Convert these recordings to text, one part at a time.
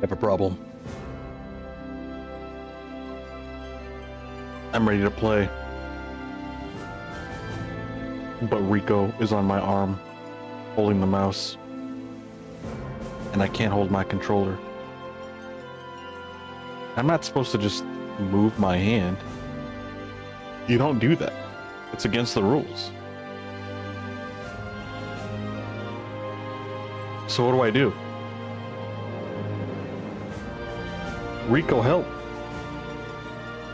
have a problem. I'm ready to play. But Rico is on my arm, holding the mouse. And I can't hold my controller. I'm not supposed to just move my hand. You don't do that. It's against the rules. So what do I do? Rico, help.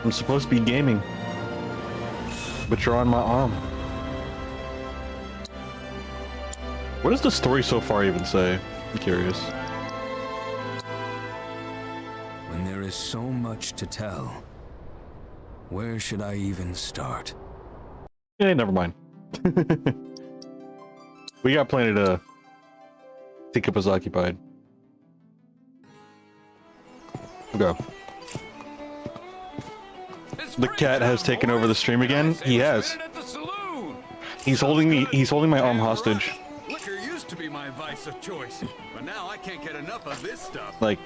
I'm supposed to be gaming. But you're on my arm. What does the story so far even say? I'm curious. When there is so much to tell, where should I even start? Yeah, never mind. We got plenty to keep us occupied. Go. The cat has taken over the stream again. He has. He's holding me. He's holding my arm hostage. Liquor used to be my vice of choice, but now I can't get enough of this stuff. Like,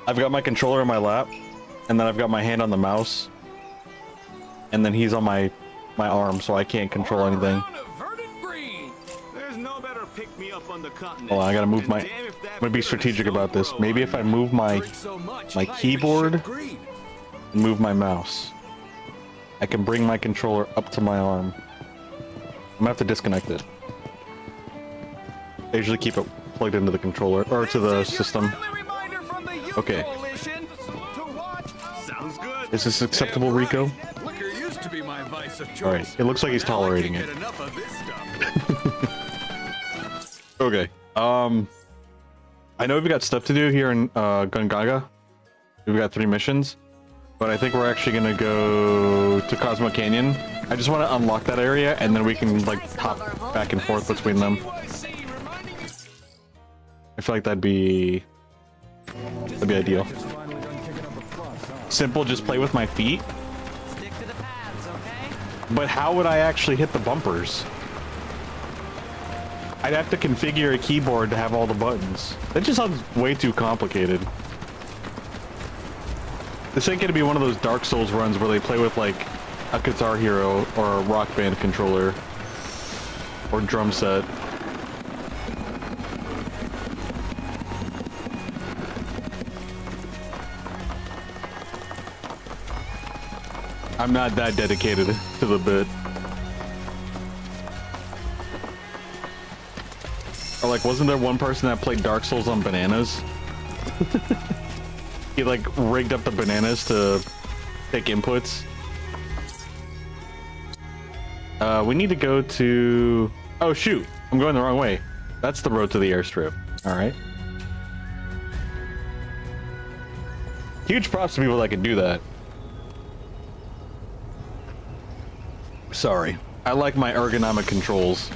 I've got my controller in my lap, and then I've got my hand on the mouse, and then he's on my arm, so I can't control anything. Hold on, I gotta move my. I'm gonna be strategic about this. Maybe if I move my keyboard and move my mouse, I can bring my controller up to my arm. I'm gonna have to disconnect it. I usually keep it plugged into the controller or to the system. Okay. Is this acceptable, Rico? Alright, it looks like he's tolerating it. Okay. I know we've got stuff to do here in Gungaga. We've got 3 missions. But I think we're actually gonna go to Cosmo Canyon. I just want to unlock that area, and then we can like hop back and forth between them. I feel like that'd be ideal. Simple, just play with my feet. But how would I actually hit the bumpers? I'd have to configure a keyboard to have all the buttons. That just sounds way too complicated. This ain't gonna be one of those Dark Souls runs where they play with like a Guitar Hero or a Rock Band controller or drum set. I'm not that dedicated to the bit. Or like, wasn't there one person that played Dark Souls on bananas? He like rigged up the bananas to take inputs. We need to go to... Oh shoot, I'm going the wrong way. That's the road to the airstrip. Alright. Huge props to people that can do that. Sorry. I like my ergonomic controls.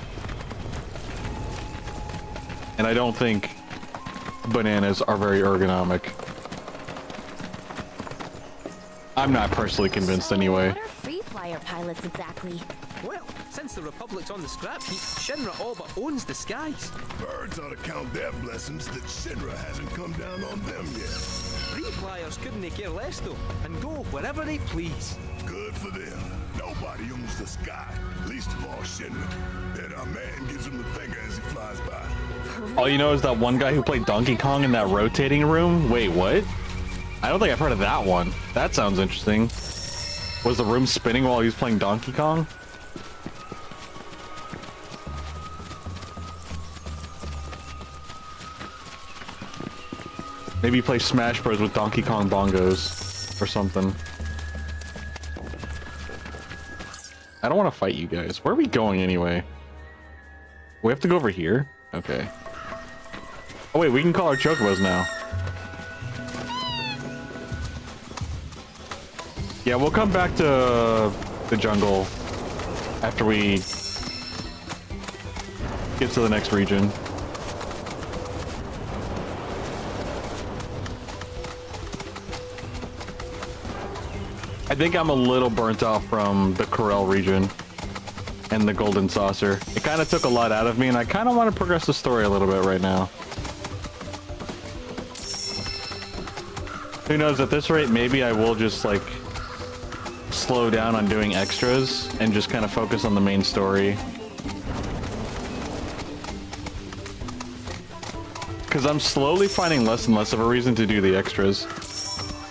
And I don't think bananas are very ergonomic. I'm not personally convinced anyway. What are free flyer pilots exactly? Well, since the Republic's on the scrap heap, Shinra all but owns the skies. Birds ought to count their blessings that Shinra hasn't come down on them yet. Free flyers couldn't care less though, and go wherever they please. Good for them. Nobody owns the sky, least of all Shinra. And our man gives him the finger as he flies by. All you know is that one guy who played Donkey Kong in that rotating room? Wait, what? I don't think I've heard of that one. That sounds interesting. Was the room spinning while he was playing Donkey Kong? Maybe play Smash Bros with Donkey Kong bongos or something. I don't want to fight you guys. Where are we going anyway? We have to go over here? Okay. Oh wait, we can call our chocobos now. Yeah, we'll come back to the jungle after we get to the next region. I think I'm a little burnt off from the Corel region and the Golden Saucer. It kind of took a lot out of me, and I kind of want to progress the story a little bit right now. Who knows, at this rate, maybe I will just, like, slow down on doing extras and just kind of focus on the main story. Because I'm slowly finding less and less of a reason to do the extras.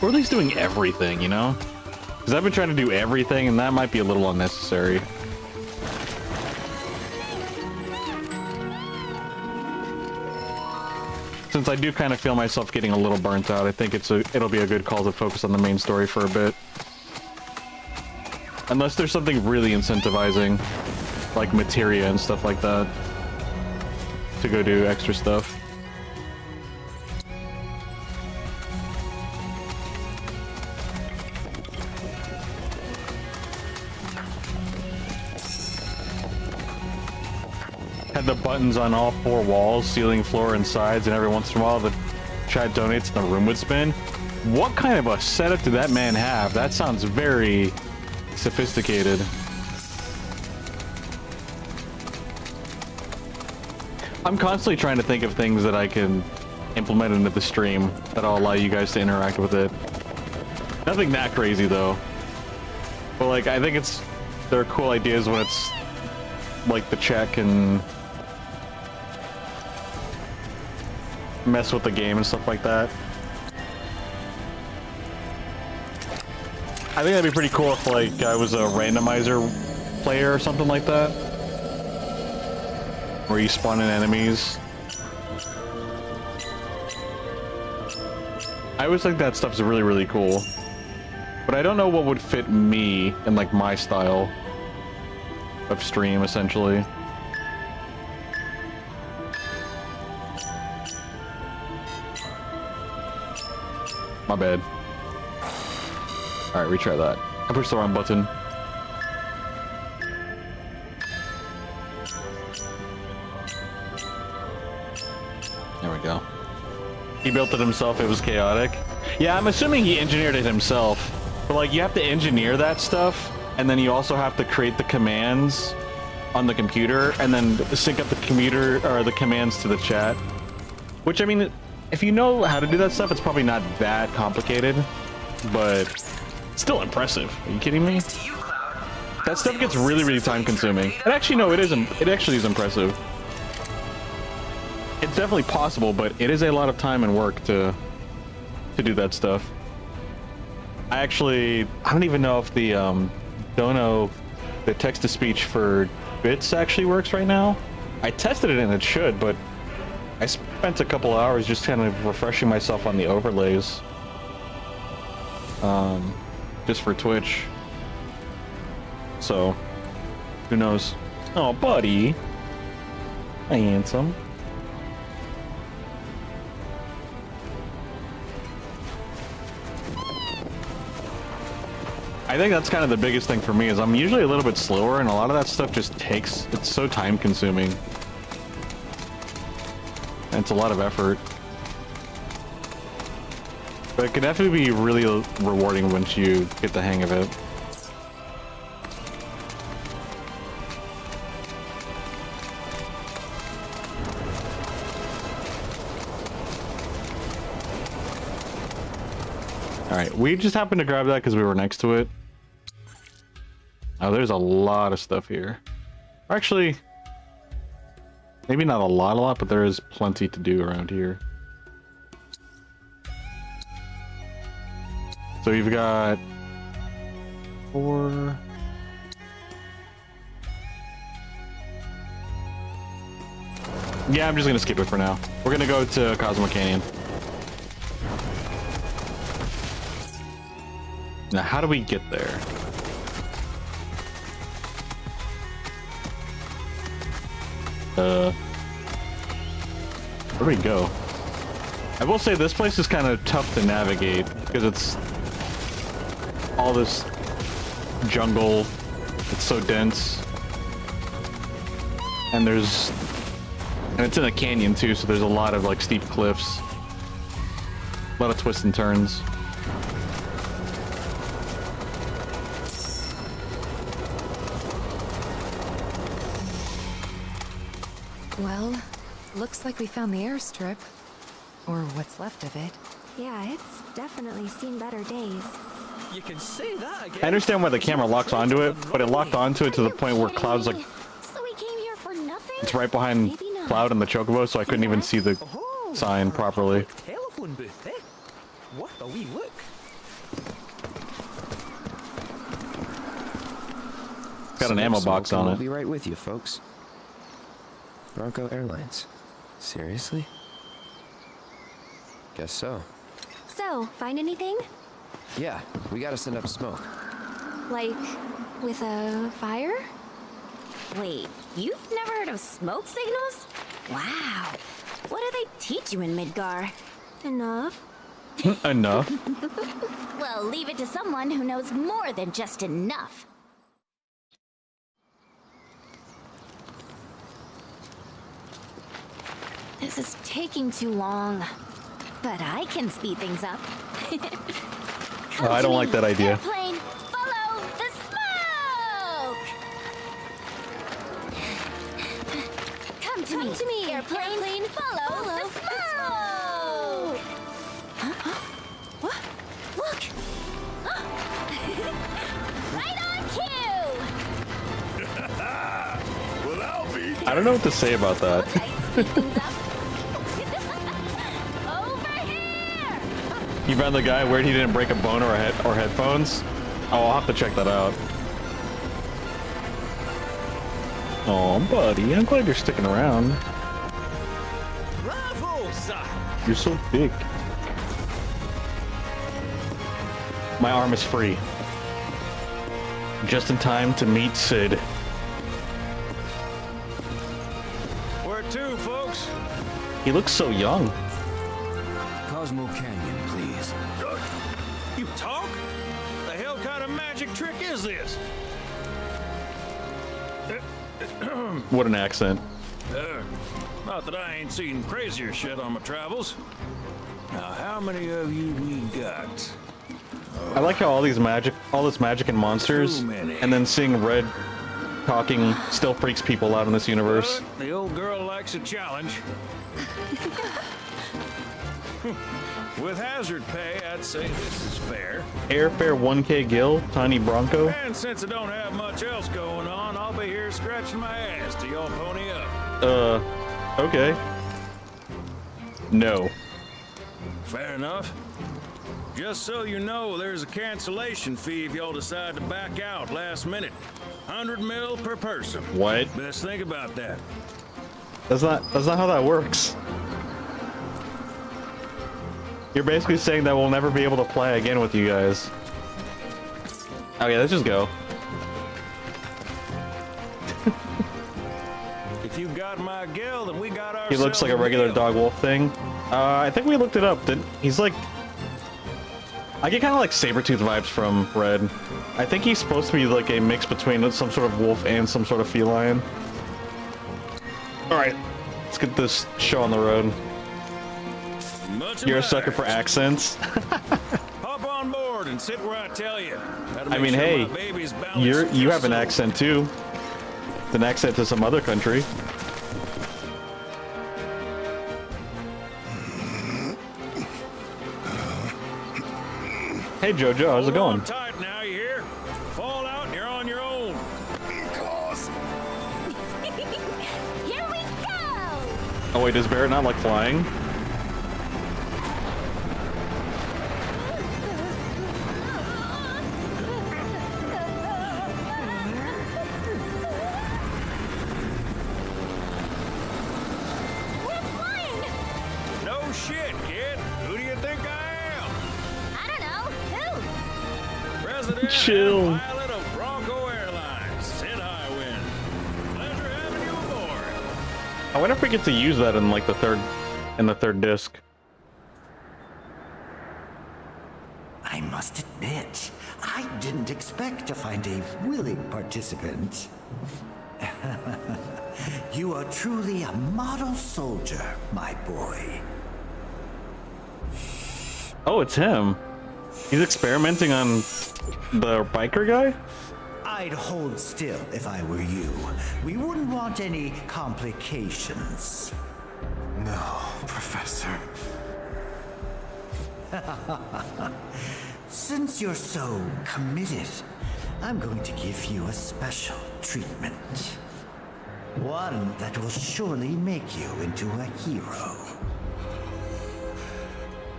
Or at least doing everything, you know? Because I've been trying to do everything, and that might be a little unnecessary. Since I do kind of feel myself getting a little burnt out, I think it'll be a good call to focus on the main story for a bit. Unless there's something really incentivizing, like materia and stuff like that, to go do extra stuff. Had the buttons on all 4 walls, ceiling, floor, and sides, and every once in a while the chat donates and the room would spin. What kind of a setup did that man have? That sounds very sophisticated. I'm constantly trying to think of things that I can implement into the stream that'll allow you guys to interact with it. Nothing that crazy though. But like, I think they're cool ideas when it's like the chat can mess with the game and stuff like that. I think that'd be pretty cool if like I was a randomizer player or something like that, where you spawn in enemies. I always think that stuff's really, really cool, but I don't know what would fit me and like my style of stream, essentially. My bad. Alright, retry that. I pushed the wrong button. There we go. He built it himself, it was chaotic. Yeah, I'm assuming he engineered it himself. But like, you have to engineer that stuff, and then you also have to create the commands on the computer, and then sync up the computer, or the commands to the chat. Which, I mean, if you know how to do that stuff, it's probably not that complicated, but still impressive. Are you kidding me? That stuff gets really, really time consuming. And actually, no, it isn't. It actually is impressive. It's definitely possible, but it is a lot of time and work to do that stuff. I don't even know if the the text-to-speech for bits actually works right now. I tested it and it should, but I spent a couple hours just kind of refreshing myself on the overlays. Just for Twitch. So, who knows? Oh, buddy. Hi, handsome. I think that's kind of the biggest thing for me, is I'm usually a little bit slower, and a lot of that stuff just it's so time consuming. And it's a lot of effort. But it can definitely be really rewarding once you get the hang of it. Alright, we just happened to grab that because we were next to it. Oh, there's a lot of stuff here. Actually, maybe not a lot, but there is plenty to do around here. So you've got 4... Yeah, I'm just gonna skip it for now. We're gonna go to Cosmo Canyon. Now, how do we get there? Where do we go? I will say this place is kind of tough to navigate because it's all this jungle. It's so dense. And it's in a canyon too, so there's a lot of like steep cliffs. A lot of twists and turns. Well, looks like we found the airstrip. Or what's left of it. Yeah, it's definitely seen better days. You can say that again. I understand why the camera locks onto it, but it locked onto it to the point where Cloud's like, So we came here for nothing? it's right behind Maybe not. Cloud and the Chocobo, so I couldn't even see the Oh, sign properly. telephone booth, eh? What a wee look. It's got an ammo box on I'll it. be right with you, folks. Bronco Airlines. Seriously? Guess so. So, find anything? Yeah, we gotta send up smoke. Like, with a fire? Wait, you've never heard of smoke signals? Wow. What do they teach you in Midgar? Enough. Enough. Well, leave it to someone who knows more than just enough. This is taking too long. But I can speed things up. Oh, I don't like that idea. Airplane, follow the smoke! Come to me. Airplane, follow the smoke! What? Look! Right on cue! Well, I'll be. I don't know what to say about that. Okay, speed things up. Over here! You found the guy where he didn't break a bone or headphones? Oh, I'll have to check that out. Oh, buddy, I'm glad you're sticking around. Bravo, sir! You're so big. My arm is free. Just in time to meet Sid. Where to, folks? He looks so young. Cosmo Canyon, please. You talk? The hell kind of magic trick is this? What an accent. Not that I ain't seen crazier shit on my travels. Now, how many of you we got? I like how all this magic and monsters, Too many. and then seeing Red talking still freaks people out in this universe. But the old girl likes a challenge. With hazard pay, I'd say this is fair. Airfare 1K Gil, Tiny Bronco. And since I don't have much else going on, I'll be here scratching my ass till y'all pony up. Okay. No. Fair enough. Just so you know, there's a cancellation fee if y'all decide to back out last minute. 100 mil per person. What? Best think about that. That's not how that works. You're basically saying that we'll never be able to play again with you guys. Okay, let's just go. If you got my gal, then we got ourselves. He looks like a regular deal. dog wolf thing. I think we looked it up. He's like, I get kind of like Sabretooth vibes from Red. I think he's supposed to be like a mix between some sort of wolf and some sort of feline. All right, let's get this show on the road. Much You're a obliged. sucker for accents. Hop on board and sit where I tell you. I mean, hey, you have an accent too. It's an accent to some other country. Hey Jojo, how's it going? Tight now, you hear? Fall out and you're on your own. Here we go! Oh wait, does Barrett not like flying? We're flying! No shit, kid. Who do you think I am? I don't know. Who? President Chill. and pilot of Bronco Airlines, Sid Highwind. Pleasure having you aboard. I wonder if we get to use that in like the third disc. I must admit, I didn't expect to find a willing participant. You are truly a model soldier, my boy. Oh, it's him. He's experimenting on the biker guy? I'd hold still if I were you. We wouldn't want any complications. No, Professor. Since you're so committed, I'm going to give you a special treatment. One that will surely make you into a hero.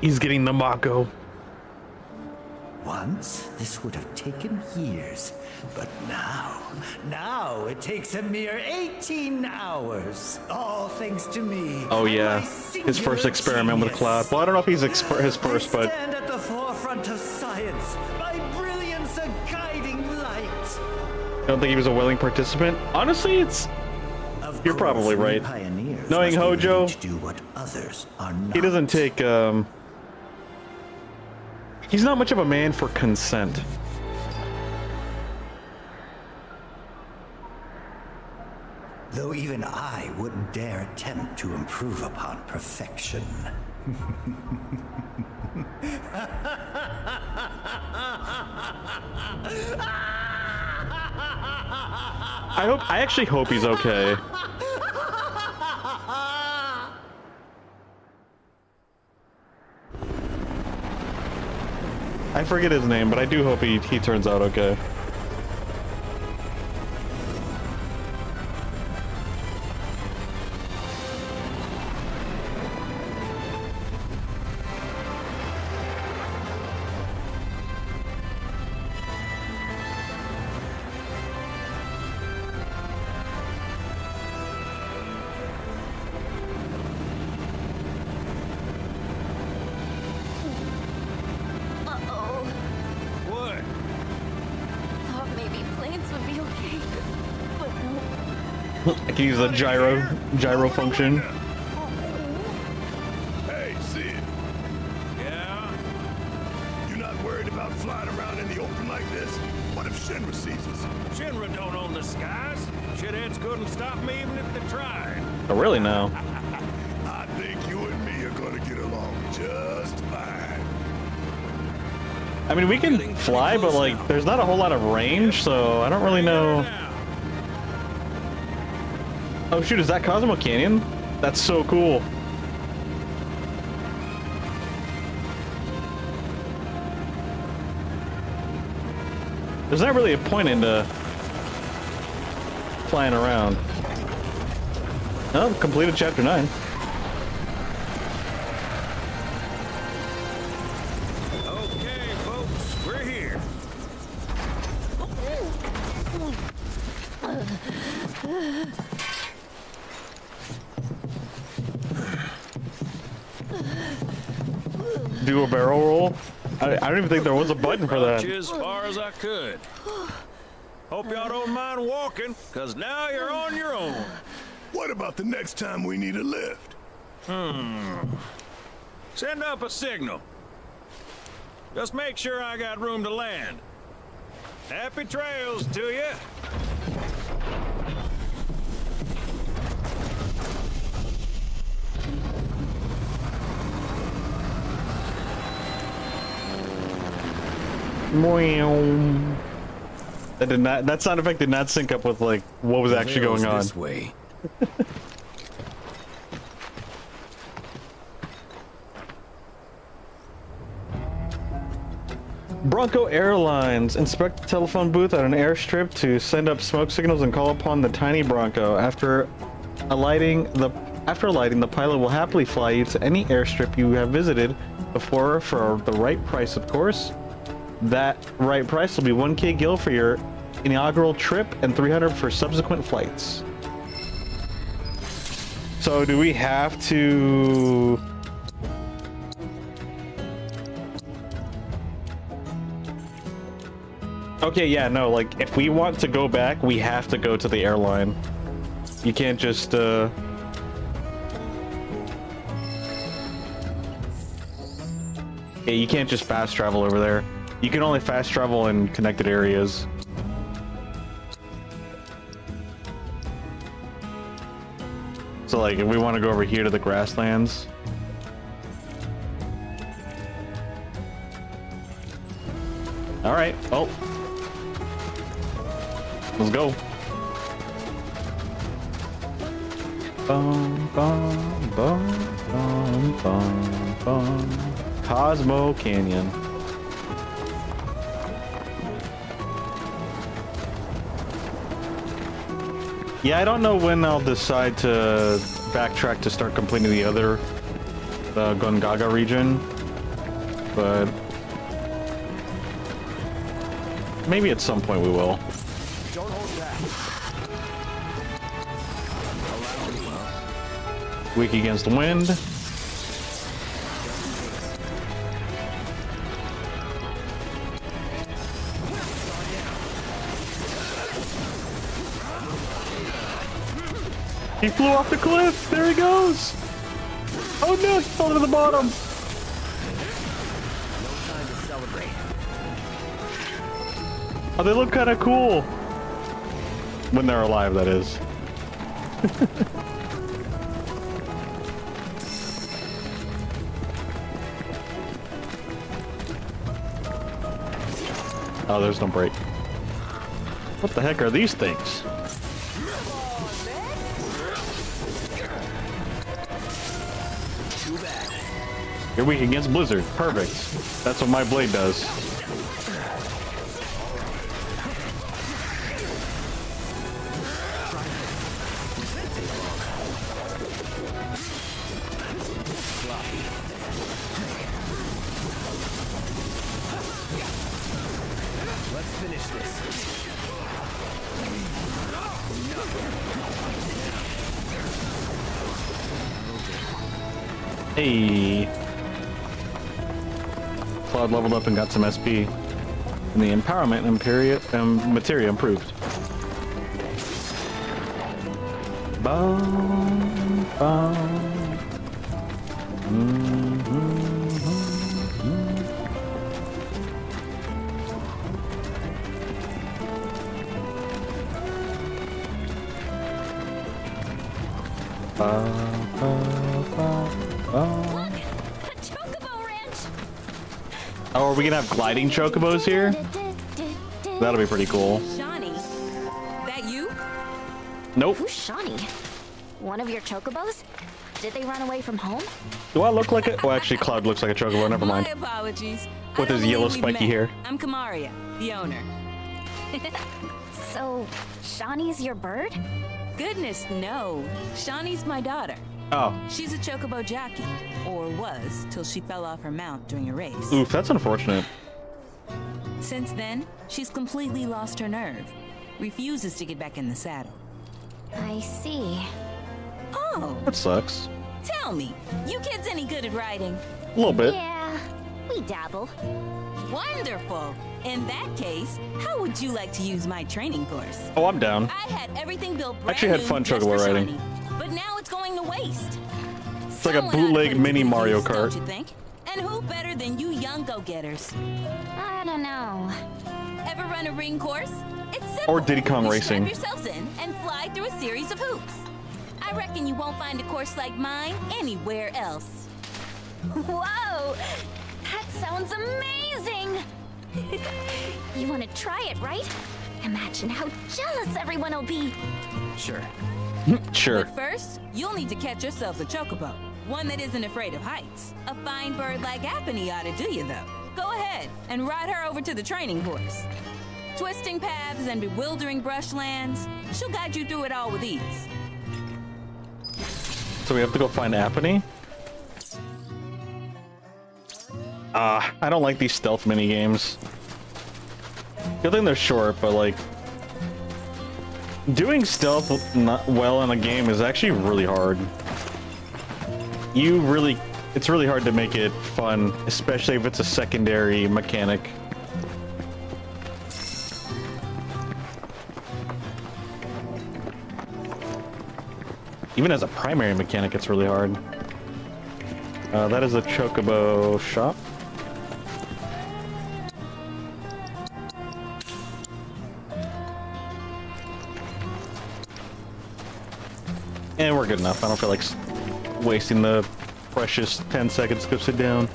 He's getting the Mako. Once, this would have taken years, but now it takes a mere 18 hours. All thanks to me. Oh and yeah, my his first singular experiment with genius. Cloud. Well, I don't know if he's his first, I but stand at the forefront of science. My brilliance a guiding light. I don't think he was a willing participant. Honestly, you're probably right. Knowing Hojo, to do what others are not. he doesn't take he's not much of a man for consent. Though even I wouldn't dare attempt to improve upon perfection. I actually hope he's okay. I forget his name, but I do hope he turns out okay. Uh-oh. What? Thought maybe planes would be okay. But no. I can use the gyro function. Hey, Sid, Yeah? you not worried about flying around in the open like this? What if Shinra sees us? Shinra don't own the skies. Shitheads couldn't stop me even if they tried. Oh, really now? I think you and me are gonna get along just fine. I mean, we can fly, but like, there's not a whole lot of range, so I don't really know. Oh shoot, is that Cosmo Canyon? That's so cool. There's not really a point into flying around. Oh, completed chapter 9. Okay, folks, we're here. Do a barrel roll? I don't even think there was a button for that. Brought you as far as I could. Hope y'all don't mind walking, cause now you're on your own. What about the next time we need a lift? Send up a signal. Just make sure I got room to land. Happy trails to you. That sound effect did not sync up with like what was actually going on. This way. Bronco Airlines. Inspect the telephone booth at an airstrip to send up smoke signals and call upon the tiny Bronco. After alighting, the pilot will happily fly you to any airstrip you have visited before for the right price, of course. That right price will be 1K gil for your inaugural trip and 300 for subsequent flights. So do we have to... Okay, yeah, no, like, if we want to go back, we have to go to the airline. You can't just, Yeah, you can't just fast travel over there. You can only fast travel in connected areas. So, like, if we want to go over here to the grasslands... Alright, oh. Let's go. Bum, bum, bum, bum, bum, bum. Cosmo Canyon. Yeah, I don't know when I'll decide to backtrack to start completing the other Gongaga region, but maybe at some point we will. Don't hold back. Weak against wind. He flew off the cliff! There he goes! Oh no, he fell to the bottom! No time to celebrate. Oh, they look kind of cool! When they're alive, that is. Oh, there's no break. What the heck are these things? You're weak against Blizzard. Perfect. That's what my blade does. Let's finish this. Hey. Cloud leveled up and got some SP. And the empowerment materia improved. Boom, boom. Oh, are we gonna have gliding chocobos here? That'll be pretty cool. Shawnee, that you? Nope. Who's Shawnee? One of your chocobos? Did they run away from home? Do I look like it? Well, actually, Cloud looks like a chocobo. Never mind. My apologies. With his yellow spiky hair. I'm Kamaria, the owner. So, Shawnee's your bird? Goodness, no. Shawnee's my daughter. Oh. She's a chocobo jockey, or was, till she fell off her mount during a race. Oof, that's unfortunate. Since then, she's completely lost her nerve. Refuses to get back in the saddle. I see. Oh, That sucks. tell me, you kids any good at riding? A little bit. Yeah, we dabble. Wonderful. In that case, how would you like to use my training course? Oh, I'm down. I had everything built brand Actually had new fun just chocobo for riding. Shawnee, but now it's going to waste. It's like a bootleg mini Mario Kart. Don't you think? And who better than you young go-getters? I don't know. Ever run a ring course? It's simple. Or Diddy Kong You Racing. strap yourselves in and fly through a series of hoops. I reckon you won't find a course like mine anywhere else. Whoa! That sounds amazing! You want to try it, right? Imagine how jealous everyone will be. Sure. Sure. But first, you'll need to catch yourselves a chocobo. One that isn't afraid of heights. A fine bird like Apony ought to do you, though. Go ahead and ride her over to the training course. Twisting paths and bewildering brushlands, she'll guide you through it all with ease. So we have to go find Apony? I don't like these stealth mini games. Good thing they're short, but like doing stealth not well in a game is actually really hard. It's really hard to make it fun, especially if it's a secondary mechanic. Even as a primary mechanic, it's really hard. That is a chocobo shop. And we're good enough. I don't feel like wasting the precious 10 seconds to go sit down.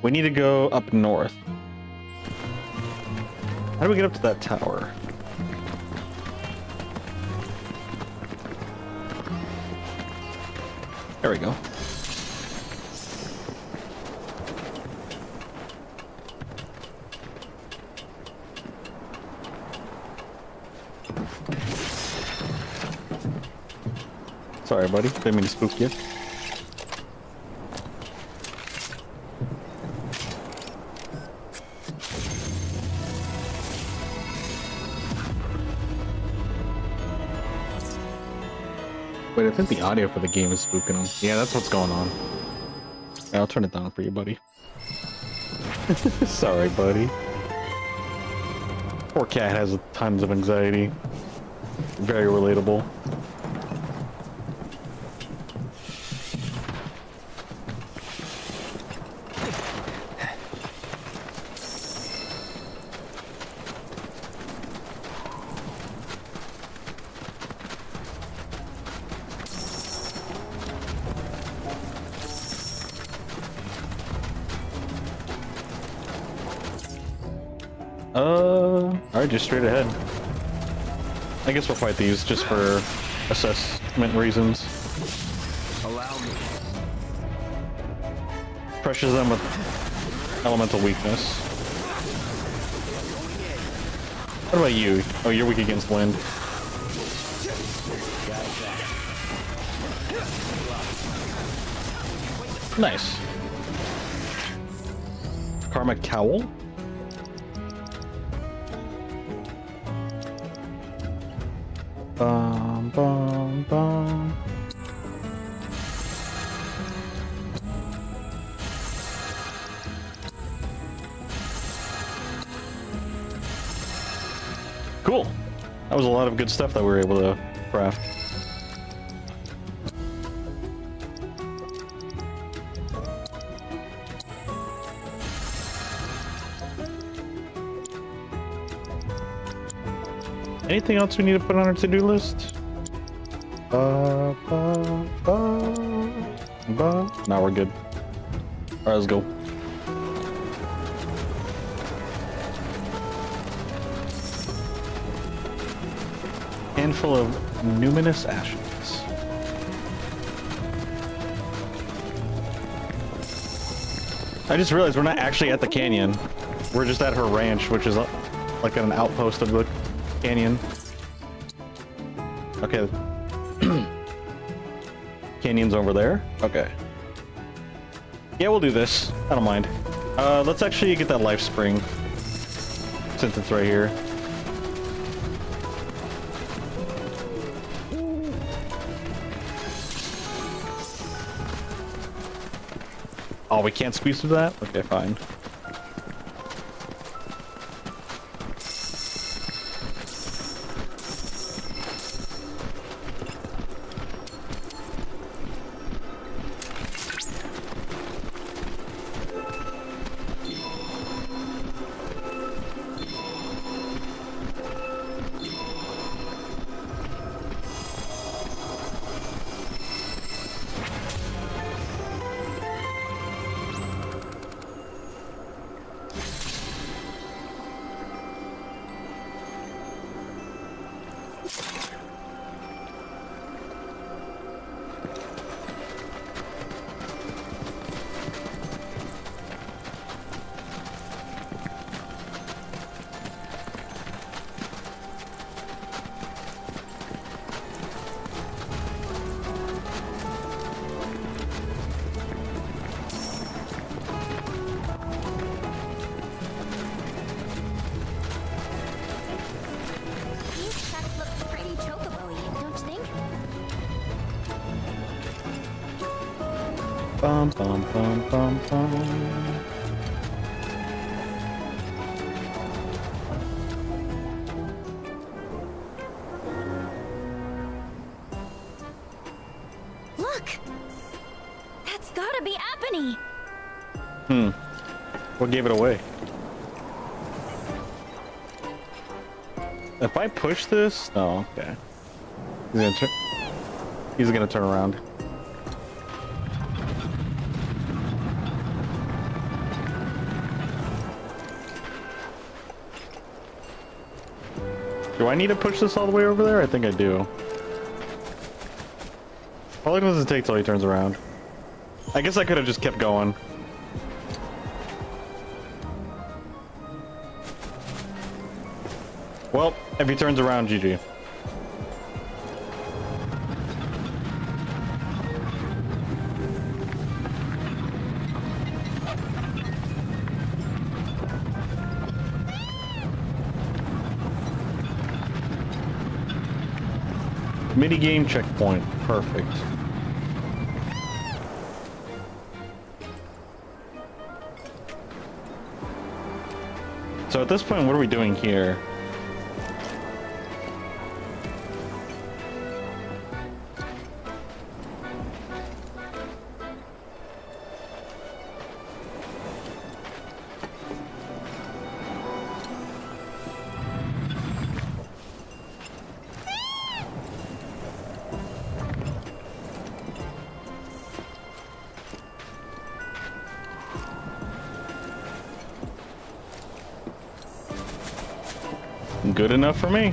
We need to go up north. How do we get up to that tower? There we go. Sorry, buddy. Didn't mean to spook you. Wait, I think the audio for the game is spooking him. Yeah, that's what's going on. Yeah, I'll turn it down for you, buddy. Sorry, buddy. Poor cat has tons of anxiety. Very relatable. Alright, just straight ahead. I guess we'll fight these just for assessment reasons. Allow me. Pressures them with elemental weakness. What about you? Oh, you're weak against wind. Nice. Karmic Cowl? Bum, bum, bum. Cool. That was a lot of good stuff that we were able to craft. Anything else we need to put on our to-do list? Now we're good. Alright, let's go. Handful of numinous ashes. I just realized we're not actually at the canyon. We're just at her ranch, which is like an outpost of the canyon. Okay. Canyon's over there. Okay. Yeah, we'll do this. I don't mind. Let's actually get that life spring, since it's right here. Oh, we can't squeeze through that? Okay, fine. Bum, bum, bum, bum, bum. Look! That's gotta be Apony! What gave it away? If I push this... Oh, okay. He's gonna turn around. Do I need to push this all the way over there? I think I do. How long does it take till he turns around? I guess I could have just kept going. Well, If he turns around, GG. Mini game checkpoint. Perfect. So at this point, what are we doing here? Good enough for me.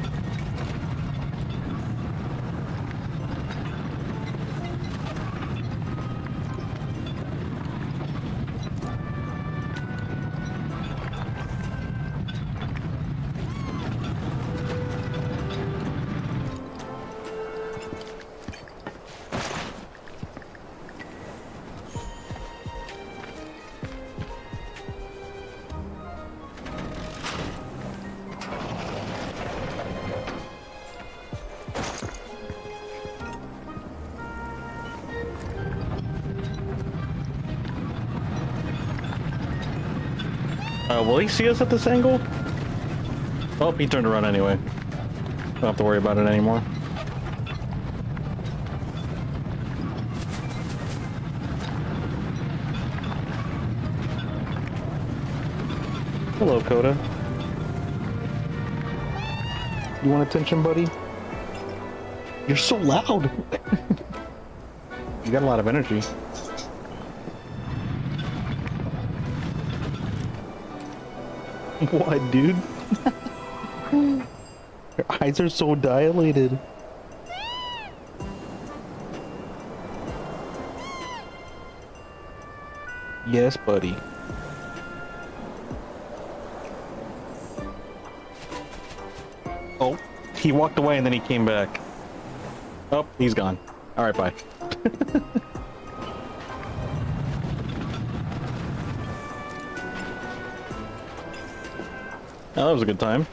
Will he see us at this angle? Oh, he turned around anyway. Don't have to worry about it anymore. Hello, Coda. You want attention, buddy? You're so loud! You got a lot of energy. What, dude? Your eyes are so dilated. Yes, buddy. Oh, he walked away and then he came back. Oh, he's gone. All right, bye. Oh, that was a good time.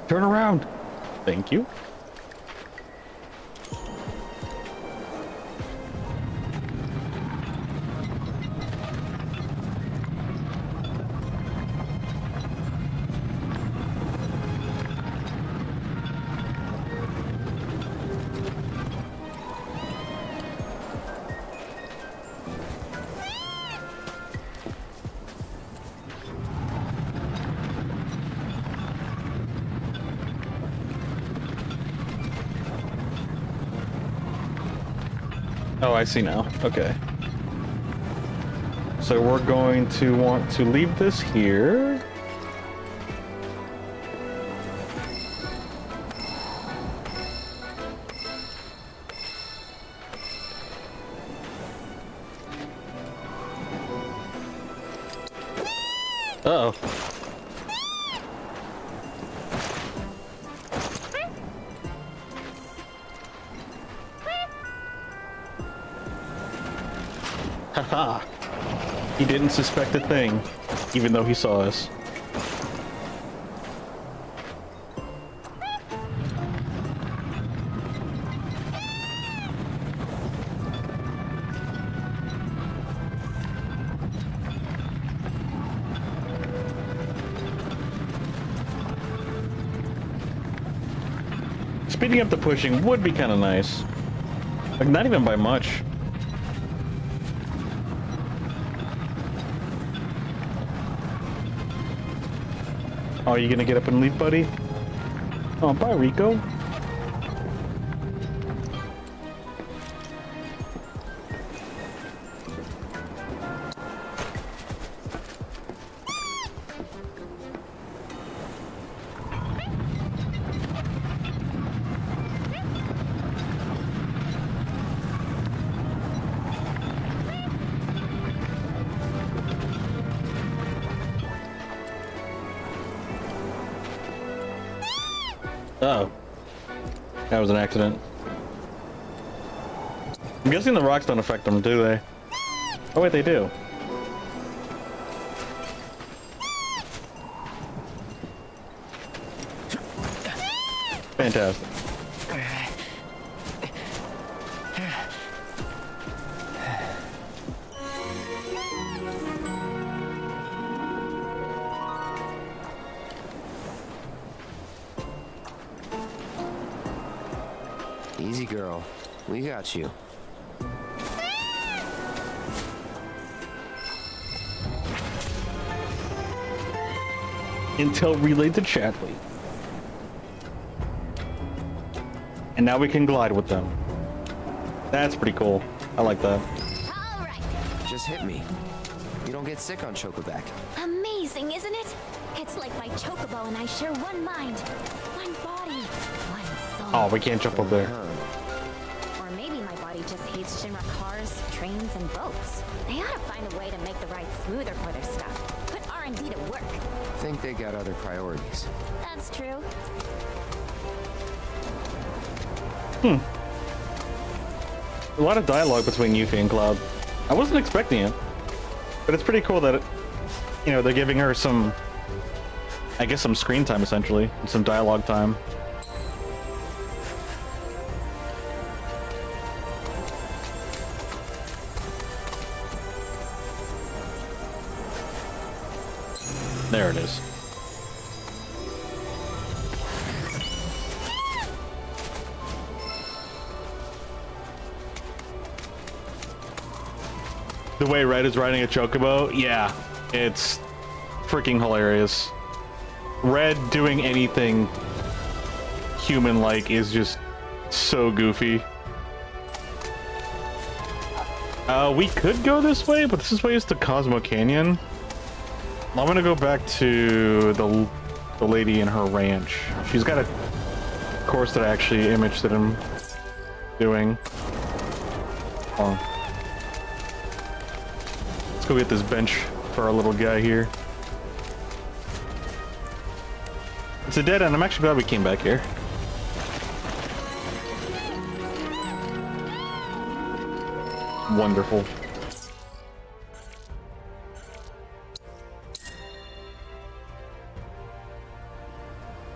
Turn around. Thank you. Oh, I see now. Okay. So we're going to want to leave this here. Uh-oh. Haha! He didn't suspect a thing, even though he saw us. Speeding up the pushing would be kind of nice. Like, not even by much. Oh, are you gonna get up and leave, buddy? Oh, bye, Rico. Oh. That was an accident. I'm guessing the rocks don't affect them, do they? Oh wait, they do. Fantastic. Easy, girl. We got you. Intel relayed to Chadley. And now we can glide with them. That's pretty cool. I like that. All right. Just hit me. You don't get sick on Chocoback. Amazing, isn't it? It's like my chocobo and I share one mind, one body, one soul. Oh, we can't jump up there. Or maybe my body just hates Shinra cars, trains, and boats. They ought to find a way to make the ride smoother for their stuff. Put R&D to work. Think they got other priorities. That's true. A lot of dialogue between Yuffie and Cloud. I wasn't expecting it, but it's pretty cool that you know, they're giving her some, I guess, some screen time essentially, and some dialogue time. There it is. The way Red is riding a chocobo, yeah, it's freaking hilarious. Red doing anything human-like is just so goofy. We could go this way, but this way is to Cosmo Canyon. I'm gonna go back to the lady in her ranch. She's got a course that I actually imaged that I'm doing. Oh. Let's go get this bench for our little guy here. It's a dead end. I'm actually glad we came back here. Wonderful.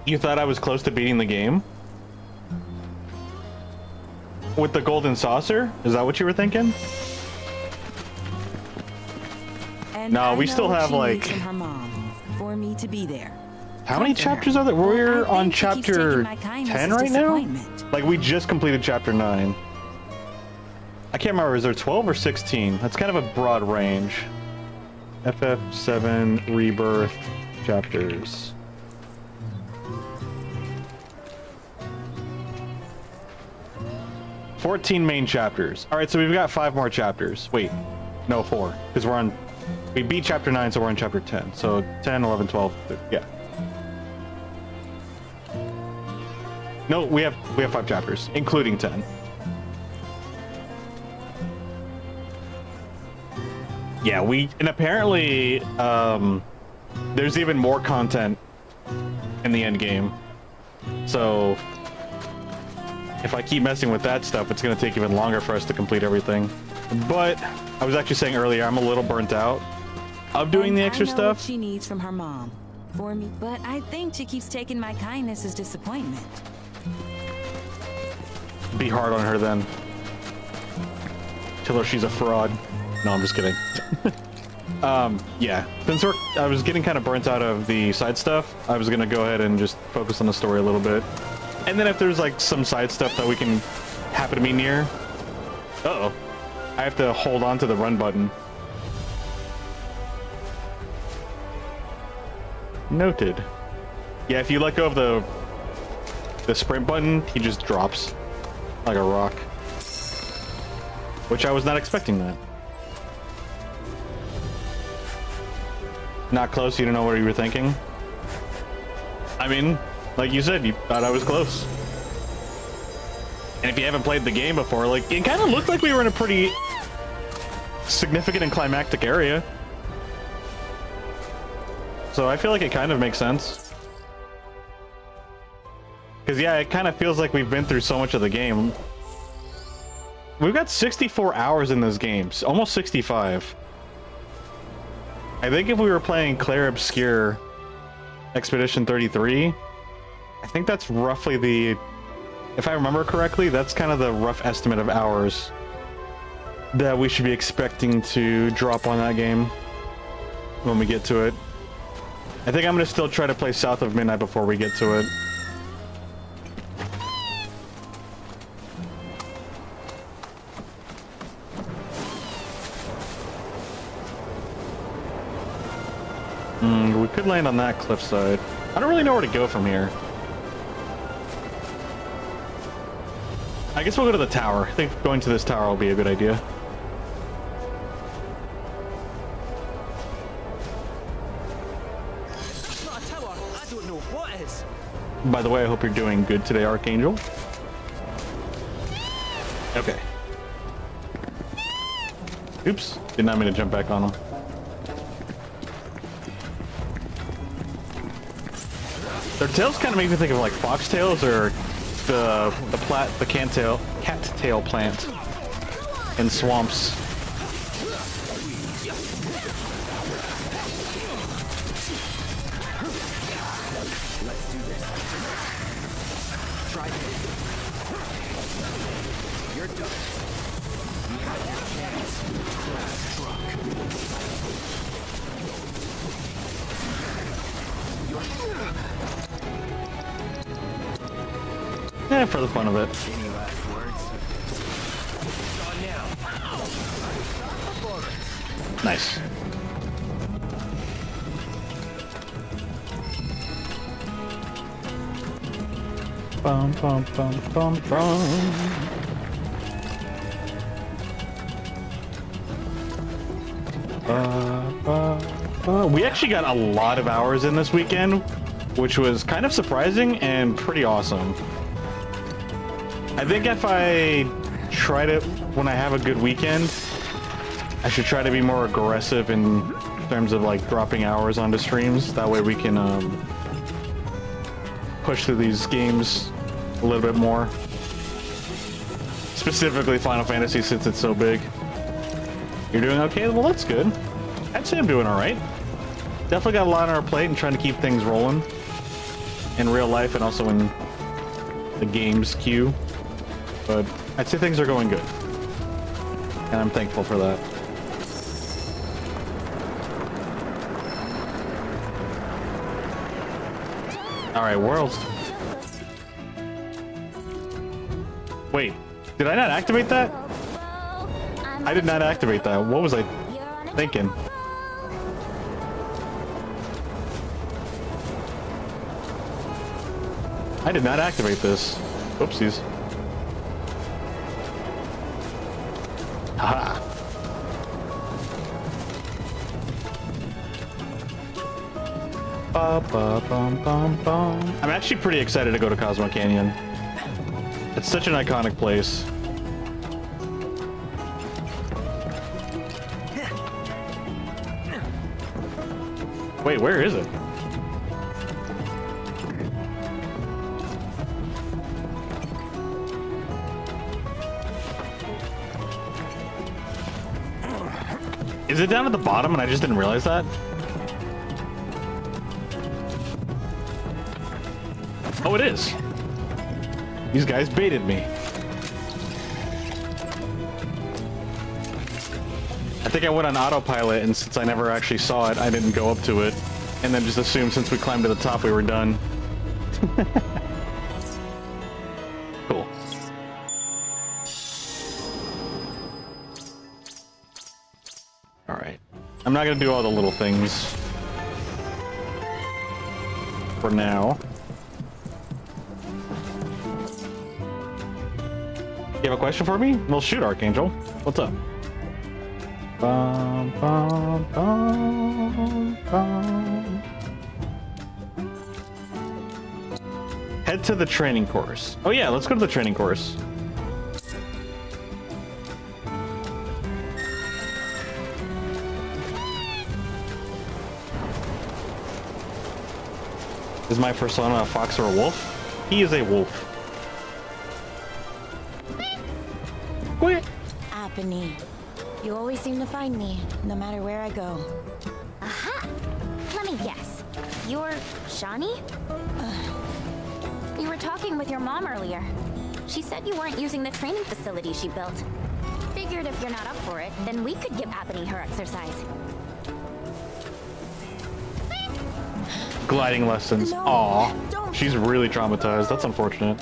You thought I was close to beating the game? With the golden saucer? Is that what you were thinking? And No, I we know still what have she needs like... from her mom for me to be there. How many chapters are there? We're on chapter 10 right now? Like, we just completed chapter 9. I can't remember, is there 12 or 16? That's kind of a broad range. FF7 Rebirth chapters. $14 main chapters. Alright, so we've got 5 more chapters. Wait, no, 4. Because we're on... We beat chapter 9, so we're on chapter 10. So 10, 11, 12, yeah. No, we have 5 chapters, including 10. Yeah, and apparently, there's even more content in the end game. So, if I keep messing with that stuff, it's gonna take even longer for us to complete everything. But, I was actually saying earlier, I'm a little burnt out of doing the extra stuff. What she needs from her mom for me, but I think she keeps taking my kindness as disappointment. Be hard on her then. Tell her she's a fraud. No, I'm just kidding. Yeah, since I was getting kind of burnt out of the side stuff, I was gonna go ahead and just focus on the story a little bit. And then if there's like some side stuff that we can happen to be near, uh-oh, I have to hold on to the run button. Noted. Yeah, if you let go of the sprint button, he just drops like a rock. Which I was not expecting that. Not close, you don't know what you were thinking? I mean, like you said, you thought I was close. And if you haven't played the game before, like, it kind of looked like we were in a pretty significant and climactic area. So I feel like it kind of makes sense. Because yeah, it kind of feels like we've been through so much of the game. We've got 64 hours in this game, almost 65. I think if we were playing Clair Obscure Expedition 33, I think that's roughly the, if I remember correctly, that's kind of the rough estimate of hours that we should be expecting to drop on that game when we get to it. I think I'm going to still try to play South of Midnight before we get to it. We could land on that cliffside. I don't really know where to go from here. I guess we'll go to the tower. I think going to this tower will be a good idea. It's not a tower. I don't know what is. By the way, I hope you're doing good today, Archangel. Okay. Oops. Did not mean to jump back on him. Their tails kind of make me think of like foxtails or the cattail plant in swamps. Let's do this. Try it. You're done. You had your chance. Last truck. Yeah, for the fun of it. Any last words? On now. Nice. Bum bum bum bum bum. We actually got a lot of hours in this weekend, which was kind of surprising and pretty awesome. I think if I try to, when I have a good weekend, I should try to be more aggressive in terms of like dropping hours onto streams. That way we can push through these games a little bit more. Specifically Final Fantasy, since it's so big. You're doing okay? Well, that's good. I'd say I'm doing all right. Definitely got a lot on our plate and trying to keep things rolling in real life and also in the games queue. But I'd say things are going good. And I'm thankful for that. Alright, worlds. Wait, did I not activate that? I did not activate that. What was I thinking? I did not activate this. Oopsies. Haha. Ba, ba, bum, bum, bum. I'm actually pretty excited to go to Cosmo Canyon. It's such an iconic place. Wait, where is it? Is it down at the bottom and I just didn't realize that? Oh, it is. These guys baited me. I think I went on autopilot, and since I never actually saw it, I didn't go up to it, and then just assumed since we climbed to the top we were done. Cool. Alright. I'm not gonna do all the little things for now. You have a question for me? Well, shoot, Archangel. What's up? Bum, bum, bum, bum. Head to the training course. Oh yeah, let's go to the training course. Is my persona a fox or a wolf? He is a wolf. Quit. Apony. You always seem to find me, no matter where I go. Aha! Let me guess. You're Shani? You were talking with your mom earlier. She said you weren't using the training facility she built. Figured if you're not up for it, then we could give Apony her exercise. Gliding lessons. No, Aw. don't. She's really traumatized. That's unfortunate.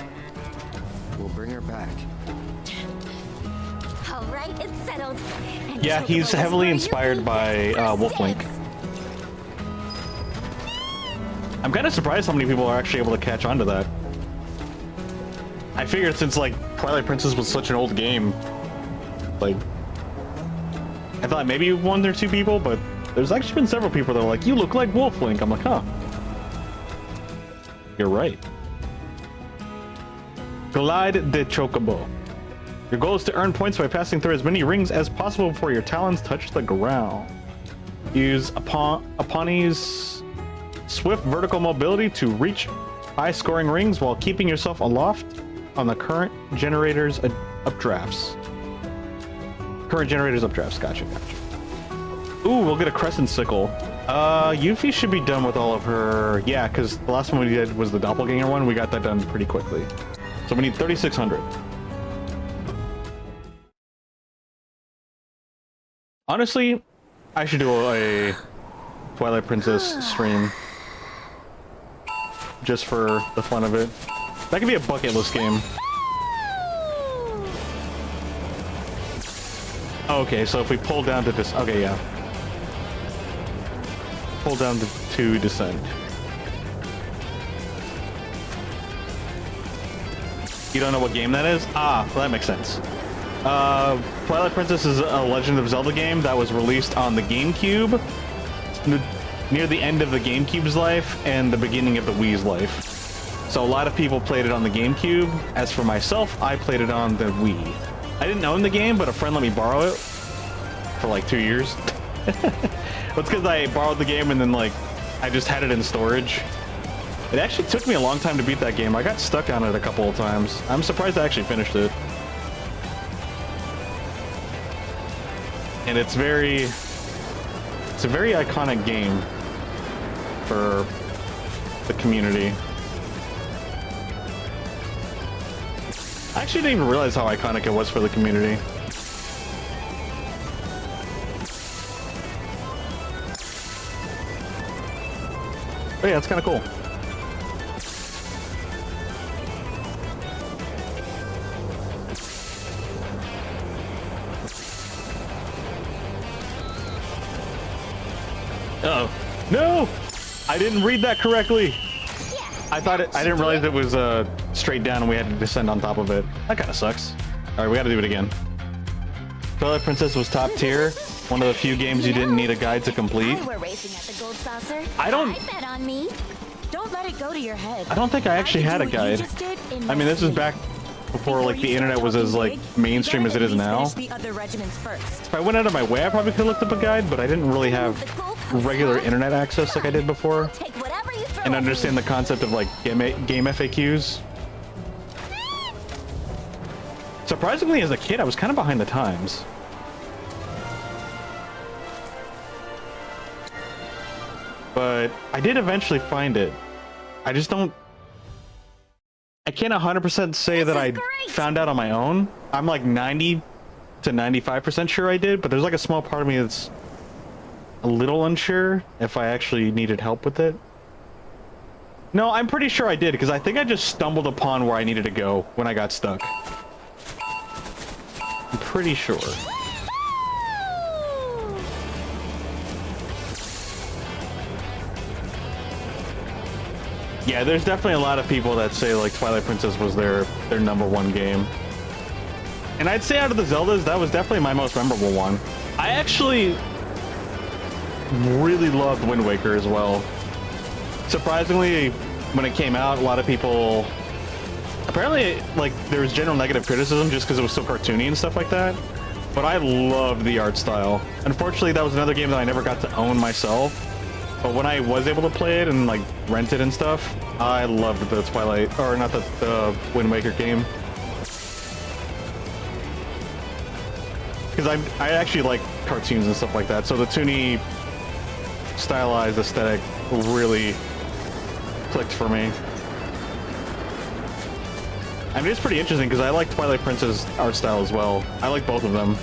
We'll bring her back. All right, it's settled. And Yeah, Chocobo he's is heavily where you inspired think by it's first Wolf Link. dibs. I'm kind of surprised how many people are actually able to catch on to that. I figured since, like, Twilight Princess was such an old game, like, I thought maybe one or two people, but there's actually been several people that are like, you look like Wolf Link. I'm like, huh. You're right. Glide de Chocobo. Your goal is to earn points by passing through as many rings as possible before your talons touch the ground. Use Apony's swift vertical mobility to reach high-scoring rings while keeping yourself aloft on the current generators updrafts. Current generators updrafts. Gotcha. Ooh, we'll get a crescent sickle. Yuffie should be done with all of her. Yeah, because the last one we did was the doppelganger one. We got that done pretty quickly. So we need 3,600. Honestly, I should do a Twilight Princess stream. Just for the fun of it. That could be a bucket list game. Okay, so if we pull down to this... Okay, yeah. Pull down to descend. You don't know what game that is? Ah, well, that makes sense. Twilight Princess is a Legend of Zelda game that was released on the GameCube, near the end of the GameCube's life and the beginning of the Wii's life. So a lot of people played it on the GameCube. As for myself, I played it on the Wii. I didn't own the game, but a friend let me borrow it for like 2 years. It's because I borrowed the game and then like I just had it in storage. It actually took me a long time to beat that game. I got stuck on it a couple of times. I'm surprised I actually finished it. And it's a very iconic game for the community. I actually didn't even realize how iconic it was for the community. But yeah, it's kind of cool. Uh-oh. No! I didn't read that correctly. I didn't realize it was straight down and we had to descend on top of it. That kind of sucks. All right, we got to do it again. Twilight Princess was top tier. One of the few games you didn't need a guide to complete. We're racing at the gold saucer. I bet on me. Don't let it go to your head. I don't think I actually had a guide. I mean, this is back before like the internet was as like mainstream as it is now. If I went out of my way, I probably could have looked up a guide, but I didn't really have regular internet access like I did before. And understand the concept of like game FAQs. Surprisingly, as a kid, I was kind of behind the times. But I did eventually find it. I just don't... I can't 100% say that I found out on my own. I'm like 90 to 95% sure I did, but there's like a small part of me that's a little unsure if I actually needed help with it. No, I'm pretty sure I did, because I think I just stumbled upon where I needed to go when I got stuck. I'm pretty sure. Yeah, there's definitely a lot of people that say like Twilight Princess was their #1 game. And I'd say out of the Zeldas, that was definitely my most memorable one. I actually really loved Wind Waker as well. Surprisingly, when it came out, a lot of people... Apparently, like, there was general negative criticism just because it was so cartoony and stuff like that. But I loved the art style. Unfortunately, that was another game that I never got to own myself. But when I was able to play it and like rent it and stuff, I loved the Twilight, or not the Wind Waker game. Because I actually like cartoons and stuff like that, so the toony stylized aesthetic really clicked for me. I mean, it's pretty interesting because I like Twilight Princess art style as well. I like both of them.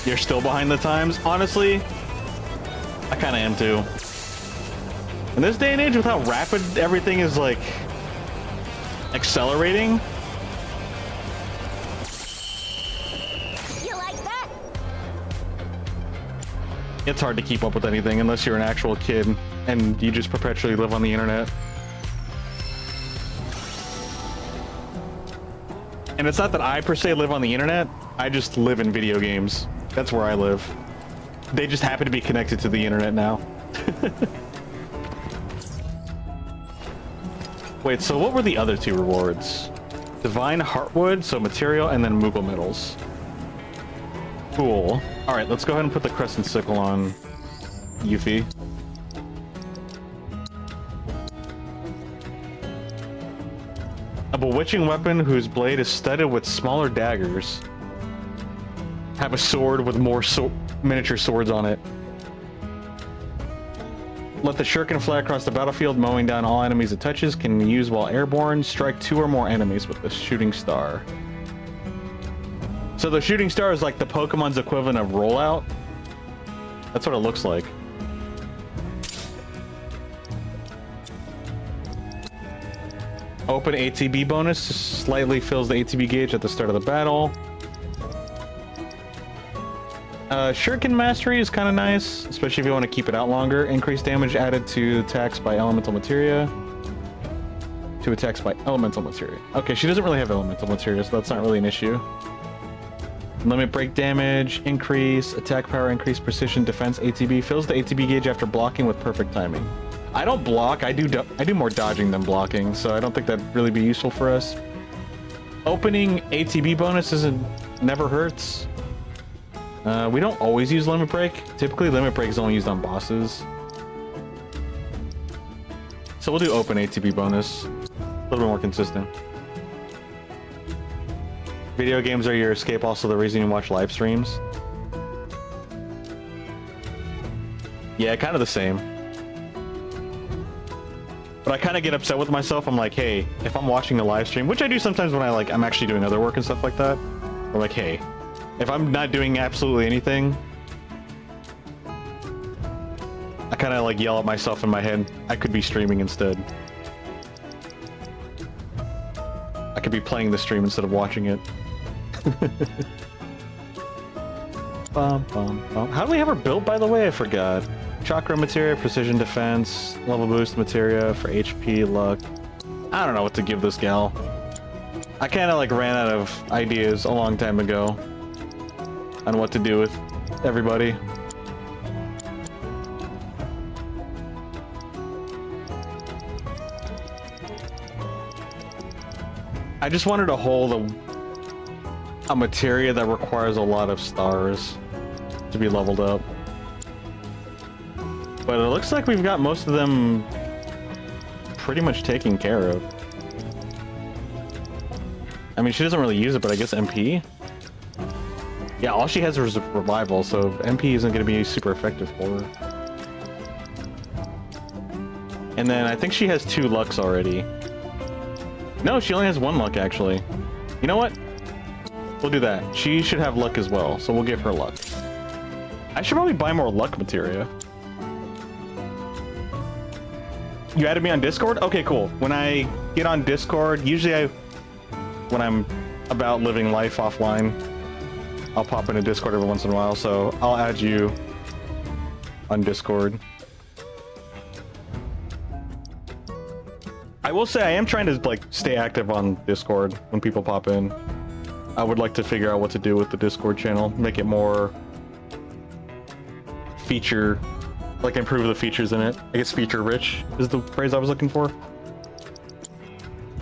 You're still behind the times? Honestly, I kind of am too. In this day and age, with how rapid everything is, like, accelerating. You like that? It's hard to keep up with anything unless you're an actual kid and you just perpetually live on the internet. And it's not that I per se live on the internet, I just live in video games. That's where I live. They just happen to be connected to the internet now. Wait, so what were the other two rewards? Divine Heartwood, so material, and then Moogle Medals. Cool. Alright, let's go ahead and put the Crescent Sickle on Yuffie. A bewitching weapon whose blade is studded with smaller daggers. Have a sword with more miniature swords on it. Let the shuriken fly across the battlefield, mowing down all enemies it touches. Can be used while airborne. Strike 2 or more enemies with the shooting star. So the shooting star is like the Pokemon's equivalent of rollout. That's what it looks like. Open ATB bonus. Slightly fills the ATB gauge at the start of the battle. Shuriken Mastery is kind of nice, especially if you want to keep it out longer. Increased damage added to attacks by elemental materia. To attacks by elemental materia. Okay, she doesn't really have elemental materia, so that's not really an issue. Limit break damage, increase, attack power, increase precision, defense, ATB. Fills the ATB gauge after blocking with perfect timing. I don't block, I do more dodging than blocking, so I don't think that'd really be useful for us. Opening ATB bonus never hurts. We don't always use Limit Break. Typically, Limit Break is only used on bosses. So we'll do Open ATB bonus. A little bit more consistent. Video games are your escape, also the reason you watch live streams. Yeah, kind of the same. But I kind of get upset with myself. I'm like, hey, if I'm watching a live stream, which I do sometimes when I'm actually doing other work and stuff like that. I'm like, hey, if I'm not doing absolutely anything, I kind of like yell at myself in my head. I could be streaming instead. I could be playing the stream instead of watching it. Bum, bum, bum. How do we have her built, by the way? I forgot. Chakra materia, precision defense, level boost materia for HP, luck. I don't know what to give this gal. I kind of like ran out of ideas a long time ago on what to do with everybody. I just wanted to hold a materia that requires a lot of stars to be leveled up. But it looks like we've got most of them pretty much taken care of. I mean, she doesn't really use it, but I guess MP? Yeah, all she has is revival, so MP isn't going to be super effective for her. And then I think she has 2 lucks already. No, she only has 1 luck, actually. You know what? We'll do that. She should have luck as well, so we'll give her luck. I should probably buy more luck materia. You added me on Discord? Okay, cool. When I get on Discord, usually when I'm about living life offline, I'll pop into Discord every once in a while, so I'll add you on Discord. I will say I am trying to like stay active on Discord when people pop in. I would like to figure out what to do with the Discord channel, make it more feature, like improve the features in it. I guess feature rich is the phrase I was looking for.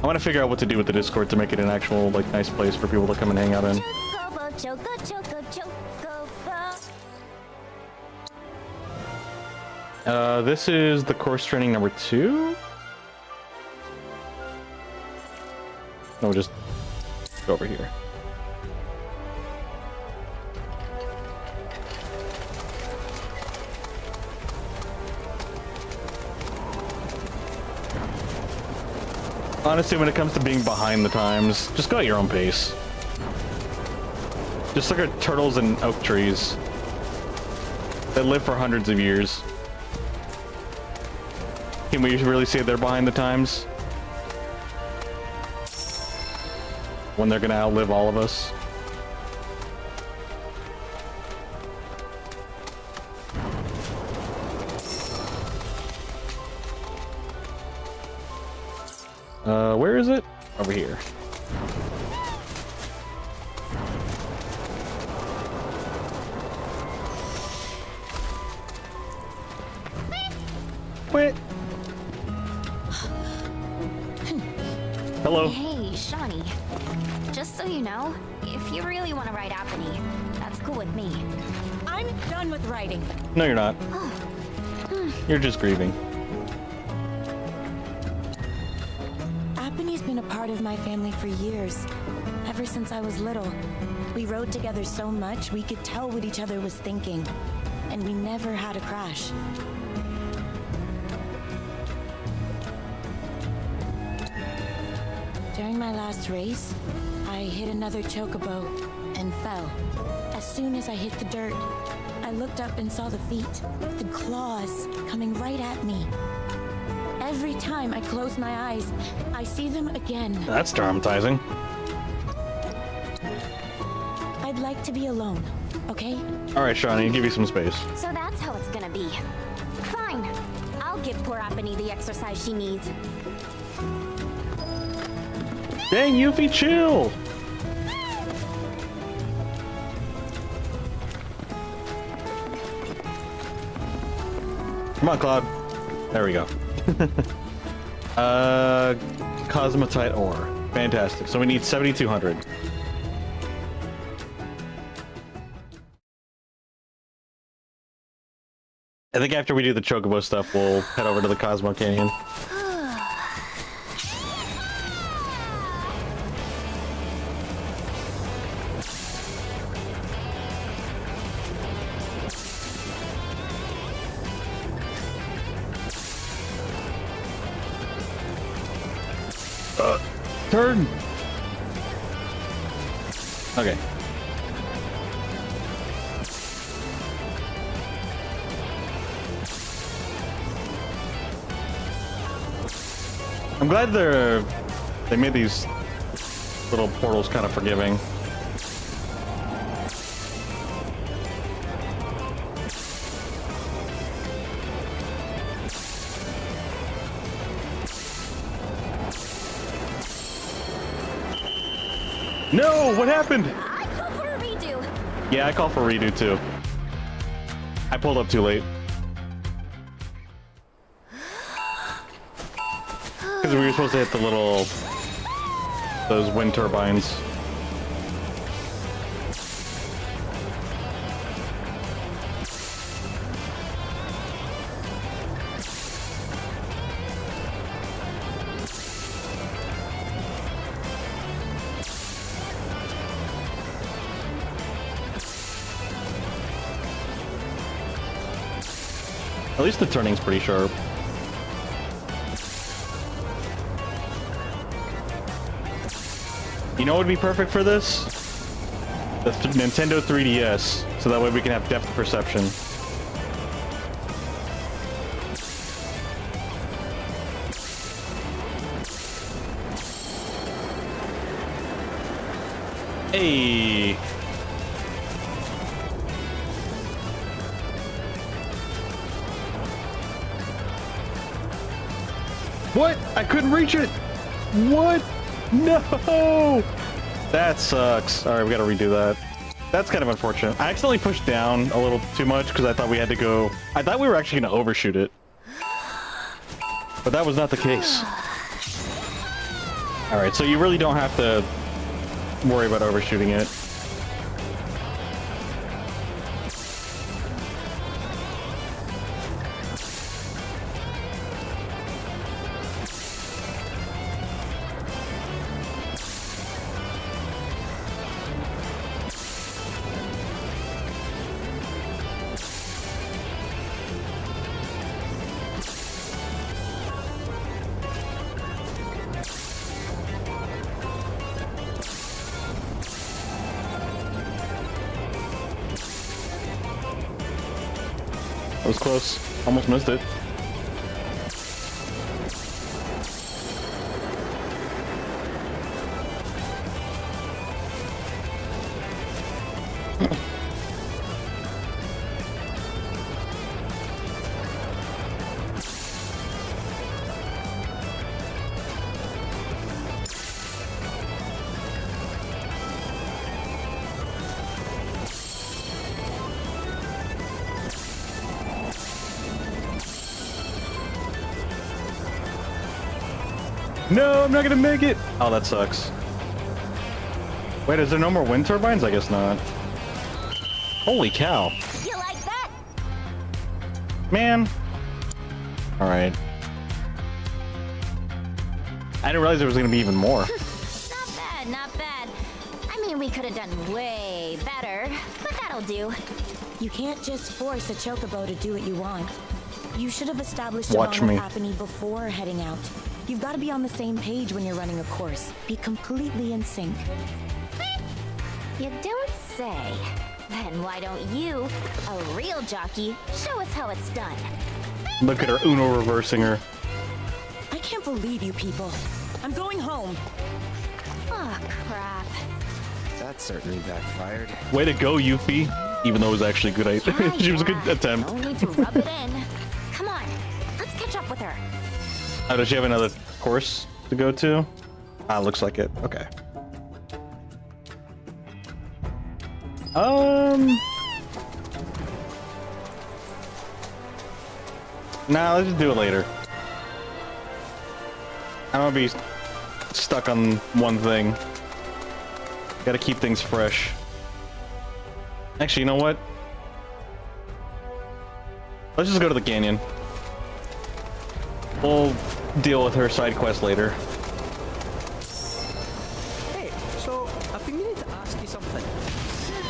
I want to figure out what to do with the Discord to make it an actual, like, nice place for people to come and hang out in. Chocobo, choco, choco, chocobo. This is the course training number 2? No, just go over here. Honestly, when it comes to being behind the times, just go at your own pace. Just look at turtles and oak trees. They live for hundreds of years. Can we really say they're behind the times? When they're gonna outlive all of us? Where is it? Over here. Wait. Hello. Hey, Shawnee. Just so you know, if you really want to ride Apony, that's cool with me. I'm done with writing. No, you're not. You're just grieving. Apony's been a part of my family for years. Ever since I was little. We rode together so much, we could tell what each other was thinking. And we never had a crash. During my last race, I hit another chocobo and fell. As soon as I hit the dirt, I looked up and saw the feet, the claws coming right at me. Every time I close my eyes, I see them again. That's traumatizing. I'd like to be alone, okay? Alright, Shawnee, give you some space. So that's how it's gonna be. Fine. I'll give poor Apony the exercise she needs. Dang, Yuffie, chill! Come on, Cloud. There we go. Cosmotite ore. Fantastic. So we need 7,200. I think after we do the Chocobo stuff, we'll head over to the Cosmo Canyon. Turn! Okay. I'm glad they made these little portals kind of forgiving. No! What happened? I call for a redo. Yeah, I call for a redo too. I pulled up too late. Because we were supposed to hit the little... those wind turbines. At least the turning's pretty sharp. You know what would be perfect for this? The Nintendo 3DS, so that way we can have depth perception. Hey! What? I couldn't reach it! What? No! That sucks. Alright, we gotta redo that. That's kind of unfortunate. I accidentally pushed down a little too much because I thought we had to go... I thought we were actually gonna overshoot it. But that was not the case. Alright, so you really don't have to worry about overshooting it. That was close. Almost missed it. No, I'm not gonna make it! Oh, that sucks. Wait, is there no more wind turbines? I guess not. Holy cow. You like that? Man. Alright. I didn't realize there was gonna be even more. Not bad, not bad. I mean, we could have done way better, but that'll do. You can't just force a chocobo to do what you want. You should have established Watch a bond me. with Happiny before heading out. You've got to be on the same page when you're running a course. Be completely in sync. You don't say. Then why don't you, a real jockey, show us how it's done? Look at her Uno reversing her. I can't believe you people. I'm going home. Oh, crap. That certainly backfired. Way to go, Yuffie. Even though it was actually a good idea. She was a good attempt. No need to rub it in. Come on, let's catch up with her. Oh, does she have another course to go to? Ah, looks like it. Okay. Nah, let's just do it later. I don't want to be stuck on one thing. Gotta keep things fresh. Actually, you know what? Let's just go to the canyon. We'll deal with her side quest later. Hey, so I've been meaning to ask you something.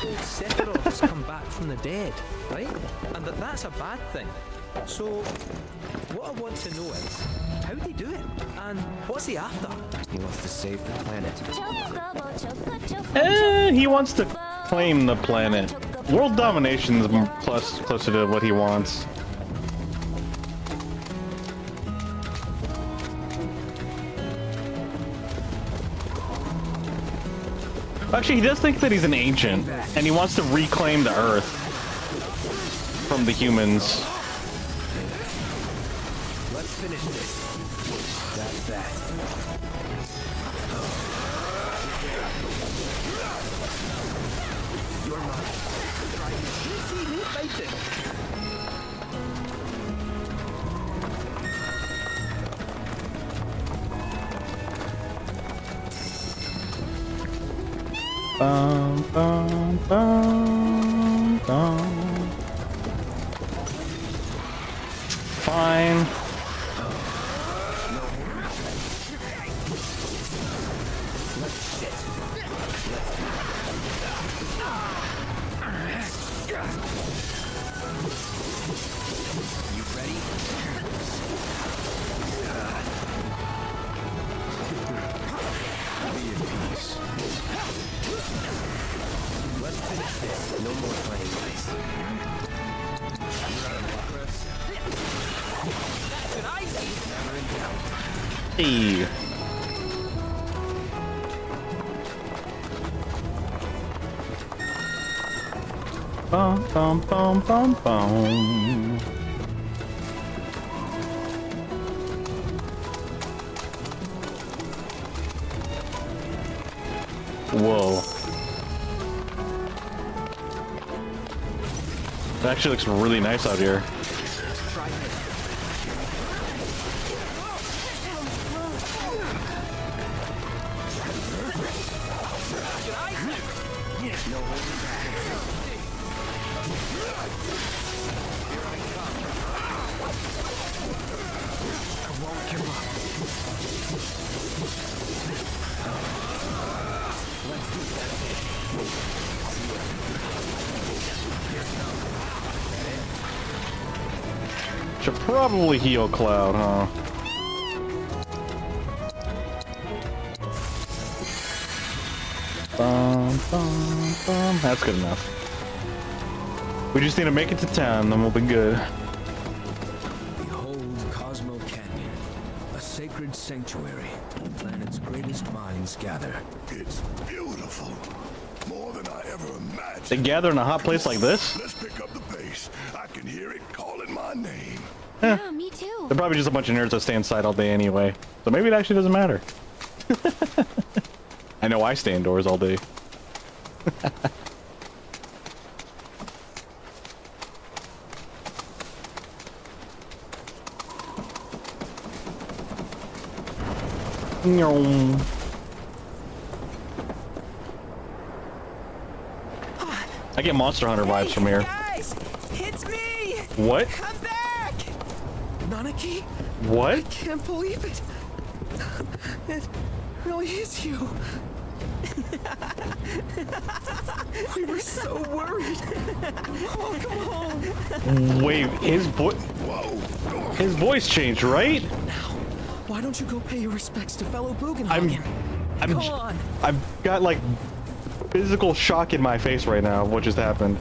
Old Sephiroth's come back from the dead, right? And that's a bad thing. So, what I want to know is, how'd he do it? And what's he after? He wants to save the planet. He wants to claim the planet. World domination is closer to what he wants. Actually, he does think that he's an ancient, and he wants to reclaim the Earth from the humans. Let's finish this. That's that. You're mine. See me fighting. Bum, bum, bum, bum. Fine. Hey. Bum, bum, bum, bum, bum. Whoa. It actually looks really nice out here. No holding back. I won't give up. Let's do that. Should probably heal Cloud, huh? That's good enough. We just need to make it to town, then we'll be good. Behold Cosmo Canyon, a sacred sanctuary. The planet's greatest minds gather. It's beautiful. More than I ever imagined. They gather in a hot place like this? Let's pick up the pace. I can hear it calling my name. Yeah, me too. They're probably just a bunch of nerds that stay inside all day anyway. So maybe it actually doesn't matter. I know I stay indoors all day. I get Monster Hunter vibes from here. Guys, it's me. What? I'm back. Nanaki. What? I can't believe it. It really is you. We were so worried. Welcome home. Wait, his voice changed, right? Now, why don't you go pay your respects to fellow Bugenhagen? Go on. I've got like physical shock in my face right now. What just happened?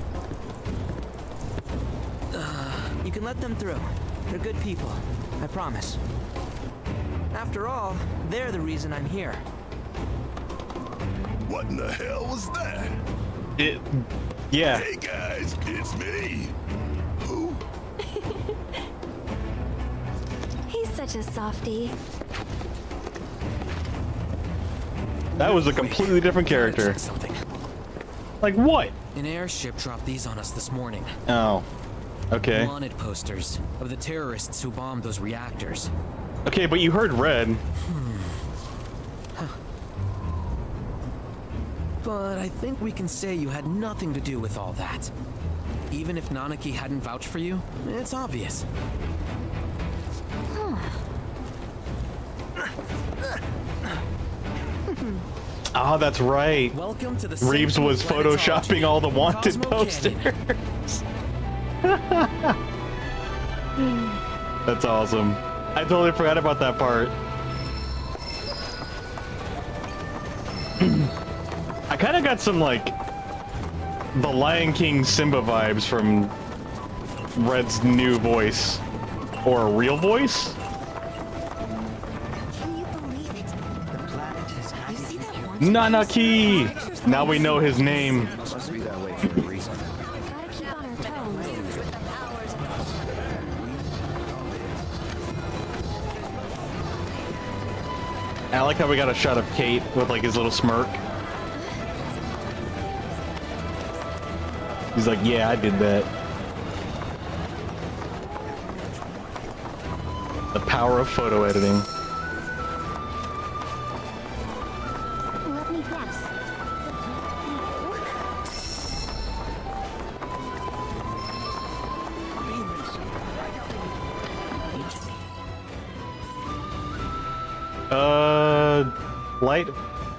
You can let them through. They're good people. I promise. After all, they're the reason I'm here. What in the hell was that? Yeah. Hey guys, it's me. Who? He's such a softie. That was a completely different character. Something. Like what? An airship dropped these on us this morning. Oh. Okay. Wanted posters of the terrorists who bombed those reactors. Okay, but you heard red. But I think we can say you had nothing to do with all that. Even if Nanaki hadn't vouched for you, it's obvious. Oh, that's right. Welcome to the Reeves Center was of Planetology, photoshopping all the wanted Cosmo posters. That's awesome. I totally forgot about that part. I kind of got some like the Lion King Simba vibes from Red's new voice, or a real voice. Can you believe it? The planet has had you see that one? Nanaki! Now we know his name. Must be that way for a reason. Gotta keep on our toes. I like how we got a shot of Kate with like his little smirk. He's like, yeah, I did that. The power of photo editing. Let me guess. Light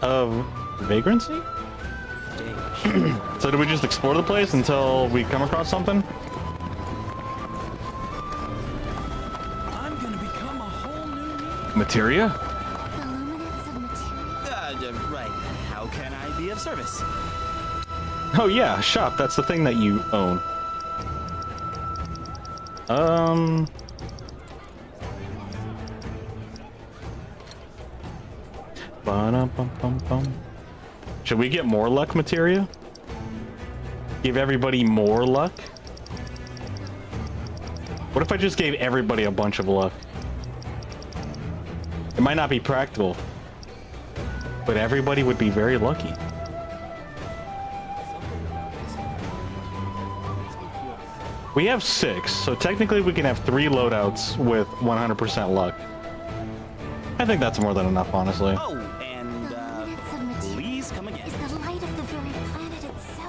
of vagrancy? So do we just explore the place until we come across something? I'm gonna become a whole new Materia? The luminance of material. Right. How can I be of service? Oh yeah, shop. That's the thing that you own. Ba-dum-bum-bum-bum. Should we get more luck materia? Give everybody more luck? What if I just gave everybody a bunch of luck? It might not be practical, but everybody would be very lucky. We have 6, so technically we can have 3 loadouts with 100% luck. I think that's more than enough, honestly. Oh, and The luminance of material please come again. is the light of the very planet itself.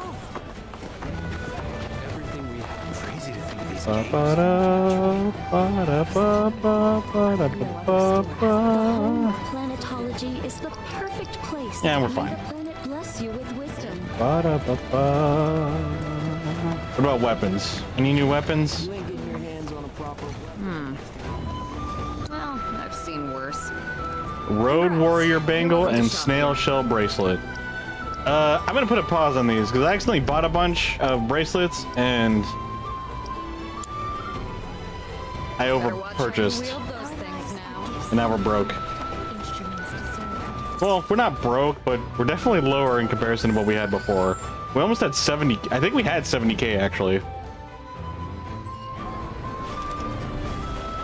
Planetology is the perfect place. Yeah, we're fine. May the planet bless you with wisdom. What about weapons? Any new weapons? You ain't getting your hands on a proper weapon. Well, I've seen worse. Road Warrior Bangle and Snail Shell Bracelet. I'm gonna put a pause on these because I accidentally bought a bunch of bracelets and I over-purchased. And now we're broke. Well, we're not broke, but we're definitely lower in comparison to what we had before. We almost had 70. I think we had 70k actually.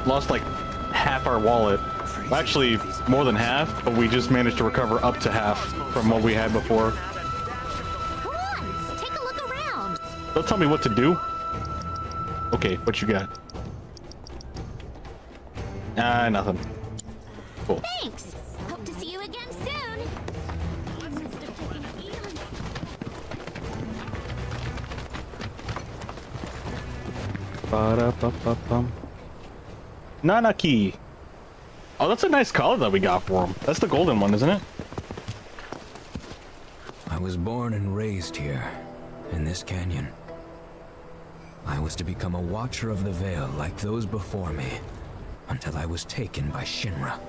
Lost like half our wallet. Well, actually, more than half, but we just managed to recover up to half from what we had before. Come on, take a look around. Don't tell me what to do. Okay, what you got? Nothing. Cool. Thanks. Hope to see you again soon. You must have taken eons. Ba-da-ba-ba-bum. Nanaki. Oh, that's a nice collar that we got for him. That's the golden one, isn't it? I was born and raised here, in this canyon. I was to become a watcher of the veil like those before me, until I was taken by Shinra.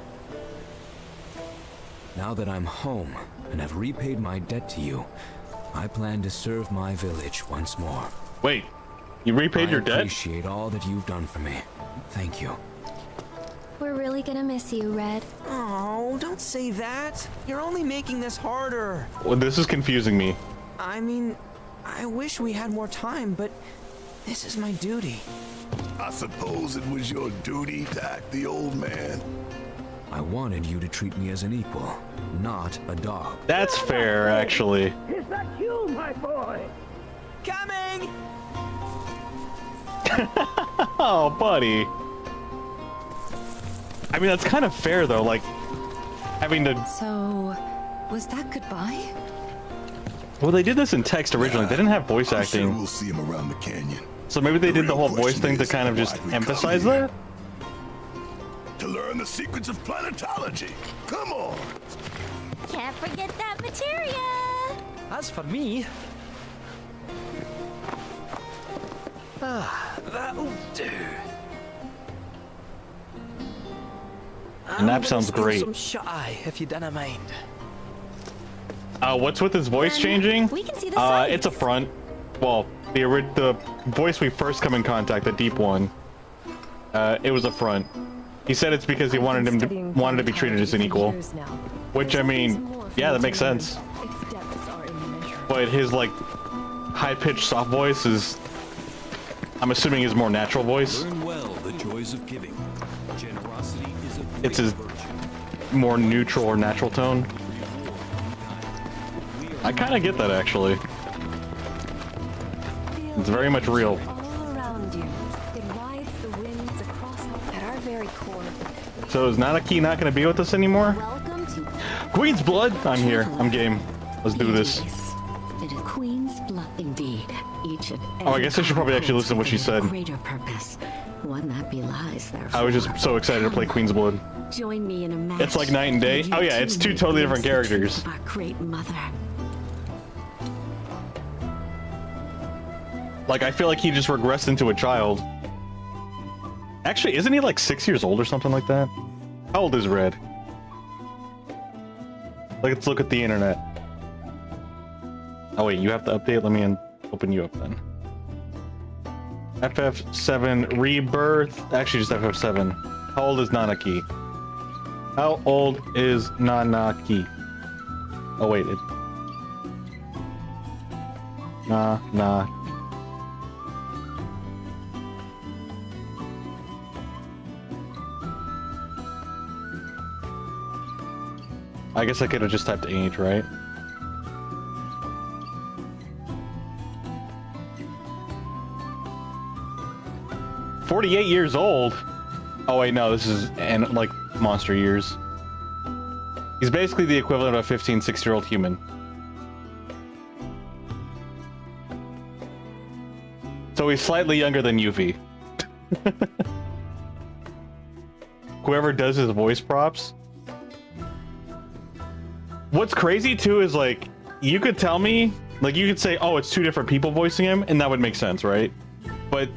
Now that I'm home and have repaid my debt to you, I plan to serve my village once more. Wait, you repaid your debt? I appreciate all that you've done for me. Thank you. We're really gonna miss you, Red. Oh, don't say that. You're only making this harder. Well, this is confusing me. I mean, I wish we had more time, but this is my duty. I suppose it was your duty to act the old man. I wanted you to treat me as an equal, not a dog. That's fair, actually. Is that you, my boy? Coming! Oh, buddy. I mean, that's kind of fair, though, like, having to... So, was that goodbye? Well, they did this in text originally. They didn't have voice I'm acting. Sure we'll see him around the canyon. So maybe they The did the real whole voice question thing to is, kind of just why'd we come emphasize here? that? To learn the secrets of planetology. Come on. Can't forget that materia. As for me... that'll do. And that sounds great. Some shut-eye, if you didn't mind. What's with his voice changing? We can see the sights. It's a front. Well, the voice we first come in contact, the deep one. It was a front. He said it's because he wanted to be treated as an equal. Which, I mean, yeah, that makes sense. But his like high-pitched soft voice is, I'm assuming, his more natural voice. Learn well the joys of giving. Generosity is a It's his more neutral or natural tone. I kind of get that, actually. It's very much real. All around you. It rides the winds across at our very core. So is Nanaki not going to be with us anymore? Welcome to Queen's Blood! I'm here. I'm game. Let's do this. It is Queen's blood, indeed. Each and Oh, I guess I should probably actually listen to what she said. Greater purpose, one that belies their. I was just so excited to play Queen's Blood. Join me in a match. It's like night and day. Oh yeah, it's two totally different characters. Of our great mother. Like, I feel like he just regressed into a child. Actually, isn't he like 6 years old or something like that? How old is Red? Let's look at the internet. Oh wait, you have to update? Let me open you up then. FF7 Rebirth. Actually, just FF7. How old is Nanaki? How old is Nanaki? Oh wait, it... Nah. I guess I could have just typed age, right? "48 years old." Oh wait, no, this is like monster years. He's basically the equivalent of a 15, 16-year-old human. So he's slightly younger than Yuffie. Whoever does his voice props. What's crazy too is like, you could tell me, like you could say, oh, it's two different people voicing him, and that would make sense, right? But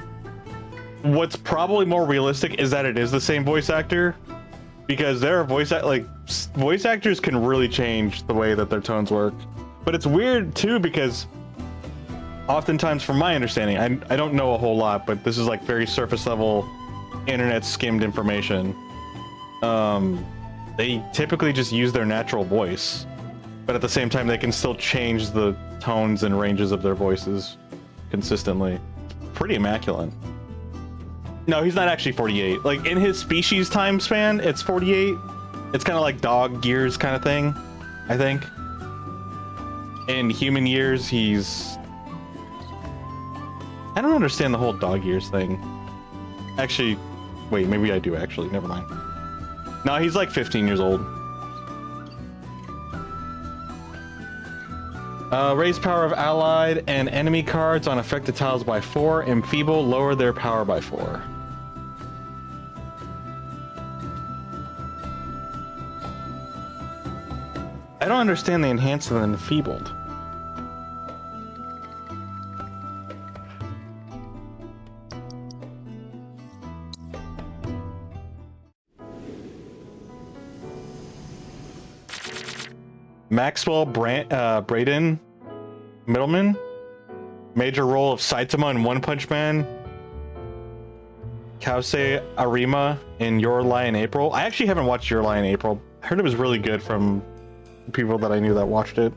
what's probably more realistic is that it is the same voice actor, because there are voice actors can really change the way that their tones work. But it's weird too, because oftentimes, from my understanding, I don't know a whole lot, but this is like very surface level internet skimmed information. They typically just use their natural voice, but at the same time they can still change the tones and ranges of their voices consistently. Pretty immaculate. No, he's not actually 48. Like in his species time span, it's 48. It's kind of like dog years kind of thing, I think. In human years, he's... I don't understand the whole dog years thing. Actually, wait, maybe I do actually. Never mind. No, he's like 15 years old. Raise power of allied and enemy cards on affected tiles by 4. Enfeeble, lower their power by 4. I don't understand the enhanced and enfeebled. Maxwell Braden Middleman, major role of Saitama in One Punch Man. Kause Arima in Your Lie in April. I actually haven't watched Your Lie in April. I heard it was really good from people that I knew that watched it.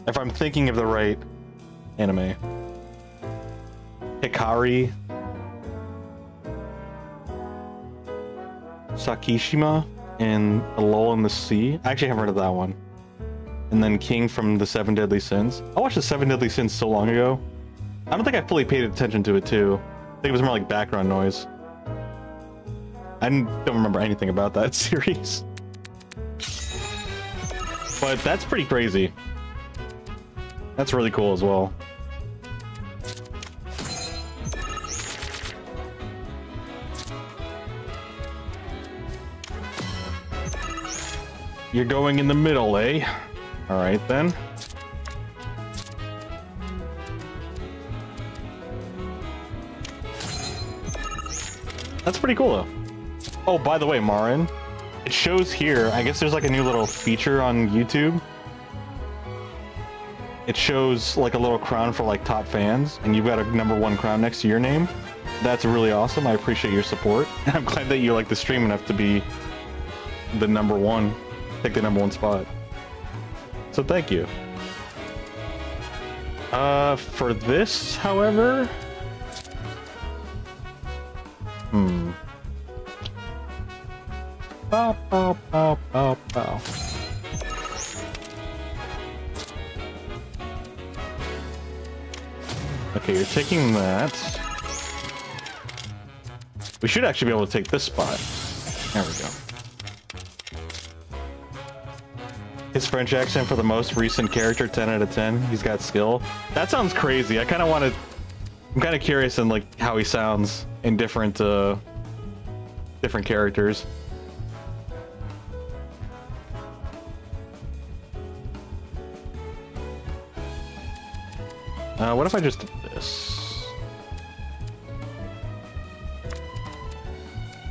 If I'm thinking of the right anime. Hikari. Sakishima in A Lull in the Sea. I actually haven't heard of that one. And then King from The Seven Deadly Sins. I watched The Seven Deadly Sins so long ago. I don't think I fully paid attention to it too. I think it was more like background noise. I don't remember anything about that series. But that's pretty crazy. That's really cool as well. You're going in the middle, eh? Alright then. That's pretty cool though. Oh, by the way, Marin, it shows here, I guess there's like a new little feature on YouTube. It shows like a little crown for like top fans, and you've got a #1 crown next to your name. That's really awesome. I appreciate your support. And I'm glad that you like the stream enough to be the #1, take the #1 spot. So thank you. For this, however, Bow, bow, bow, bow, bow. Okay, you're taking that. We should actually be able to take this spot. There we go. His French accent for the most recent character, 10 out of 10. He's got skill. That sounds crazy. I kind of want to... I'm kind of curious in like how he sounds in different characters. What if I just did this?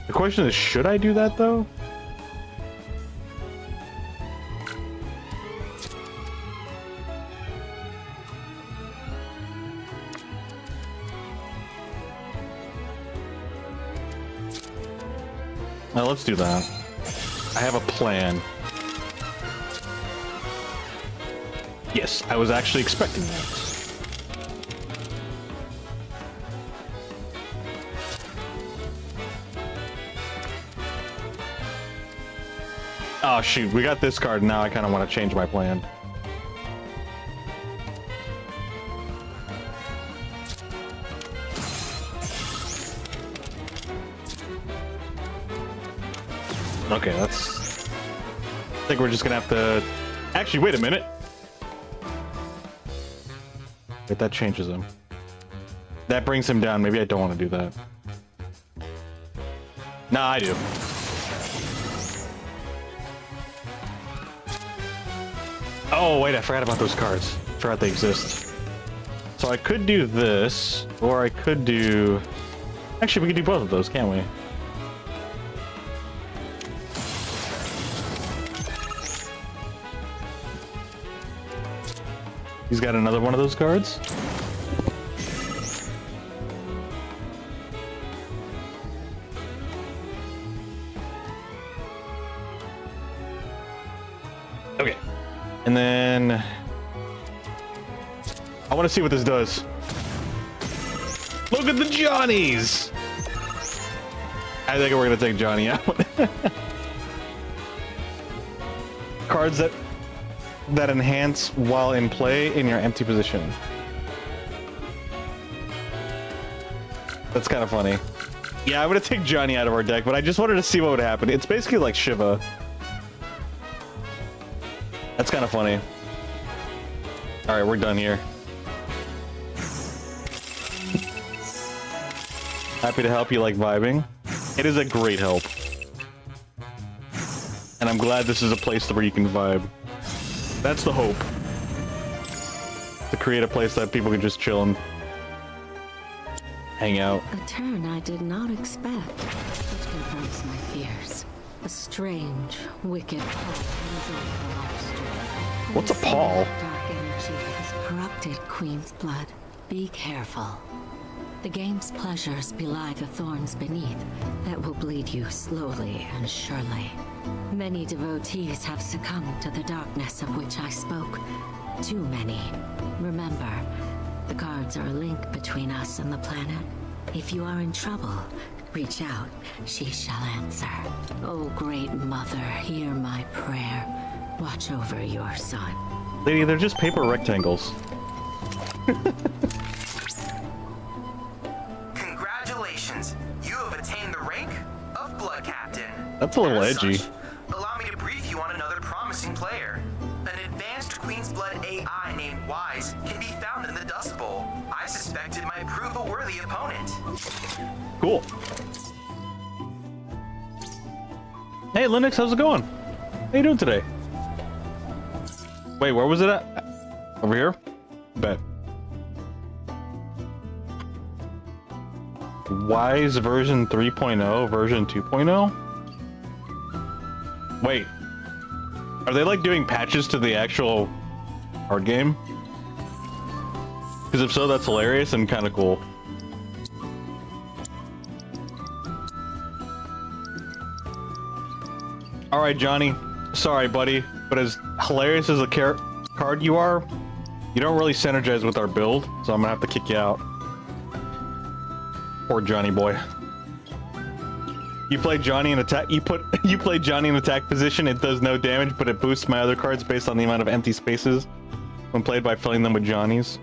The question is, should I do that though? Now let's do that. I have a plan. Yes, I was actually expecting that. Oh shoot, we got this card now. I kind of want to change my plan. Okay, that's... I think we're just gonna have to... Actually, wait a minute. Wait, that changes him. That brings him down. Maybe I don't want to do that. Nah, I do. Oh, wait, I forgot about those cards. Forgot they exist. So I could do this, or I could do... Actually, we could do both of those, can't we? He's got another one of those cards. Okay. And then I want to see what this does. Look at the Johnnies. I think we're going to take Johnny out. Cards that enhance while in play in your empty position. That's kind of funny. Yeah, I'm gonna take Johnny out of our deck, but I just wanted to see what would happen. It's basically like Shiva. That's kind of funny. All right, we're done here. Happy to help you like vibing. It is a great help. And I'm glad this is a place where you can vibe. That's the hope. To create a place that people can just chill and hang out. A turn I did not expect, which confirms my fears. A strange, wicked paw hangs over the life story. What's a paw? Dark energy has corrupted Queen's blood. Be careful. The game's pleasures belie the thorns beneath that will bleed you slowly and surely. Many devotees have succumbed to the darkness of which I spoke. Too many. Remember, the cards are a link between us and the planet. If you are in trouble, reach out. She shall answer. Oh, great mother, hear my prayer. Watch over your son. Lady, they're just paper rectangles. Congratulations! You have attained the rank of Blood Captain. That's a little edgy. Allow me to brief you on another promising player. An advanced Queen's Blood AI named Wise can be found in the Dust Bowl. I suspect it might prove a worthy opponent. Cool. Hey, Linux, how's it going? How you doing today? Wait, where was it at? Over here? Bet. Wise version 3.0, version 2.0? Wait. Are they like doing patches to the actual card game? Because if so, that's hilarious and kind of cool. Alright, Johnny. Sorry, buddy. But as hilarious as a card you are, you don't really synergize with our build, so I'm gonna have to kick you out. Poor Johnny boy. You play Johnny in attack. You play Johnny in attack position. It does no damage, but it boosts my other cards based on the amount of empty spaces when played by filling them with Johnnies.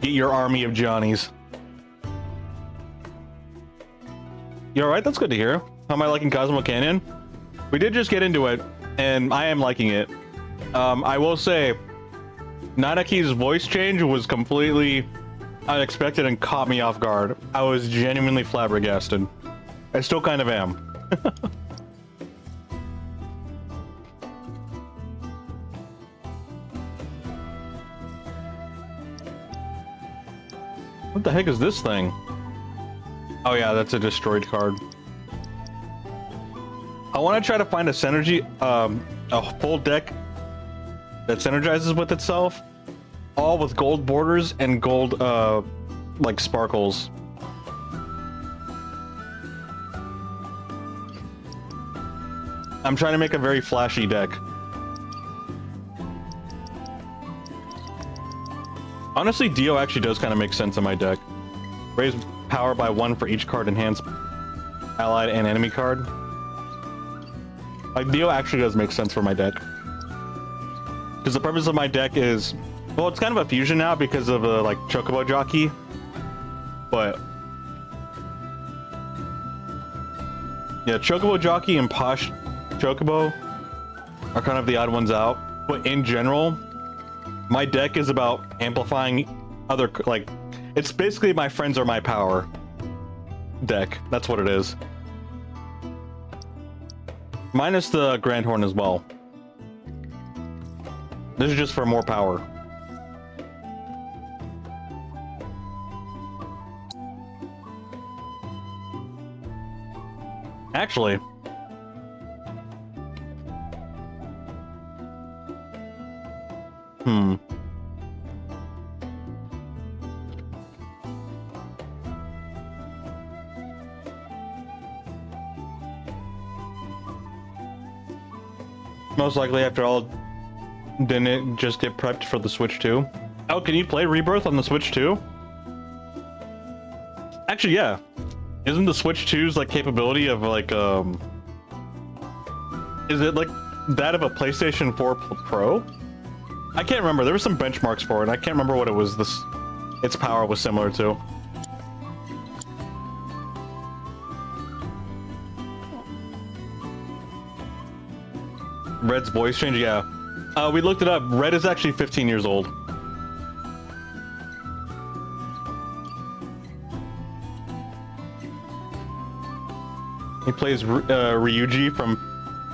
Get your army of Johnnies. You all right? That's good to hear. How am I liking Cosmo Canyon? We did just get into it, and I am liking it. I will say, Nanaki's voice change was completely unexpected and caught me off guard. I was genuinely flabbergasted. I still kind of am. What the heck is this thing? Oh yeah, that's a destroyed card. I want to try to find a synergy, a full deck that synergizes with itself, all with gold borders and gold, like sparkles. I'm trying to make a very flashy deck. Honestly, Dio actually does kind of make sense in my deck. Raise power by 1 for each card enhanced allied and enemy card. Like, Dio actually does make sense for my deck. Because the purpose of my deck is... Well, it's kind of a fusion now because of, like, Chocobo Jockey. But... yeah, Chocobo Jockey and Posh Chocobo are kind of the odd ones out. But in general, my deck is about amplifying other... like, It's basically my friends are my power deck. That's what it is. Minus the Grand Horn as well. This is just for more power. Actually, most likely after all, didn't it just get prepped for the Switch 2? Oh, can you play Rebirth on the Switch 2? Actually, yeah. Isn't the Switch 2's like capability of like is it like that of a PlayStation 4 Pro? I can't remember. There were some benchmarks for it. I can't remember what it was. Its power was similar to. Red's voice change, yeah. We looked it up. Red is actually 15 years old. He plays Ryuji from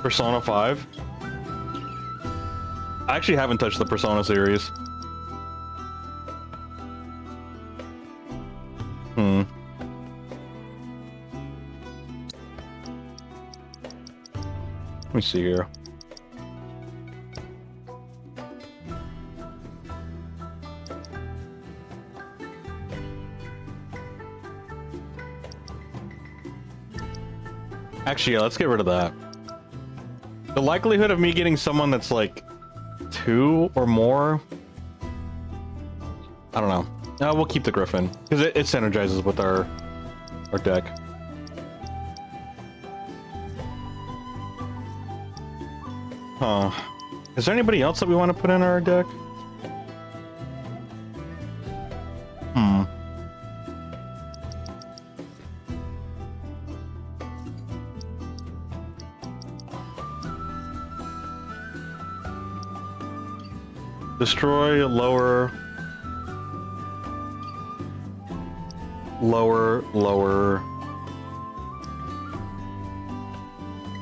Persona 5. I actually haven't touched the Persona series. Let me see here. Actually, yeah, let's get rid of that. The likelihood of me getting someone that's like 2 or more, I don't know. We'll keep the Griffin because it synergizes with our deck. Huh? Is there anybody else that we want to put in our deck? Destroy, lower,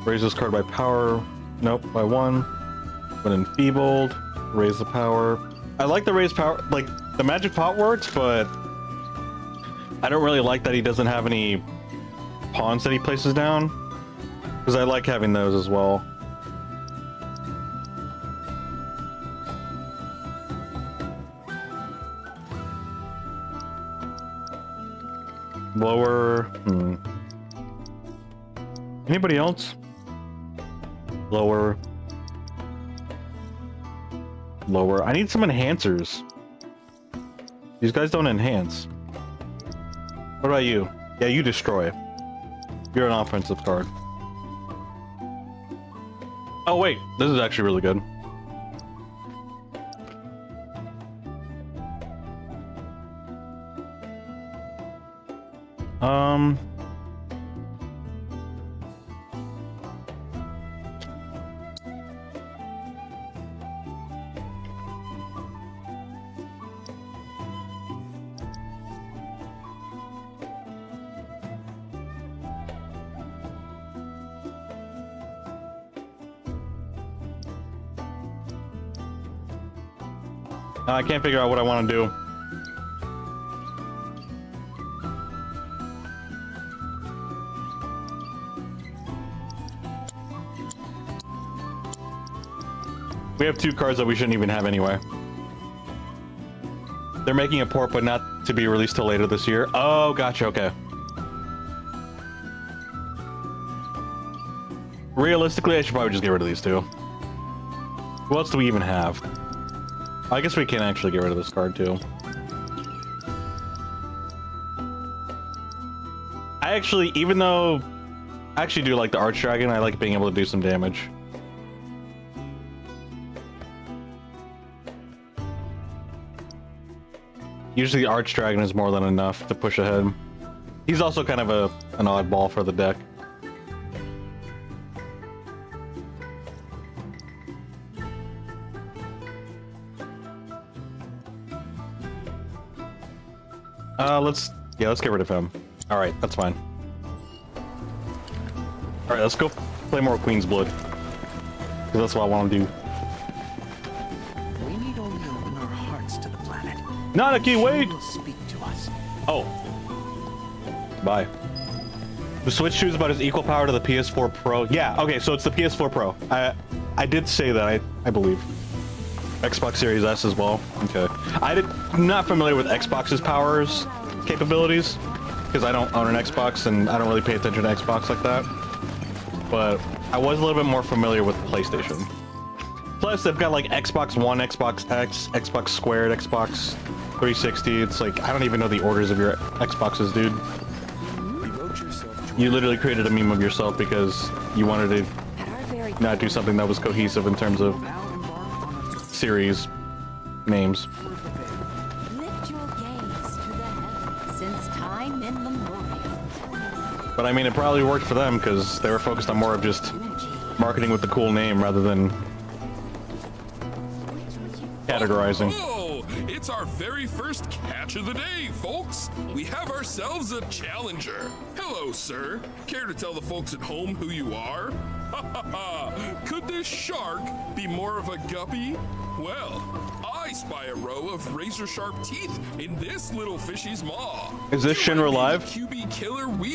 raise this card by power. Nope, by 1. When enfeebled, raise the power. I like the raise power, like the magic pot works, but I don't really like that he doesn't have any pawns that he places down, because I like having those as well. Lower. Anybody else? Lower. I need some enhancers. These guys don't enhance. What about you? Yeah, you destroy. You're an offensive card. Oh wait, this is actually really good. I can't figure out what I want to do. We have 2 cards that we shouldn't even have anyway. They're making a port, but not to be released till later this year. Oh, gotcha, okay. Realistically, I should probably just get rid of these 2. Who else do we even have? I guess we can actually get rid of this card too. I actually, even though I actually do like the Arch Dragon, I like being able to do some damage. Usually Arch Dragon is more than enough to push ahead. He's also kind of an oddball for the deck. Let's get rid of him. All right, that's fine. All right, let's go play more Queen's Blood. 'Cause that's what I want to do. We need only open our hearts to the planet. Nanaki, wait! She will speak to us. Oh. Bye. The Switch 2 is about as equal power to the PS4 Pro. Yeah, okay, so it's the PS4 Pro. I did say that, I believe. Xbox Series S as well. Okay. I'm not familiar with Xbox's powers capabilities, because I don't own an Xbox and I don't really pay attention to Xbox like that. But I was a little bit more familiar with PlayStation. Plus, they've got like Xbox One, Xbox X, Xbox Squared, Xbox 360. It's like, I don't even know the orders of your Xboxes, dude. You literally created a meme of yourself because you wanted to not do something that was cohesive in terms of series names. Lift your gaze to the heavens since time immemorial. But I mean, it probably worked for them because they were focused on more of just marketing with the cool name rather than categorizing. Oh, it's our very first catch of the day, folks. We have ourselves a challenger. Hello, sir. Care to tell the folks at home who you are? Could this shark be more of a guppy? Well, I spy a row of razor-sharp teeth in this little fish's maw. Is this Shinra Live?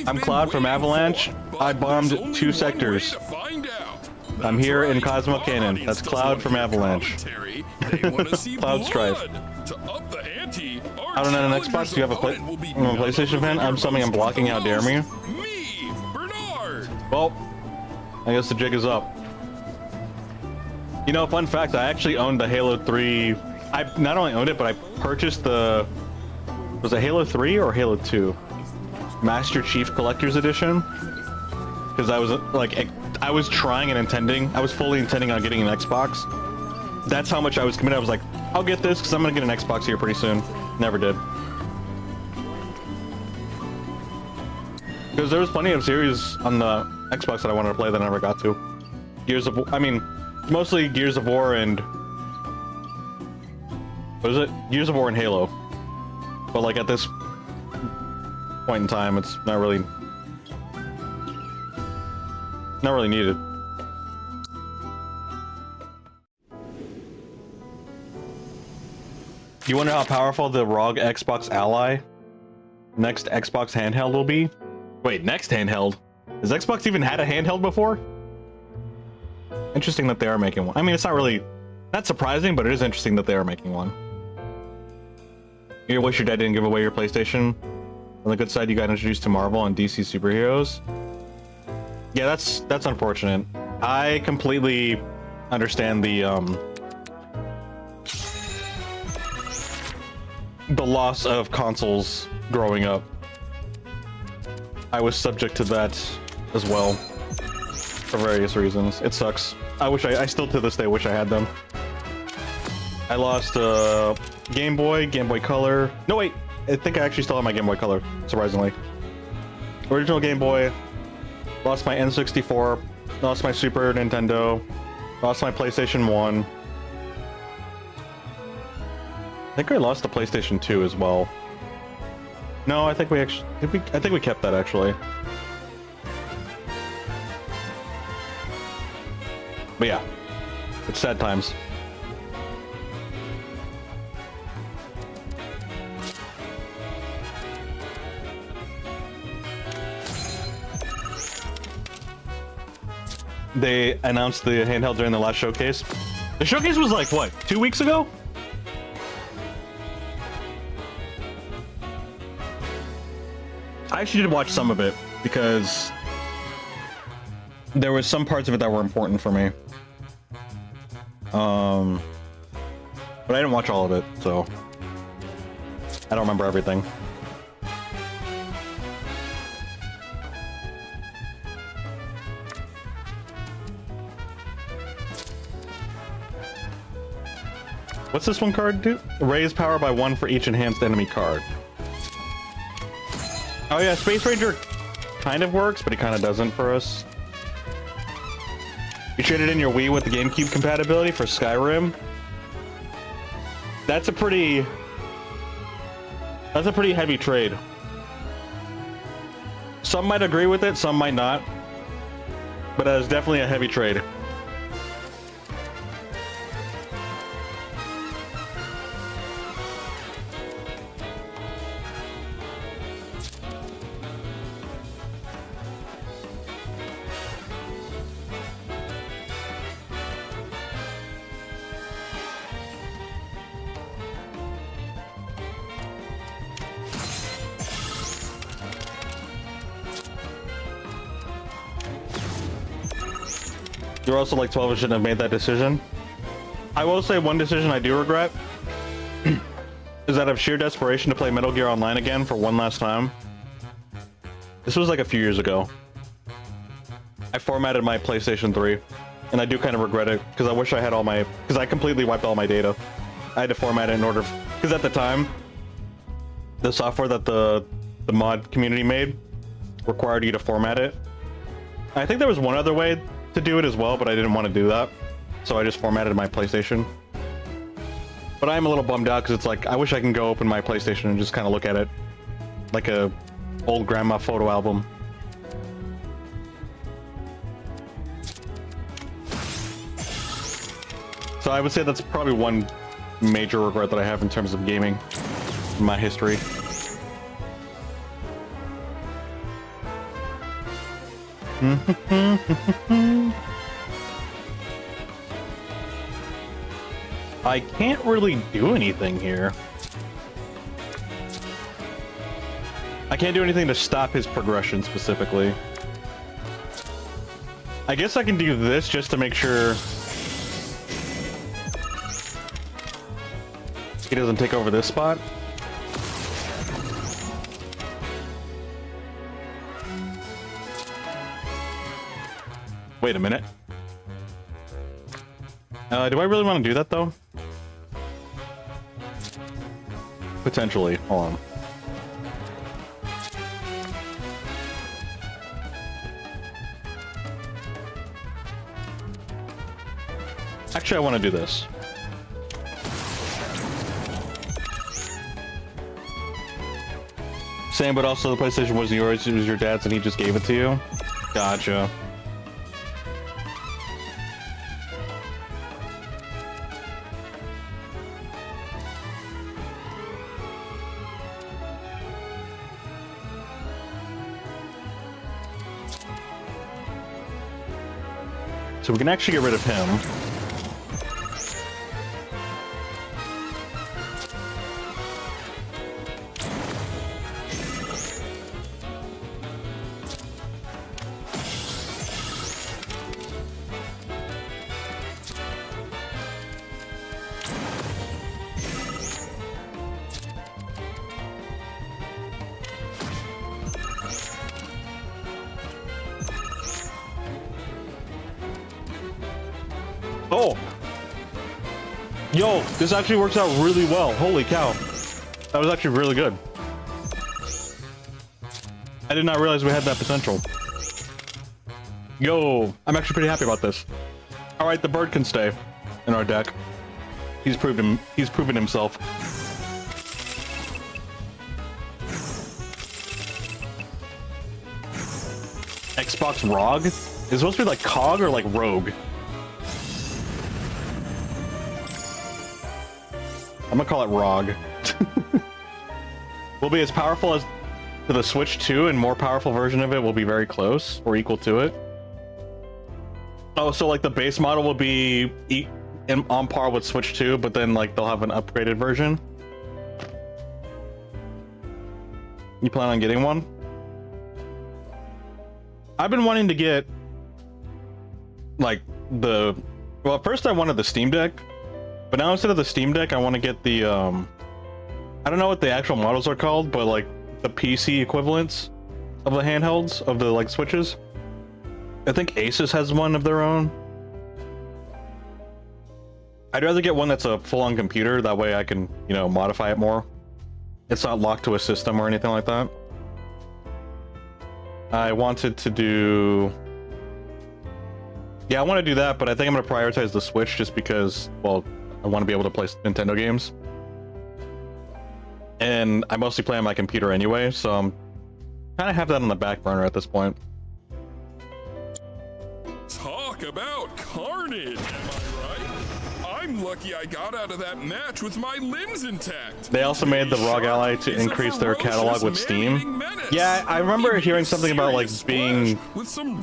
I'm Cloud from Avalanche. I bombed 2 sectors. I'm here in Cosmo Canyon. That's Cloud from Avalanche. Cloud Strife. I don't know an Xbox. Do you have a PlayStation fan? I'm something I'm blocking out. Dare me? Well, I guess the jig is up. You know, fun fact, I actually owned the Halo 3. I not only owned it, but I purchased the... Was it Halo 3 or Halo 2? Master Chief Collector's Edition. Because I was, like, I was trying and intending... I was fully intending on getting an Xbox. That's how much I was committed. I was like, I'll get this, because I'm going to get an Xbox here pretty soon. Never did. Because there was plenty of series on the Xbox that I wanted to play that I never got to. Gears of... I mean... Mostly Gears of War and... What is it? Gears of War and Halo. But like at this point in time, it's not really... Not really needed. You wonder how powerful the ROG Xbox Ally next Xbox handheld will be? Wait, next handheld? Has Xbox even had a handheld before? Interesting that they are making one. I mean, it's not really... Not surprising, but it is interesting that they are making one. You wish your dad didn't give away your PlayStation. On the good side, you got introduced to Marvel and DC superheroes. Yeah, that's unfortunate. I completely understand the loss of consoles growing up. I was subject to that as well for various reasons. It sucks. I still to this day wish I had them. I lost Game Boy Color. No wait, I think I actually still have my Game Boy Color, surprisingly. Original Game Boy. Lost my N64. Lost my Super Nintendo. Lost my PlayStation 1. I think I lost the PlayStation 2 as well. No, I think we actually... I think we kept that, actually. But yeah, it's sad times. They announced the handheld during the last showcase. The showcase was like, what, 2 weeks ago? I actually did watch some of it because there was some parts of it that were important for me. But I didn't watch all of it, so I don't remember everything. What's this one card do? Raise power by 1 for each enhanced enemy card. Oh yeah, Space Ranger kind of works, but it kind of doesn't for us. You traded in your Wii with the GameCube compatibility for Skyrim. That's a pretty That's a pretty heavy trade. Some might agree with it, some might not. But that is definitely a heavy trade. You're also like 12 and shouldn't have made that decision. I will say one decision I do regret is out of sheer desperation to play Metal Gear Online again for one last time. This was like a few years ago. I formatted my PlayStation 3, and I do kind of regret it because I wish I had all my, because I completely wiped all my data. I had to format it in order, because at the time, the software that the mod community made required you to format it. I think there was one other way to do it as well, but I didn't want to do that, so I just formatted my PlayStation. But I'm a little bummed out because it's like I wish I can go open my PlayStation and just kind of look at it like a old grandma photo album. So I would say that's probably one major regret that I have in terms of gaming in my history. I can't really do anything here. I can't do anything to stop his progression specifically. I guess I can do this just to make sure he doesn't take over this spot. Wait a minute. Do I really want to do that though? Potentially. Hold on. Actually, I want to do this. Same, but also the PlayStation wasn't yours, it was your dad's and he just gave it to you? Gotcha. So we can actually get rid of him. Oh! Yo, this actually works out really well. Holy cow. That was actually really good. I did not realize we had that potential. Yo, I'm actually pretty happy about this. Alright, the bird can stay in our deck. He's proven himself. Xbox ROG? Is it supposed to be like COG or like Rogue? I'm gonna call it ROG. Will be as powerful as the Switch 2, and more powerful version of it will be very close or equal to it. Oh, so like the base model will be on par with Switch 2, but then like they'll have an upgraded version. You plan on getting one? I've been wanting to get like well, at first I wanted the Steam Deck. But now instead of the Steam Deck, I want to get the, I don't know what the actual models are called, but like the PC equivalents of the handhelds, of the like Switches. I think Asus has one of their own. I'd rather get one that's a full-on computer, that way I can, you know, modify it more. It's not locked to a system or anything like that. I wanted to do... Yeah, I want to do that, but I think I'm going to prioritize the Switch just because, well, I want to be able to play Nintendo games. And I mostly play on my computer anyway, so I'm kind of have that on the back burner at this point. Talk about carnage, am I right? I'm lucky I got out of that match with my limbs intact. They also made the ROG Ally to increase their catalog with Steam. Yeah, I remember hearing something about like being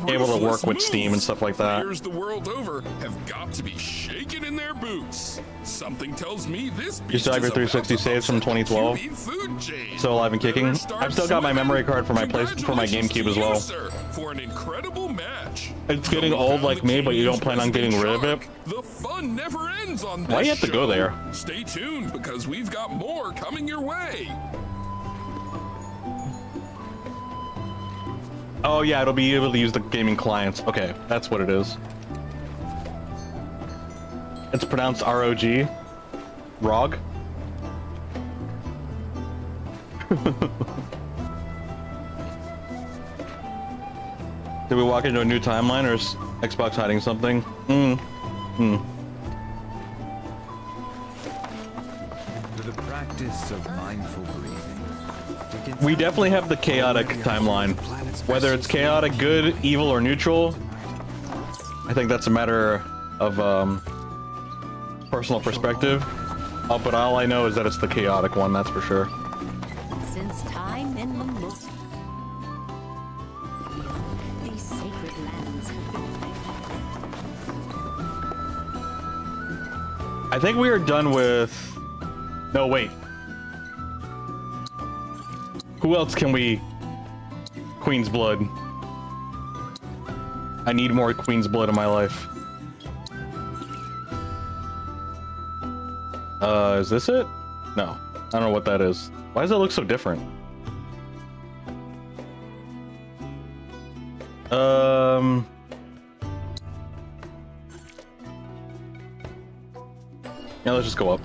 able to work with Steam and stuff like that. Players the world over have got to be shaking in their boots. Something tells me this You still have your 360 saves from 2012. Still alive and kicking. I've still got my memory card for my GameCube as well. For an incredible match. It's getting old like me, but you don't plan on getting rid of it. The fun never ends on this Why you have to go there? Stay tuned because we've got more coming your way. Oh yeah, it'll be able to use the gaming clients. Okay, that's what it is. It's pronounced ROG. ROG. Did we walk into a new timeline, or is Xbox hiding something? The practice of mindful breathing. We definitely have the chaotic timeline. Whether it's chaotic, good, evil, or neutral, I think that's a matter of personal perspective. But all I know is that it's the chaotic one, that's for sure. Since time immemorial, these sacred lands have been I think we are done with... No, wait. Who else can we... Queen's Blood. I need more Queen's Blood in my life. Is this it? No. I don't know what that is. Why does it look so different? Yeah, let's just go up.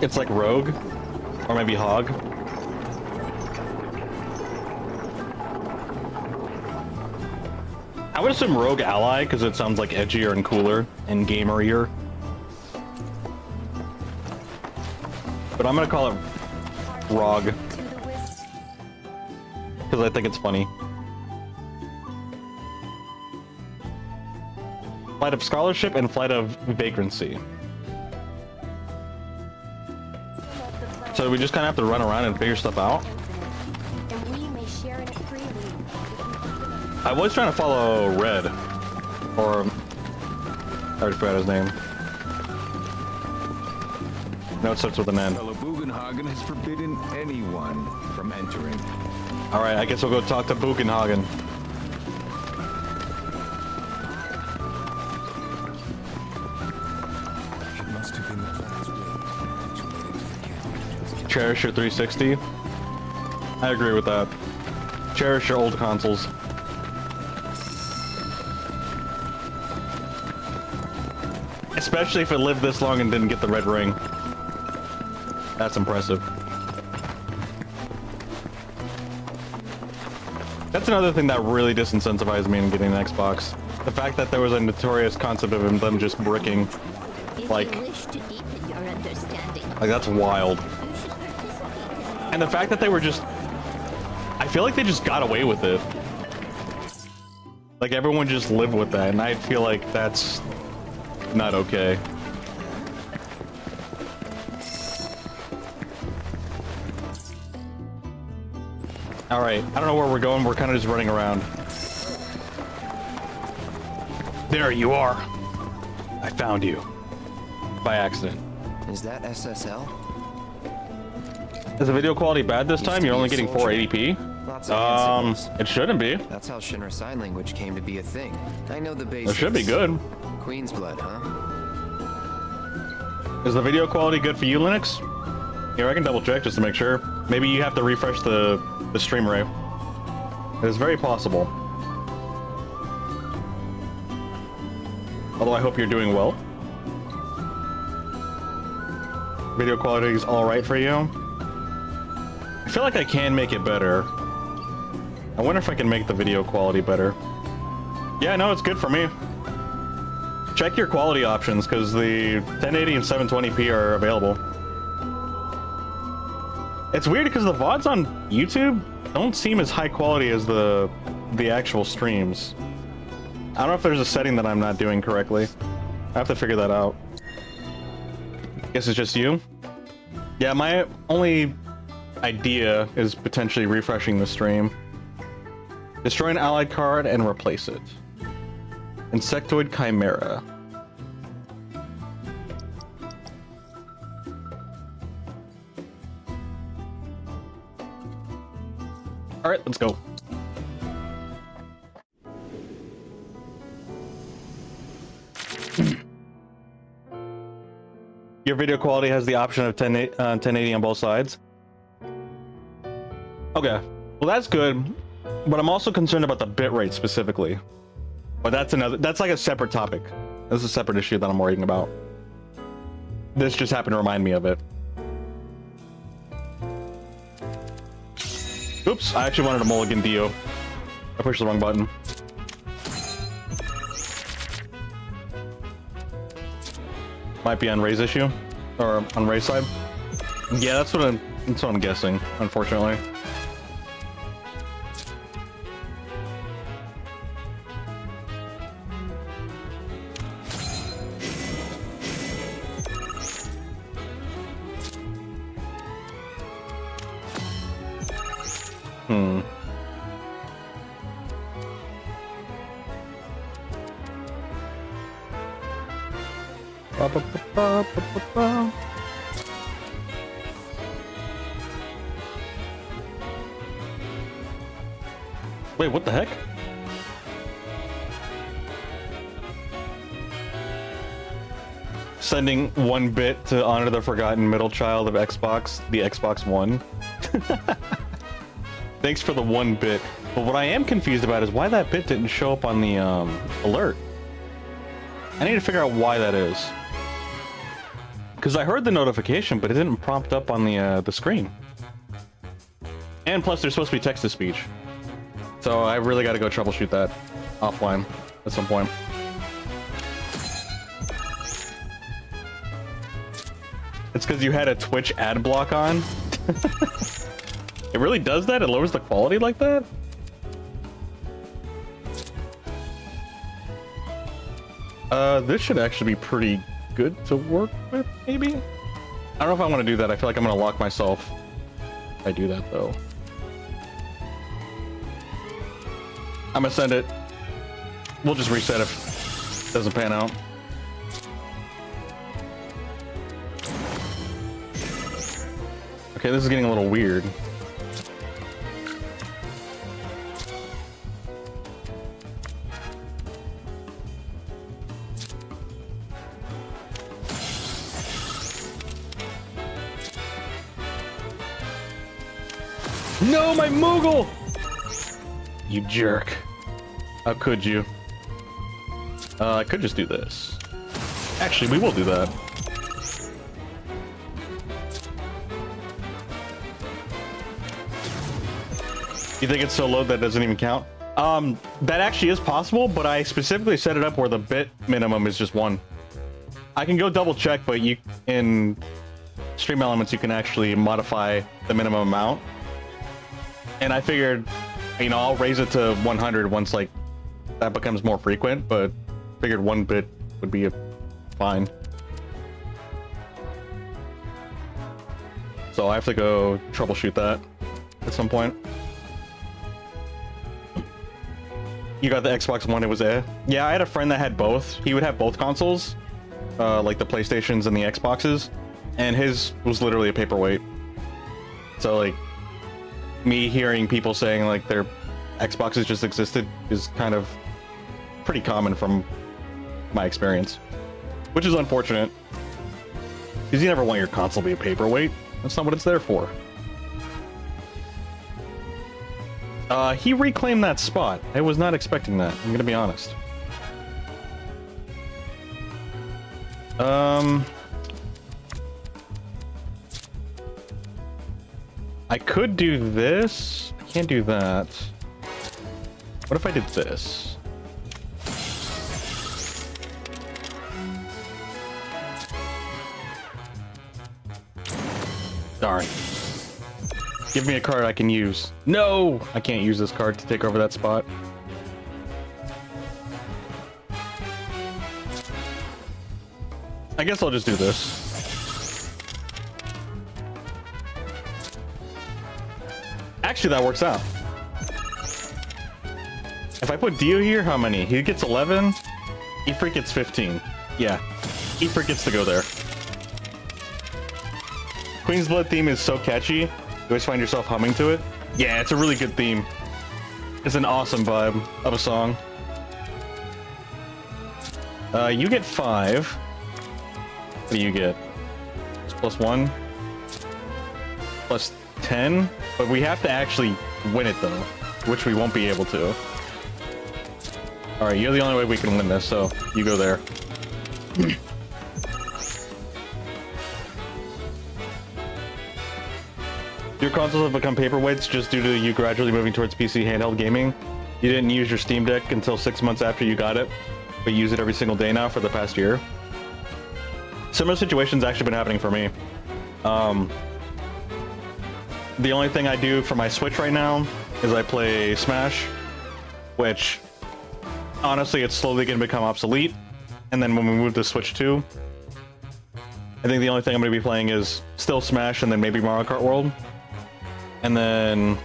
It's like Rogue. Or maybe Hog. I would assume Rogue Ally, because it sounds like edgier and cooler and gamerier. But I'm gonna call it ROG. Because I think it's funny. Flight of Scholarship and Flight of Vagrancy. So we just kind of have to run around and figure stuff out. I was trying to follow Red, or I already forgot his name. No, it starts with an N. Fellow Bugenhagen has forbidden anyone from entering. All right, I guess we'll go talk to Bugenhagen. Cherish your 360. I agree with that. Cherish your old consoles. Especially if it lived this long and didn't get the red ring. That's impressive. That's another thing that really disincentivized me in getting an Xbox. The fact that there was a notorious concept of them just bricking. Like that's wild. And the fact that they were just... I feel like they just got away with it. Like everyone just lived with that, and I feel like that's not okay. Alright, I don't know where we're going, we're kind of just running around. There you are! I found you. By accident. Is that SSL? Is the video quality bad this time? You're only getting 480p? It shouldn't be. That's how Shinra Sign Language came to be a thing. I know the basics. It should be good. Queen's Blood, huh? Is the video quality good for you, Linux? Here, I can double check just to make sure. Maybe you have to refresh the stream array. It is very possible. Although I hope you're doing well. Video quality is alright for you. I feel like I can make it better. I wonder if I can make the video quality better. Yeah, no, it's good for me. check your quality options because the 1080 and 720p are available. It's weird because the VODs on YouTube don't seem as high quality as the actual streams. I don't know if there's a setting that I'm not doing correctly. I have to figure that out. Guess it's just you? Yeah, my only idea is potentially refreshing the stream. Destroy an allied card and replace it. Insectoid Chimera. Alright, let's go. Your video quality has the option of 1080 on both sides. Okay, well that's good, but I'm also concerned about the bitrate specifically. But that's like a separate topic. This is a separate issue that I'm worrying about. This just happened to remind me of it. Oops, I actually wanted a mulligan Dio. I pushed the wrong button. Might be on Ray's issue, or on Ray's side. Yeah, that's what I'm guessing, unfortunately. Wait, what the heck? Sending 1 bit to honor the forgotten middle child of Xbox, the Xbox One. Thanks for the 1 bit. But what I am confused about is why that bit didn't show up on the alert. I need to figure out why that is. Because I heard the notification, but it didn't prompt up on the screen. And plus, there's supposed to be text-to-speech. So I really got to go troubleshoot that offline at some point. It's because you had a Twitch ad block on. It really does that? It lowers the quality like that? This should actually be pretty good to work with, maybe? I don't know if I want to do that. I feel like I'm going to lock myself if I do that, though. I'm going to send it. We'll just reset if it doesn't pan out. Okay, this is getting a little weird. No, my Moogle! You jerk. How could you? I could just do this. Actually, we will do that. You think it's so low that doesn't even count? That actually is possible, but I specifically set it up where the bit minimum is just 1. I can go double check, but you in Stream Elements you can actually modify the minimum amount. And I figured, you know, I'll raise it to 100 once like that becomes more frequent, but figured 1 bit would be fine. So I have to go troubleshoot that at some point. You got the Xbox One, it was Yeah, I had a friend that had both. He would have both consoles, like the PlayStations and the Xboxes, and his was literally a paperweight. So like, me hearing people saying like their Xboxes just existed is kind of pretty common from my experience, which is unfortunate because you never want your console to be a paperweight. That's not what it's there for. He reclaimed that spot. I was not expecting that, I'm gonna be honest. I could do this. I can't do that. What if I did this? Darn. Give me a card I can use. No! I can't use this card to take over that spot. I guess I'll just do this. Actually, that works out. If I put Dio here, how many? He gets 11. Ifrit gets 15. Yeah. Ifrit gets to go there. Queen's Blood theme is so catchy. You always find yourself humming to it. Yeah, it's a really good theme. It's an awesome vibe of a song. You get 5. What do you get? It's +1. +10. But we have to actually win it though, which we won't be able to. Alright, you're the only way we can win this, so you go there. Your consoles have become paperweights just due to you gradually moving towards PC handheld gaming. You didn't use your Steam Deck until 6 months after you got it, but you use it every single day now for the past year. Similar situation's actually been happening for me. The only thing I do for my Switch right now is I play Smash, which honestly it's slowly going to become obsolete. And then when we move to Switch 2, I think the only thing I'm going to be playing is still Smash and then maybe Mario Kart World. And then,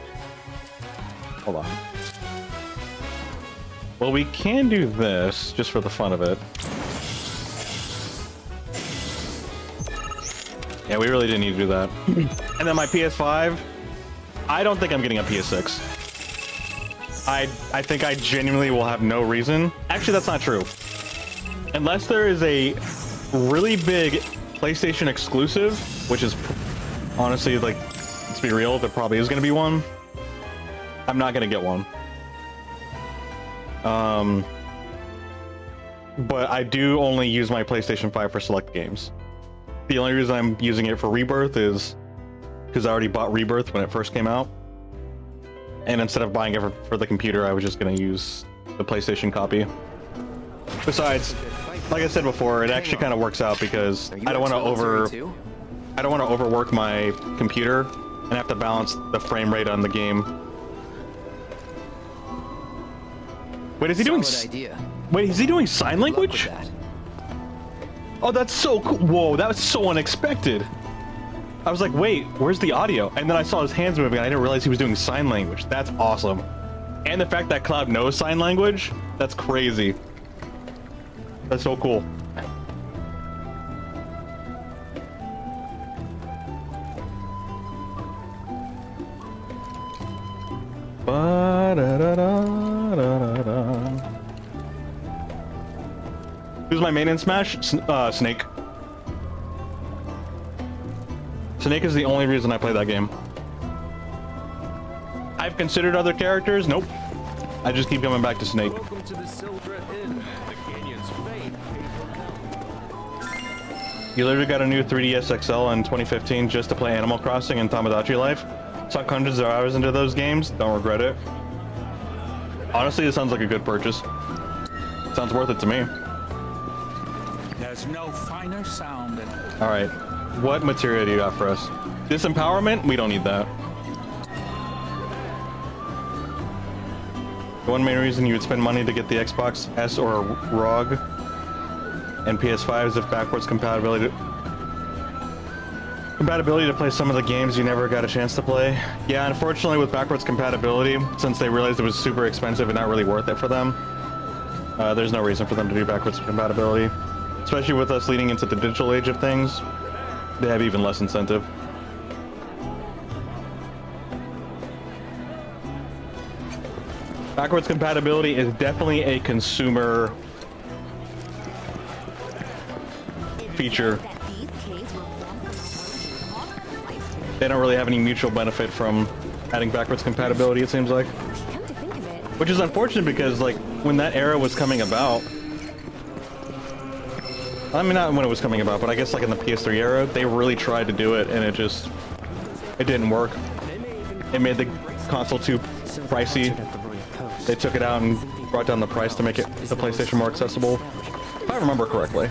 hold on. Well, we can do this just for the fun of it. Yeah, we really didn't need to do that. And then my PS5, I don't think I'm getting a PS6. I think I genuinely will have no reason. Actually, that's not true. Unless there is a really big PlayStation exclusive, which is honestly, like, let's be real, there probably is going to be one. I'm not going to get one. But I do only use my PlayStation 5 for select games. The only reason I'm using it for Rebirth is because I already bought Rebirth when it first came out. And instead of buying it for the computer, I was just going to use the PlayStation copy. Besides, like I said before, it actually kind of works out because I don't want to overwork my computer and have to balance the frame rate on the game. Wait, is he doing? Wait, is he doing sign language? Oh, that's so cool. Whoa, that was so unexpected. I was like, wait, where's the audio? And then I saw his hands moving and I didn't realize he was doing sign language. That's awesome. And the fact that Cloud knows sign language, that's crazy. That's so cool. Who's my main in Smash? Snake. Snake is the only reason I play that game. I've considered other characters. Nope. I just keep coming back to Snake. Welcome to the Silver Inn, the Canyon's fate. You literally got a new 3DS XL in 2015 just to play Animal Crossing and Tamagotchi Life. Sunk hundreds of hours into those games. Don't regret it. Honestly, it sounds like a good purchase. Sounds worth it to me. There's no finer sound than... Alright, what material do you got for us? Disempowerment? We don't need that. The one main reason you would spend money to get the Xbox S or ROG and PS5 is if backwards compatibility to play some of the games you never got a chance to play. Yeah, unfortunately with backwards compatibility, since they realized it was super expensive and not really worth it for them, there's no reason for them to do backwards compatibility. Especially with us leading into the digital age of things, they have even less incentive. Backwards compatibility is definitely a consumer feature. They don't really have any mutual benefit from adding backwards compatibility, it seems like. Which is unfortunate because, like, when that era was coming about, I mean, not when it was coming about, but I guess like in the PS3 era, they really tried to do it and it didn't work. It made the console too pricey. They took it out and brought down the price to make the PlayStation more accessible, if I remember correctly.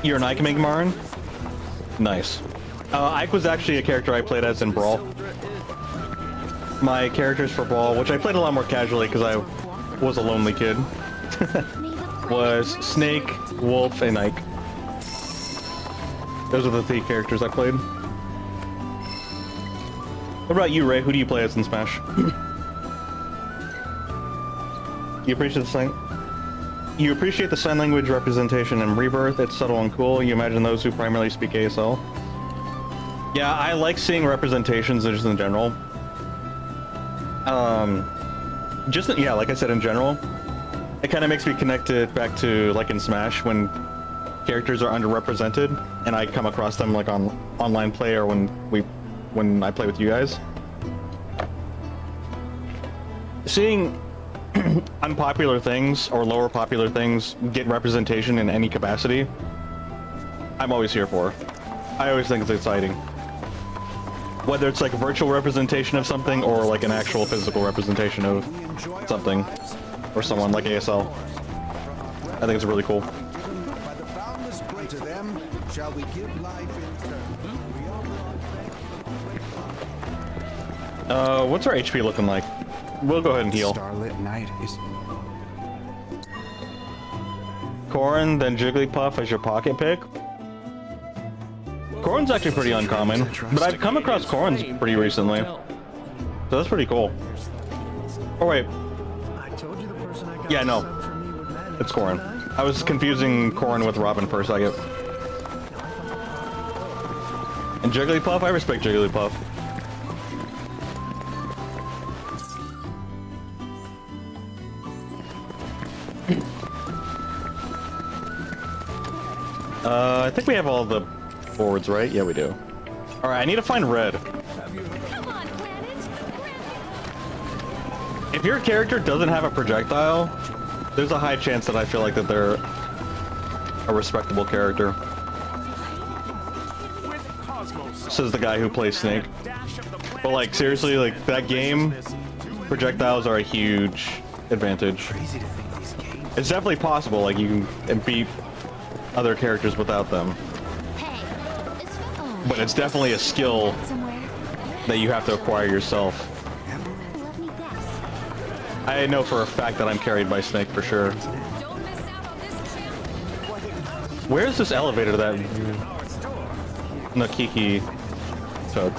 You're an Ike Migmarin? Nice. Ike was actually a character I played as in Brawl. My characters for Brawl, which I played a lot more casually because I was a lonely kid, was Snake, Wolf, and Ike. Those are the 3 characters I played. What about you, Ray? Who do you play as in Smash? You appreciate the sign? You appreciate the sign language representation in Rebirth. It's subtle and cool. You imagine those who primarily speak ASL. Yeah, I like seeing representations just in general. Yeah, like I said, in general, it kind of makes me connect it back to like in Smash when characters are underrepresented, and I come across them like on online play or when I play with you guys. Seeing unpopular things or lower popular things get representation in any capacity, I'm always here for. I always think it's exciting. Whether it's like virtual representation of something or like an actual physical representation of something or someone like ASL. I think it's really cool. To them shall we give life in turn. What's our HP looking like? We'll go ahead and heal. Starlit night is... Corrin, then Jigglypuff as your pocket pick. Corrin's actually pretty uncommon, but I've come across Corrin's pretty recently. So that's pretty cool. Oh wait. Yeah, no. It's Corrin. I was confusing Corrin with Robin for a second. And Jigglypuff? I respect Jigglypuff. I think we have all the boards, right? Yeah, we do. Alright, I need to find Red. If your character doesn't have a projectile, there's a high chance that I feel like that they're a respectable character. Says the guy who plays Snake. But like, seriously, like, that game, projectiles are a huge advantage. It's definitely possible, like, you can beat other characters without them. But it's definitely a skill that you have to acquire yourself. I know for a fact that I'm carried by Snake for sure. Where's this elevator that Nanaki took?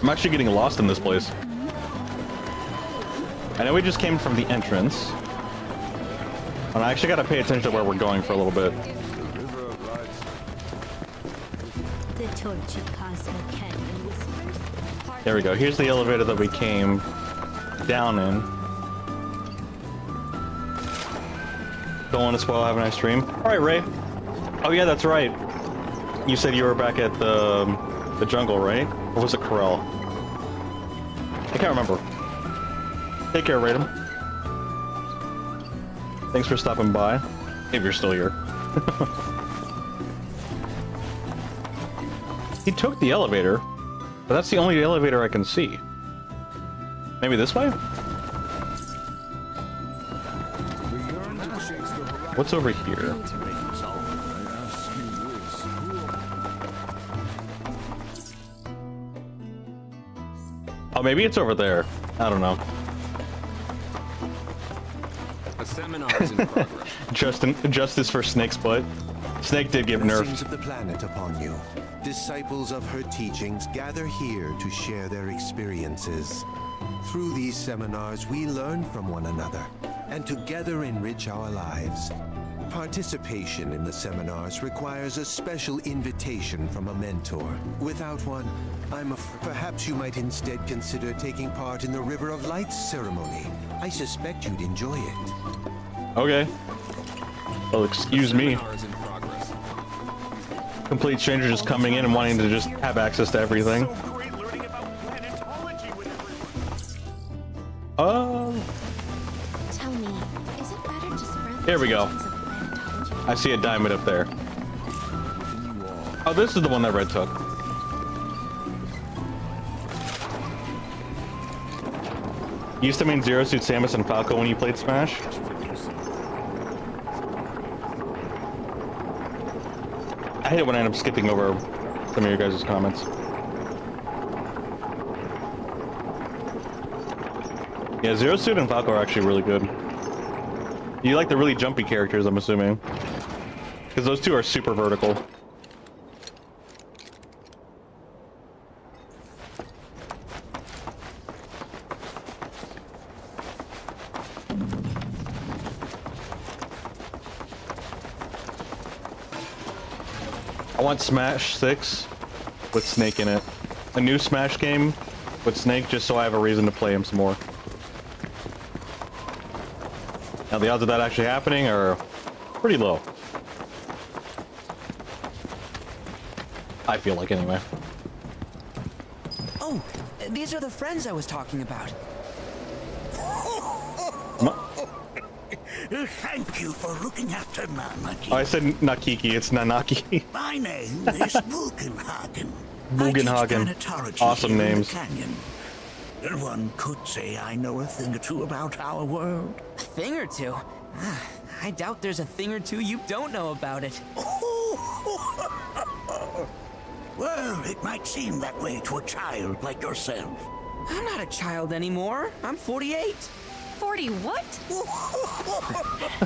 I'm actually getting lost in this place. I know we just came from the entrance. And I actually gotta pay attention to where we're going for a little bit. The torch of Cosmo Canyon whispers. There we go. Here's the elevator that we came down in. Don't want to spoil having a nice stream. Alright, Ray. Oh yeah, that's right. You said you were back at the jungle, right? Or was it Corel? I can't remember. Take care, Raydam. Thanks for stopping by, if you're still here. He took the elevator, but that's the only elevator I can see. Maybe this way? What's over here? Oh, maybe it's over there. I don't know. A seminar is in progress. Justice for Snake's butt. Snake did get nerfed. Blessings of the planet upon you. Disciples of her teachings gather here to share their experiences. Through these seminars, we learn from one another and together enrich our lives. Participation in the seminars requires a special invitation from a mentor. Without one, perhaps you might instead consider taking part in the River of Lights ceremony. I suspect you'd enjoy it. Okay. Well, excuse me. Complete stranger just coming in and wanting to just have access to everything. Tell me, is it better to spread Here we go. I see a diamond up there. Oh, this is the one that Red took. Used to main Zero Suit Samus and Falco when you played Smash. I hate it when I end up skipping over some of your guys' comments. Yeah, Zero Suit and Falco are actually really good. You like the really jumpy characters, I'm assuming. Because those two are super vertical. I want Smash 6 with Snake in it. A new Smash game with Snake, just so I have a reason to play him some more. Now the odds of that actually happening are pretty low. I feel like, anyway. Oh, these are the friends I was talking about. Thank you for looking after Nanaki. Oh, I said Nakiki, it's Nanaki. My name is Bugenhagen. Bugenhagen. Awesome names. Canyon. One could say I know a thing or two about our world. A thing or two? I doubt there's a thing or two you don't know about it. Well, it might seem that way to a child like yourself. I'm not a child anymore. I'm 48. 40 what?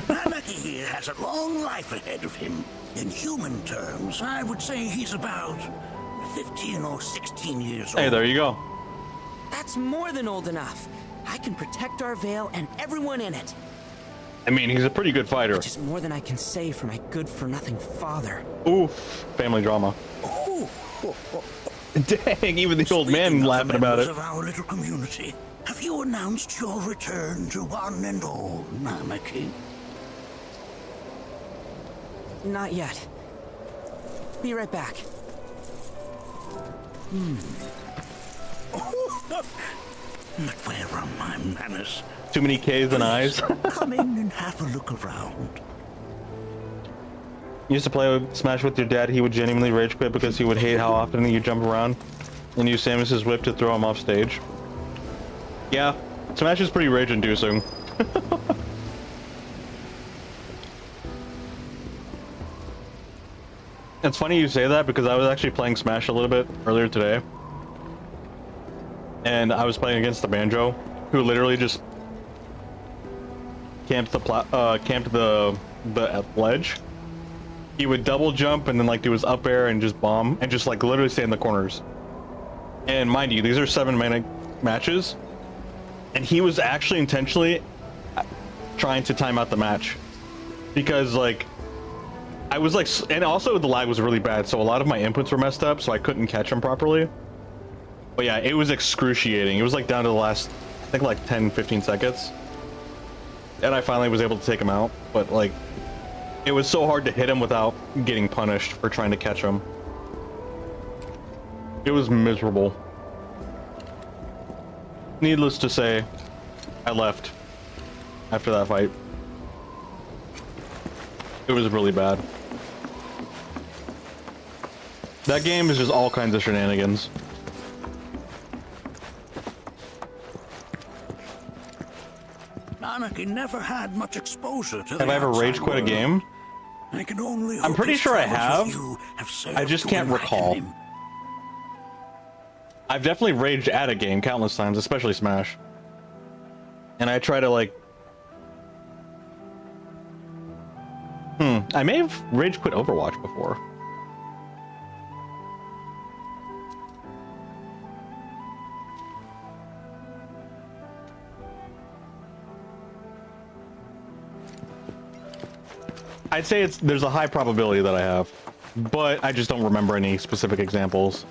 Nanaki here has a long life ahead of him. In human terms, I would say he's about 15 or 16 years old. Hey, there you go. That's more than old enough. I can protect our Vale and everyone in it. I mean, he's a pretty good fighter. Which is more than I can say for my good-for-nothing father. Oof. Family drama. Dang, even the old man laughing about it. Of our little community, have you announced your return to one and all, Nanaki? Not yet. Be right back. But where are my manners? Too many K's and I's. Come in and have a look around. You used to play Smash with your dad, he would genuinely rage quit because he would hate how often you jump around and use Samus's whip to throw him off stage. Yeah, Smash is pretty rage-inducing. It's funny you say that because I was actually playing Smash a little bit earlier today. And I was playing against the Banjo, who literally just camped the ledge. He would double jump and then like do his up air and just bomb and just like literally stay in the corners. And mind you, these are 7-minute matches, and he was actually intentionally trying to time out the match because like I was like, and also the lag was really bad, so a lot of my inputs were messed up, so I couldn't catch him properly. But yeah, it was excruciating. It was like down to the last, I think like 10-15 seconds, and I finally was able to take him out. But like, it was so hard to hit him without getting punished for trying to catch him. It was miserable. Needless to say, I left after that fight. It was really bad. That game is just all kinds of shenanigans. Nanaki never had much exposure to Have I ever rage quit a game? I can only I'm pretty sure I have. I just can't recall. I've definitely raged at a game countless times, especially Smash. And I try to like... I may have rage quit Overwatch before. I'd say there's a high probability that I have, but I just don't remember any specific examples.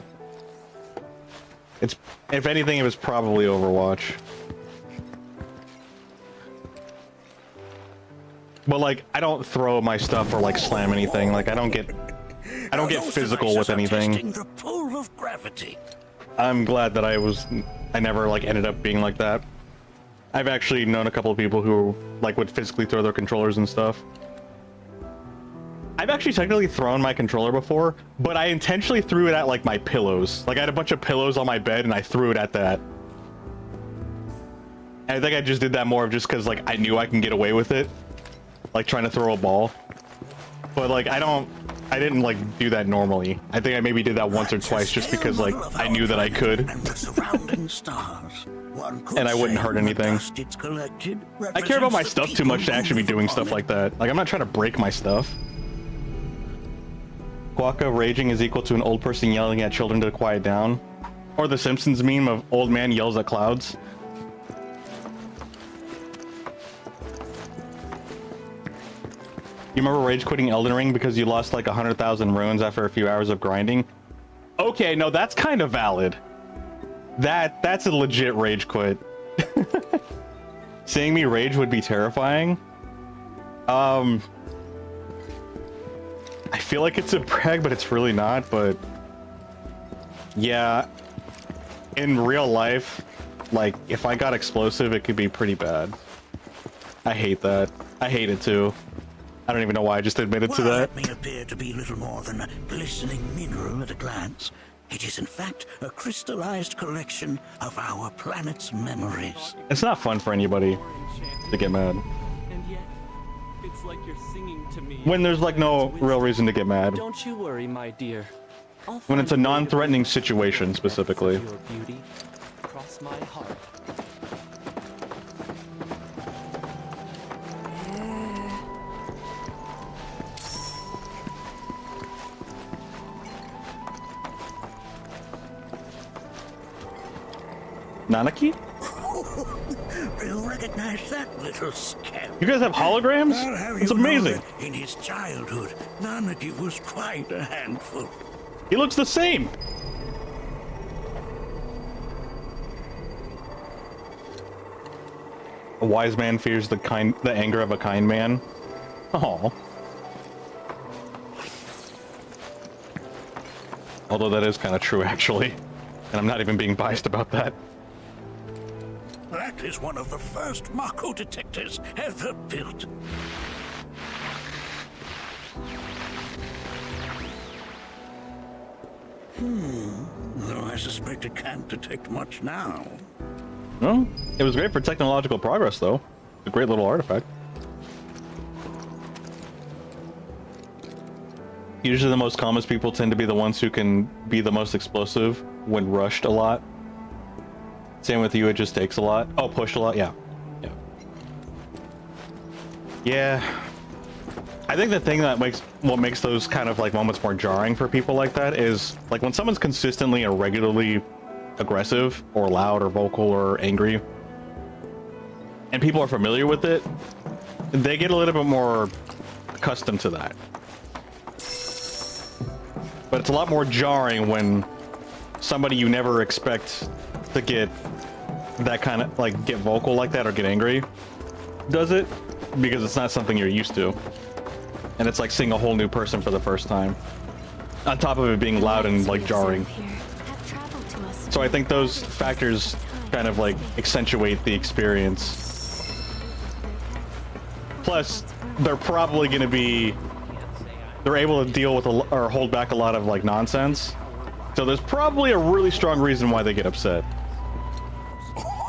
If anything, it was probably Overwatch. But like, I don't throw my stuff or like slam anything. Like, I don't get physical with anything. The pull of gravity. I'm glad that I never like ended up being like that. I've actually known a couple of people who like would physically throw their controllers and stuff. I've actually technically thrown my controller before, but I intentionally threw it at like my pillows. Like I had a bunch of pillows on my bed and I threw it at that. I think I just did that more of just because like I knew I can get away with it, like trying to throw a ball. But like I didn't like do that normally. I think I maybe did that once or twice just because like I knew that I could. And I wouldn't hurt anything. I care about my stuff too much to actually be doing stuff like that. Like I'm not trying to break my stuff. Quokka raging is equal to an old person yelling at children to quiet down. Or the Simpsons meme of old man yells at clouds. You remember rage quitting Elden Ring because you lost like 100,000 runes after a few hours of grinding? Okay, no, that's kind of valid. That's a legit rage quit. Seeing me rage would be terrifying. I feel like it's a brag, but it's really not. But yeah, in real life, like if I got explosive, it could be pretty bad. I hate that. I hate it too. I don't even know why I just admitted to that. It may appear to be little more than a glistening mineral at a glance. It is in fact a crystallized collection of our planet's memories. It's not fun for anybody to get mad. And yet, it's like you're singing to me. When there's like no real reason to get mad. Don't you worry, my dear. When it's a non-threatening situation specifically. Your beauty, cross my heart. Nanaki? We'll recognize that little scamp. You guys have holograms? It's amazing. In his childhood, Nanaki was quite a handful. He looks the same. A wise man fears the anger of a kind man. Oh. Although that is kind of true, actually. And I'm not even being biased about that. That is one of the first Mako detectors ever built. Though I suspect it can't detect much now. Well, it was great for technological progress, though. A great little artifact. Usually the most calmest people tend to be the ones who can be the most explosive when rushed a lot. Same with you, it just takes a lot. Oh, pushed a lot? Yeah. Yeah. I think the thing that what makes those kind of like moments more jarring for people like that is like when someone's consistently or regularly aggressive or loud or vocal or angry and people are familiar with it, they get a little bit more accustomed to that. But it's a lot more jarring when somebody you never expect to get that kind of like get vocal like that or get angry does it, because it's not something you're used to, and it's like seeing a whole new person for the first time on top of it being loud and like jarring. So I think those factors kind of like accentuate the experience. Plus they're probably going to be able to deal with or hold back a lot of like nonsense, so there's probably a really strong reason why they get upset.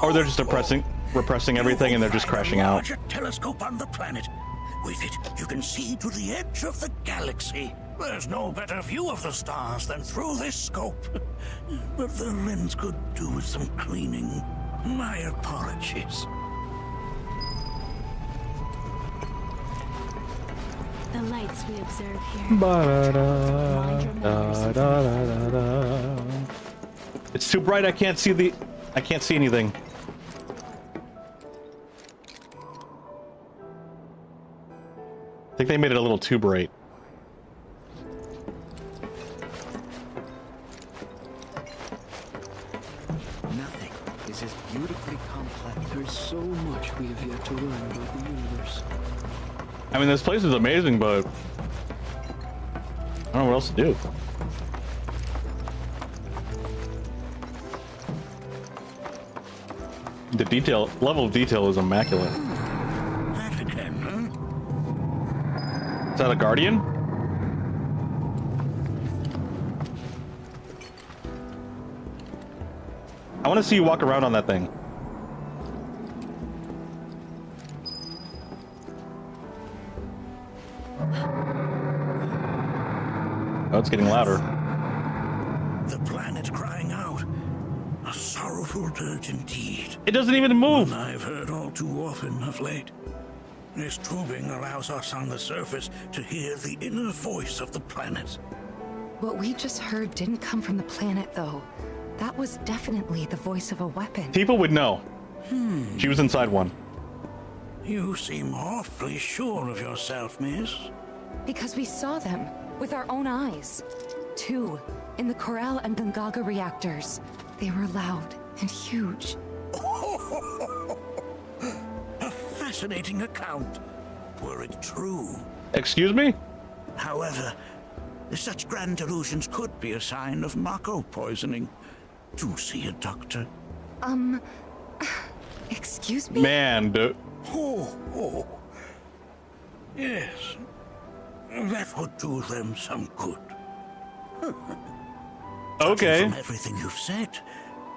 Or they're just repressing everything and they're just crashing out. Larger telescope on the planet. With it, you can see to the edge of the galaxy. There's no better view of the stars than through this scope. But the lens could do with some cleaning. My apologies. The lights we observe here. It's too bright. I can't see anything. I think they made it a little too bright. Nothing is as beautifully complex. There's so much we have yet to learn about the universe. I mean, this place is amazing, but I don't know what else to do. The level of detail is immaculate. That again, huh? Is that a guardian? I want to see you walk around on that thing. Oh, it's getting louder. The planet crying out. A sorrowful dirge indeed. It doesn't even move. One I've heard all too often of late. This tubing allows us on the surface to hear the inner voice of the planet. What we just heard didn't come from the planet, though. That was definitely the voice of a weapon. People would know. She was inside one. You seem awfully sure of yourself, miss. Because we saw them with our own eyes. 2 in the Corel and Gungaga reactors. They were loud and huge. A fascinating account, were it true. Excuse me? However, such grand delusions could be a sign of Mako poisoning. Do see a doctor. Excuse me? Man, dude. Oh. Yes. That would do them some good. Okay. From everything you've said,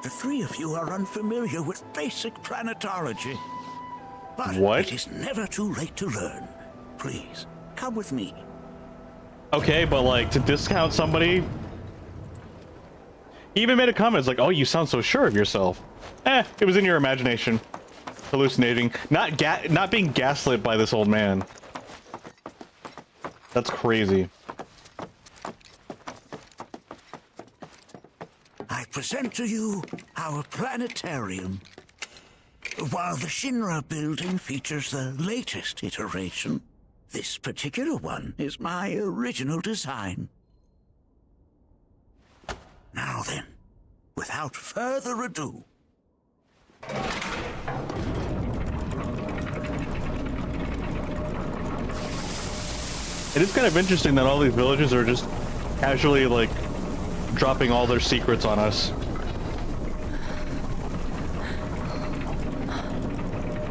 the 3 of you are unfamiliar with basic planetology. But what? It is never too late to learn. Please, come with me. Okay, but like, to discount somebody... He even made a comment, it's like, oh, you sound so sure of yourself. It was in your imagination. Hallucinating. Not being gaslit by this old man. That's crazy. I present to you our planetarium. While the Shinra building features the latest iteration, this particular one is my original design. Now then, without further ado... It is kind of interesting that all these villages are just casually, like, dropping all their secrets on us.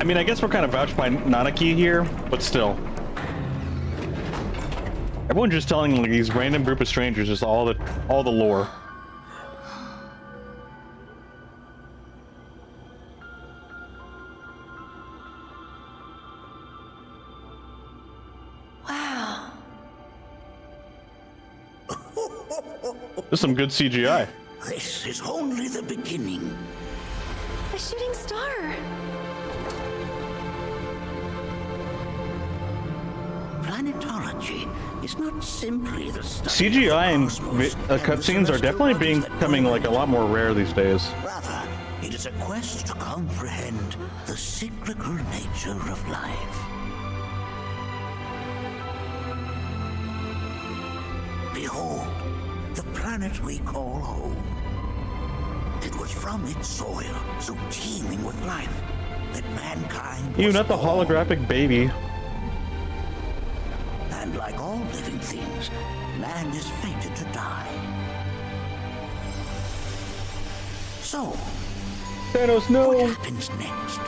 I mean, I guess we're kind of vouched by Nanaki here, but still. Everyone's just telling like, these random group of strangers just all the lore. Wow. There's some good CGI. This is only the beginning. A shooting star. Planetology is not simply the study CGI and and cutscenes are definitely becoming like a lot more rare these days. Rather, it is a quest to comprehend the cyclical nature of life. Behold, the planet we call home. It was from its soil, so teeming with life, that mankind You was not the born. holographic baby. And like all living things, man is fated to die. So, Thanos, no! What happens next?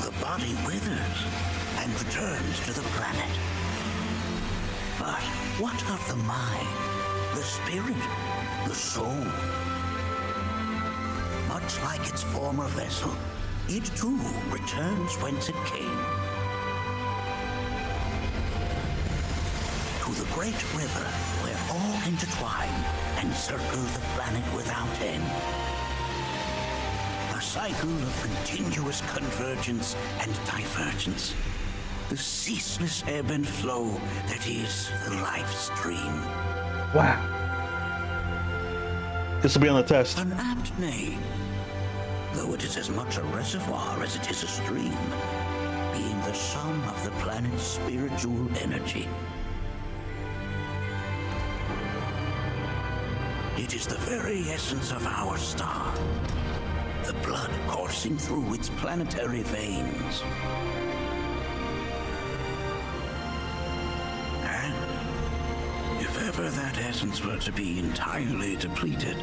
The body withers and returns to the planet. But what of the mind, the spirit, the soul? Much like its former vessel, it too returns whence it came. To the great river where all intertwine and circle the planet without end. A cycle of continuous convergence and divergence. The ceaseless ebb and flow that is the life stream. Wow. This will be on the test. An apt name, though it is as much a reservoir as it is a stream, being the sum of the planet's spiritual energy. It is the very essence of our star, the blood coursing through its planetary veins. And if ever that essence were to be entirely depleted,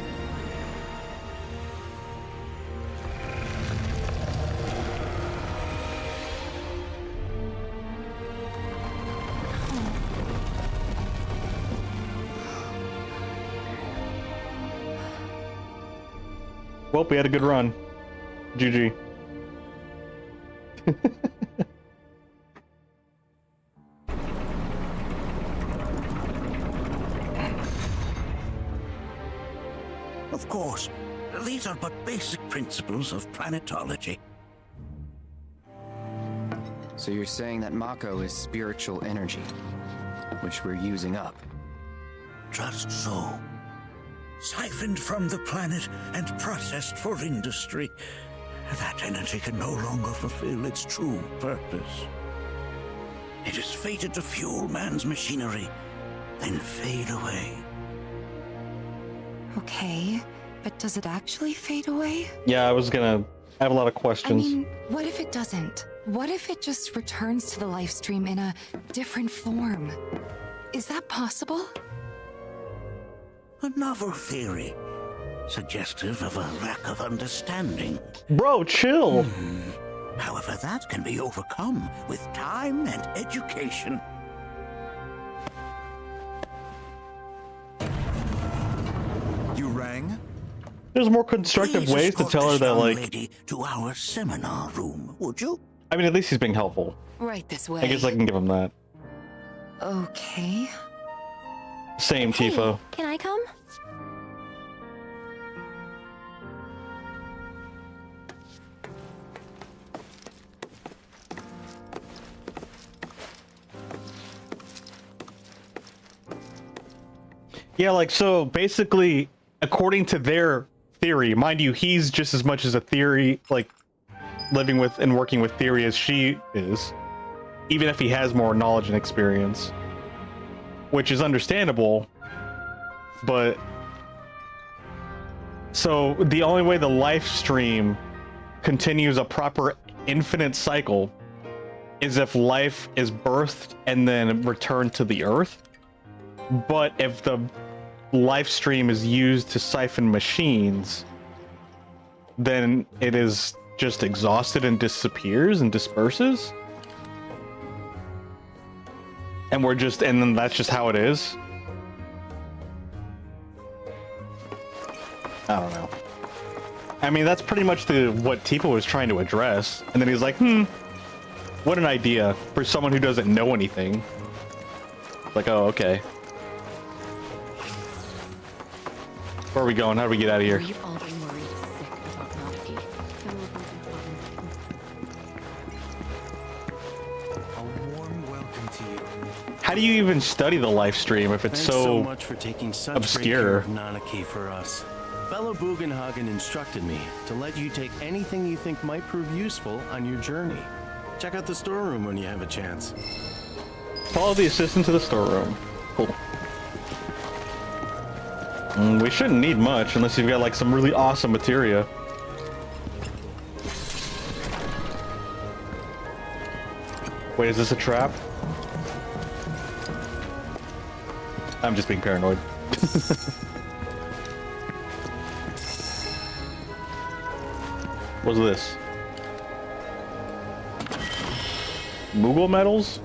Well, we had a good run. GG. course. These are but basic principles of planetology. So you're saying that Mako is spiritual energy, which we're using up? Just so. Siphoned from the planet and processed for industry, that energy can no longer fulfill its true purpose. It is fated to fuel man's machinery, then fade away. Okay, but does it actually fade away? Yeah, I have a lot of questions. I mean, what if it doesn't? What if it just returns to the life stream in a different form? Is that possible? A novel theory, suggestive of a lack of understanding. Bro, chill. However, that can be overcome with time and education. You rang? There's more constructive ways to tell her that, like, lady to our seminar room, would you? I mean, at least he's being helpful. Right this way. I guess I can give him that. Okay. Same, Tifa. Can I come? Yeah, like, so basically, according to their theory, mind you, he's just as much as a theory, like, living with and working with theory as she is, even if he has more knowledge and experience, which is understandable, but so the only way the life stream continues a proper infinite cycle is if life is birthed and then returned to the earth. But if the life stream is used to siphon machines, then it is just exhausted and disappears and disperses. And then that's just how it is. I don't know. I mean, that's pretty much what Tifa was trying to address. And then he's like, what an idea for someone who doesn't know anything. Like, oh, okay. Where are we going? How do we get out of here? We've all been worried sick about Nanaki. A warm welcome to you. How do you even study the life stream if it's Thanks so so much for taking such obscure? great care of Nanaki for us. Fellow Bugenhagen instructed me to let you take anything you think might prove useful on your journey. Check out the storeroom when you have a chance. Follow the assistant to the storeroom. Cool. We shouldn't need much unless you've got like some really awesome materia. Wait, is this a trap? I'm just being paranoid. What's this? Moogle medals?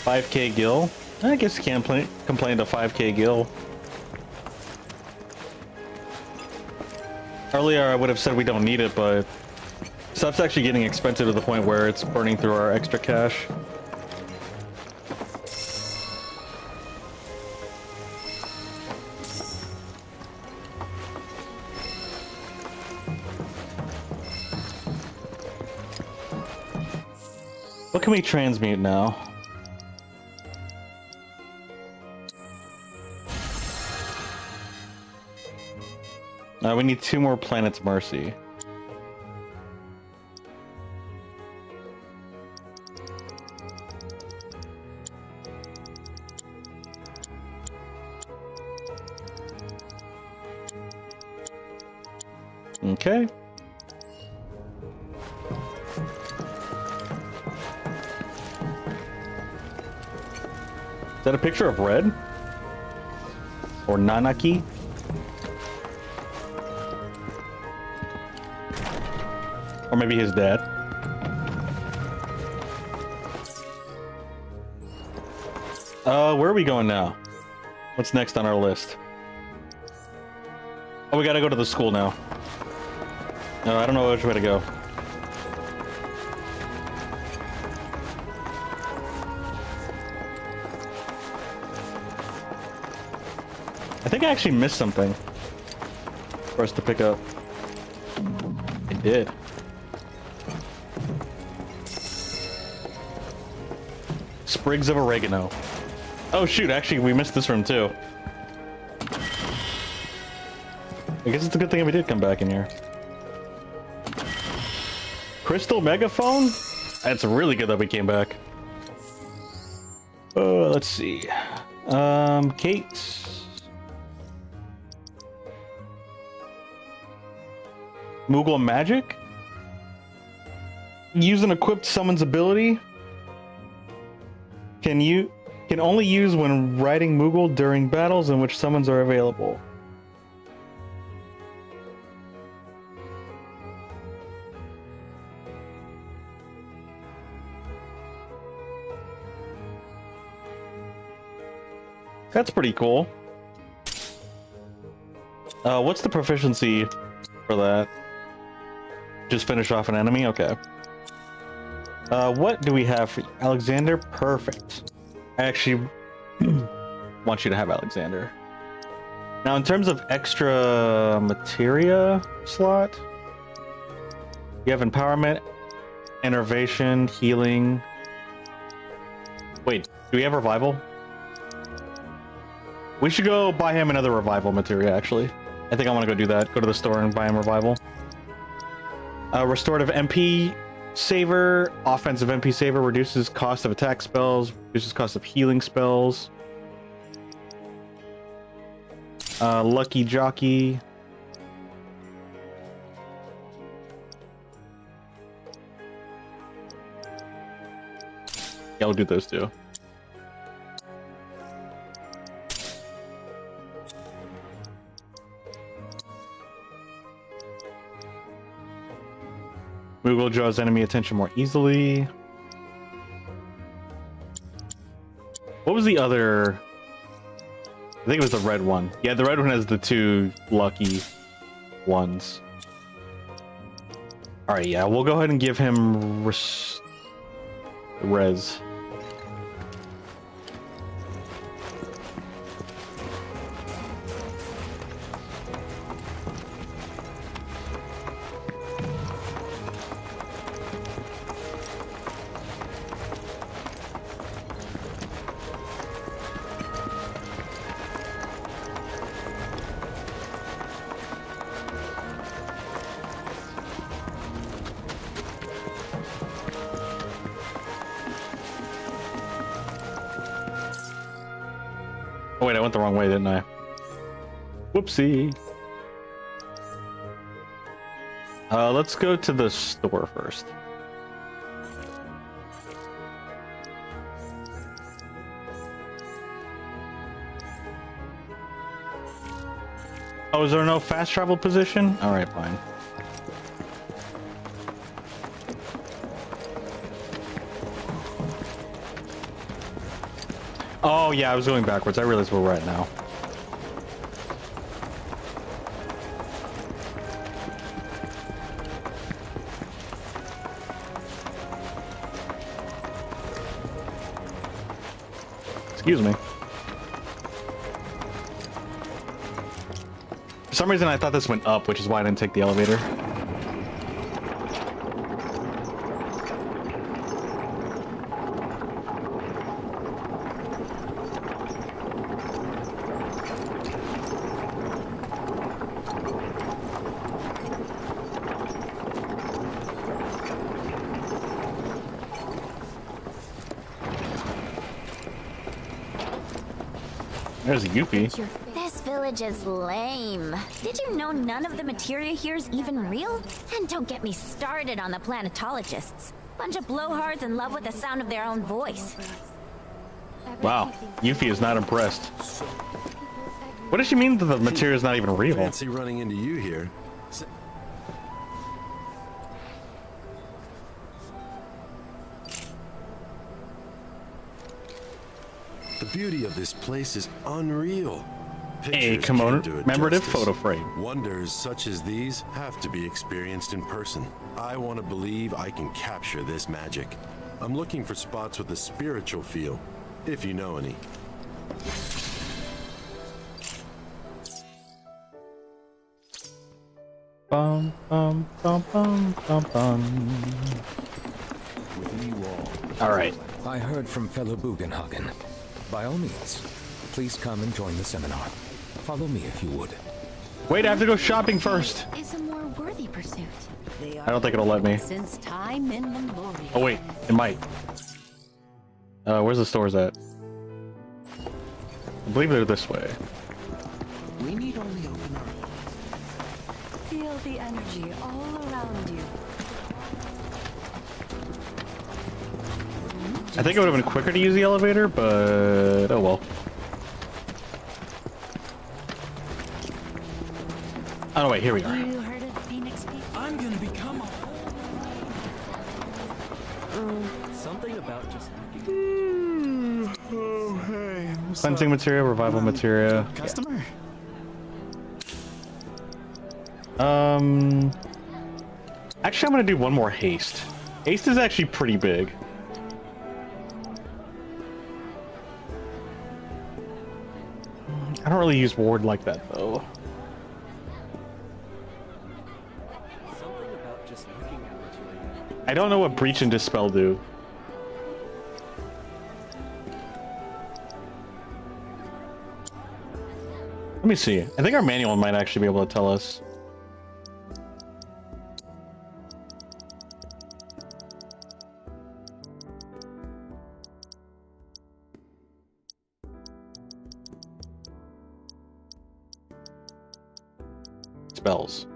$5K gil? I guess you can't complain to 5K gil. Earlier I would have said we don't need it, but stuff's actually getting expensive to the point where it's burning through our extra cash. What can we transmute now? We need 2 more Planet's Mercy. Okay. Is that a picture of Red? Or Nanaki? Or maybe his dad. Where are we going now? What's next on our list? Oh, we gotta go to the school now. No, I don't know which way to go. I think I actually missed something for us to pick up. I did. Sprigs of oregano. Oh shoot, actually we missed this room too. I guess it's a good thing we did come back in here. Crystal megaphone? That's really good that we came back. Let's see. Kate. Moogle magic? Use an equipped summons ability. Can only use when riding Moogle during battles in which summons are available. That's pretty cool. What's the proficiency for that? Just finish off an enemy? Okay. What do we have for Alexander? Perfect. I actually want you to have Alexander. Now, in terms of extra materia slot, you have empowerment, innervation, healing. Wait, do we have revival? We should go buy him another revival materia, actually. I think I want to go do that. Go to the store and buy him revival. Restorative MP saver, offensive MP saver, reduces cost of attack spells, reduces cost of healing spells. Lucky jockey. Yeah, we'll do those two. Moogle draws enemy attention more easily. What was the other? I think it was the red one. Yeah, the red one has the two lucky ones. Alright, yeah, we'll go ahead and give him res. Oh wait, I went the wrong way, didn't I? Whoopsie. Let's go to the store first. Oh, is there no fast travel position? Alright, fine. Oh yeah, I was going backwards. I realize where we're at now. Excuse me. For some reason I thought this went up, which is why I didn't take the elevator. There's a Yuffie. This village is lame. Did you know none of the materia here is even real? And don't get me started on the planetologists. Bunch of blowhards in love with the sound of their own voice. Wow, Yuffie is not impressed. What does she mean that the materia is not even real? Fancy running into you here. The beauty of this place is unreal. A commemorative photo frame. Wonders such as these have to be experienced in person. I want to believe I can capture this magic. I'm looking for spots with a spiritual feel, if you know any. Bum, bum, bum, bum, bum, bum. With you all. All right. I heard from fellow Bugenhagen. By all means, please come and join the seminar. Follow me if you would. Wait, I have to go shopping first. Is a more worthy pursuit. I don't think it'll let me. Since time immemorial. Oh wait, it might. Where's the stores at? I believe they're this way. We need only open our Feel the energy all around you. I think it would have been quicker to use the elevator, but oh well. Oh wait, here we are. You heard of Phoenix Peak? I'm gonna become a... something about just looking... Oh, hey. Cleansing materia, revival materia. Customer? Actually, I'm gonna do one more haste. Haste is actually pretty big. I don't really use ward like that though. Something about just looking at what you I don't know what breach and dispel do. Let me see. I think our manual might actually be able to tell us. Spells.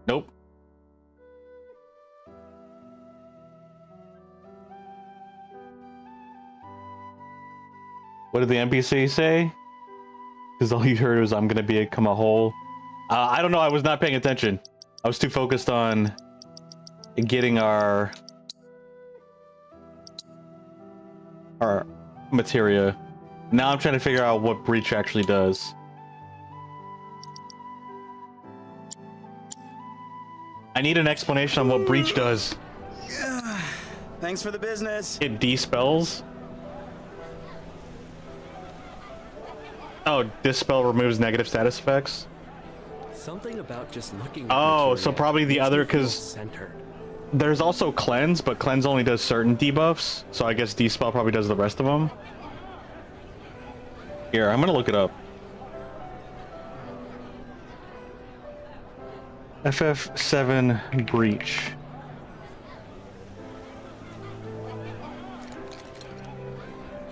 Nope. What did the NPC say? Because all you heard was, I'm gonna become a whole. I don't know, I was not paying attention. I was too focused on getting our materia. Now I'm trying to figure out what breach actually does. I need an explanation on what breach does. Yeah. Thanks for the business. It dispels? Oh, dispel removes negative status effects? Something about just looking at Oh, so probably the other, because centered. there's also cleanse, but cleanse only does certain debuffs, so I guess dispel probably does the rest of them. Here, I'm gonna look it up. FF7 breach.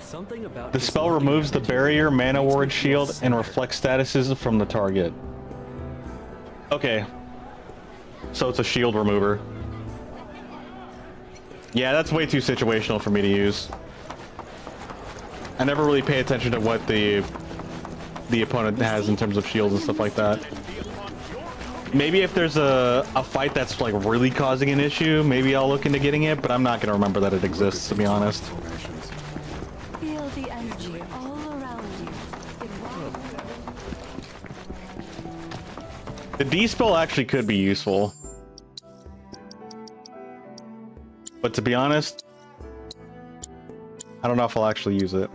Something about The spell removes the barrier, mana ward, shield, and reflect statuses from the target. Okay. So it's a shield remover. Yeah, that's way too situational for me to use. I never really pay attention to what the opponent has in terms of shields and stuff like that. Maybe if there's a fight that's like really causing an issue, maybe I'll look into getting it, but I'm not gonna remember that it exists, to be honest. Feel the energy all around you. The D-spell actually could be useful. But to be honest, I don't know if I'll actually use it.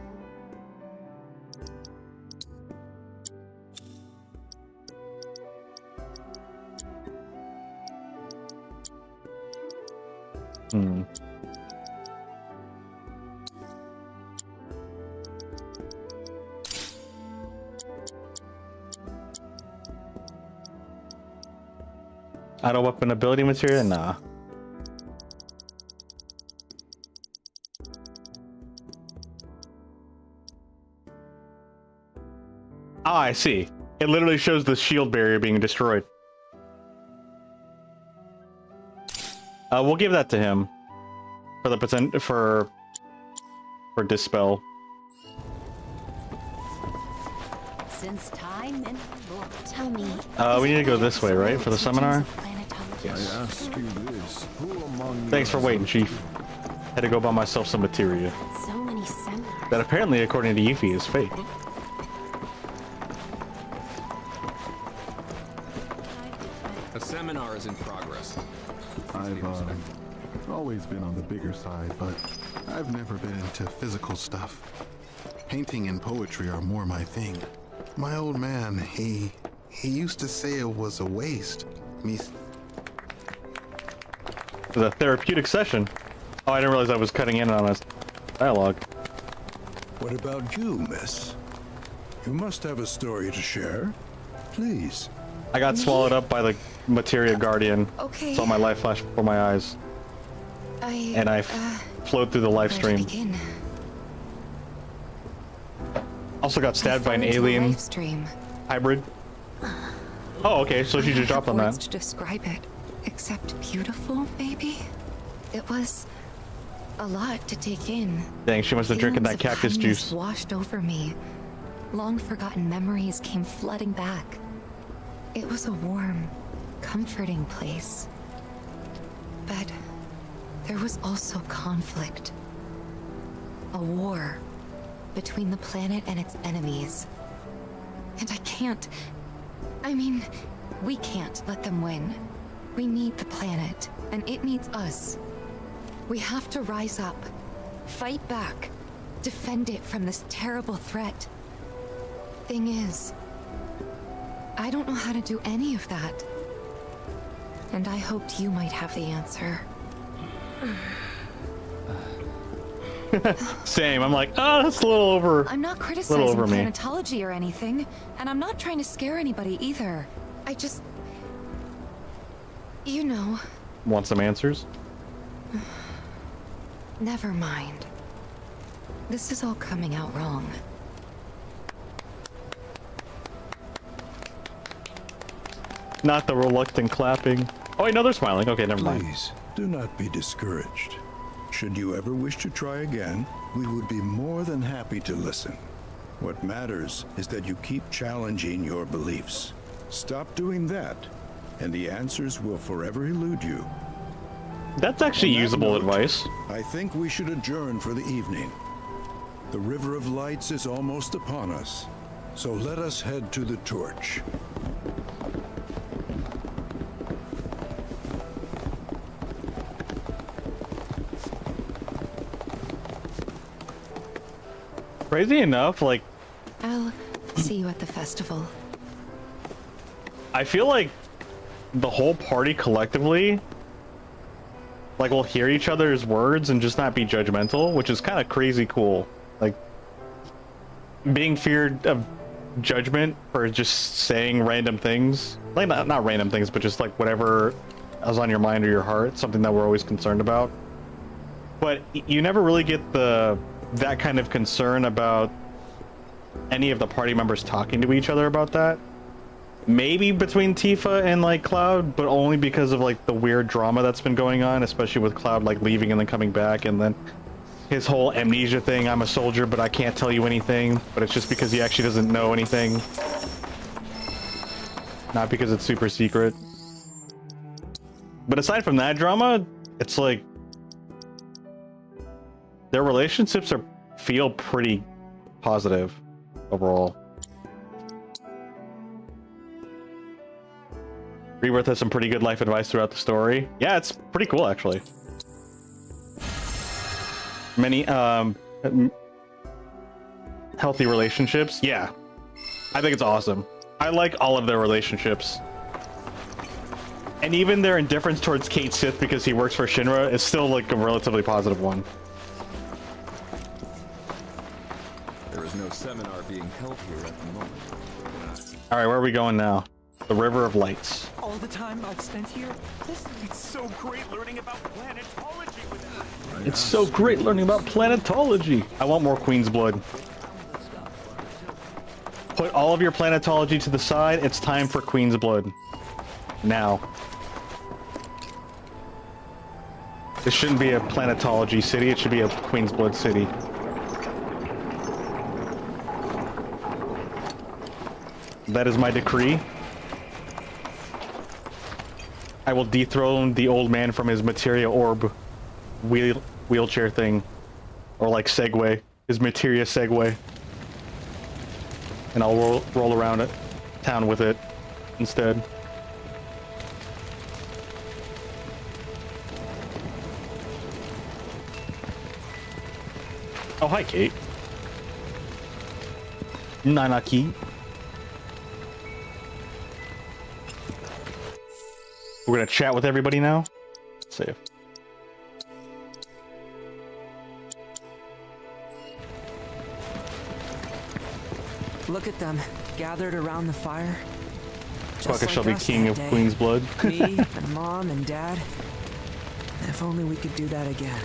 Auto weapon ability material? Nah. Ah, I see. It literally shows the shield barrier being destroyed. We'll give that to him for the for dispel. Since time and tell me. We need to go this way, right, for the seminar? Yes. I ask you this. Who among Thanks for waiting, Chief. Had to go buy myself some materia. So many seminars. That apparently, according to Yuffie, is fake. A seminar is in progress. I've always been on the bigger side, but I've never been into physical stuff. Painting and poetry are more my thing. My old man, he used to say it was a waste, It was a therapeutic session. Oh, I didn't realize I was cutting in on a dialogue. What about you, miss? You must have a story to share. Please. I got swallowed up by the Materia Guardian. Okay. Saw my life flash before my eyes. And I flowed through the live stream. Also got stabbed by an alien hybrid. Oh, okay, so she just dropped on that. To describe it, except beautiful, maybe. It was a lot to take in. Dang, she must have drinking that cactus juice. Washed over me. Long forgotten memories came flooding back. It was a warm, comforting place. But there was also conflict. A war between the planet and its enemies. And we can't let them win. We need the planet, and it needs us. We have to rise up, fight back, defend it from this terrible threat. Thing is, I don't know how to do any of that. And I hoped you might have the answer. Same. I'm like, oh, that's a little over. I'm not criticizing planetology or anything, and I'm not trying to scare anybody either. I just... You know... Want some answers? Never mind. This is all coming out wrong. Not the reluctant clapping. Oh, wait, no, they're smiling. Okay, never mind. Please, do not be discouraged. Should you ever wish to try again, we would be more than happy to listen. What matters is that you keep challenging your beliefs. Stop doing that, and the answers will forever elude you. That's actually usable advice. I think we should adjourn for the evening. The River of Lights is almost upon us, so let us head to the torch. Crazy enough, like... I'll see you at the festival. I feel like the whole party collectively, like, will hear each other's words and just not be judgmental, which is kind of crazy cool. Like, being feared of judgment for just saying random things. Like, not random things, but just, like, whatever is on your mind or your heart, something that we're always concerned about. But you never really get that kind of concern about any of the party members talking to each other about that. Maybe between Tifa and like Cloud, but only because of like the weird drama that's been going on, especially with Cloud like leaving and then coming back, and then his whole amnesia thing. I'm a soldier, but I can't tell you anything, but it's just because he actually doesn't know anything, not because it's super secret. But aside from that drama, it's like their relationships feel pretty positive overall. Rebirth has some pretty good life advice throughout the story. Yeah, it's pretty cool actually. Many healthy relationships. Yeah, I think it's awesome. I like all of their relationships. And even their indifference towards Kate Sith because he works for Shinra is still like a relatively positive one. There is no seminar being held here at the moment. Alright, where are we going now? The River of Lights. All the time I've spent here, it's so great learning about planetology with you. It's so great learning about planetology. I want more Queen's Blood. Put all of your planetology to the side. It's time for Queen's Blood. Now. This shouldn't be a planetology city. It should be a Queen's Blood city. That is my decree. I will dethrone the old man from his materia orb wheelchair thing. Or like Segway. His materia Segway. And I'll roll around town with it instead. Oh, hi, Kate. Nanaki. We're gonna chat with everybody now. Save. Look at them, gathered around the fire. Fucker shall be king of Queen's Blood. Me, and Mom, and Dad. If only we could do that again.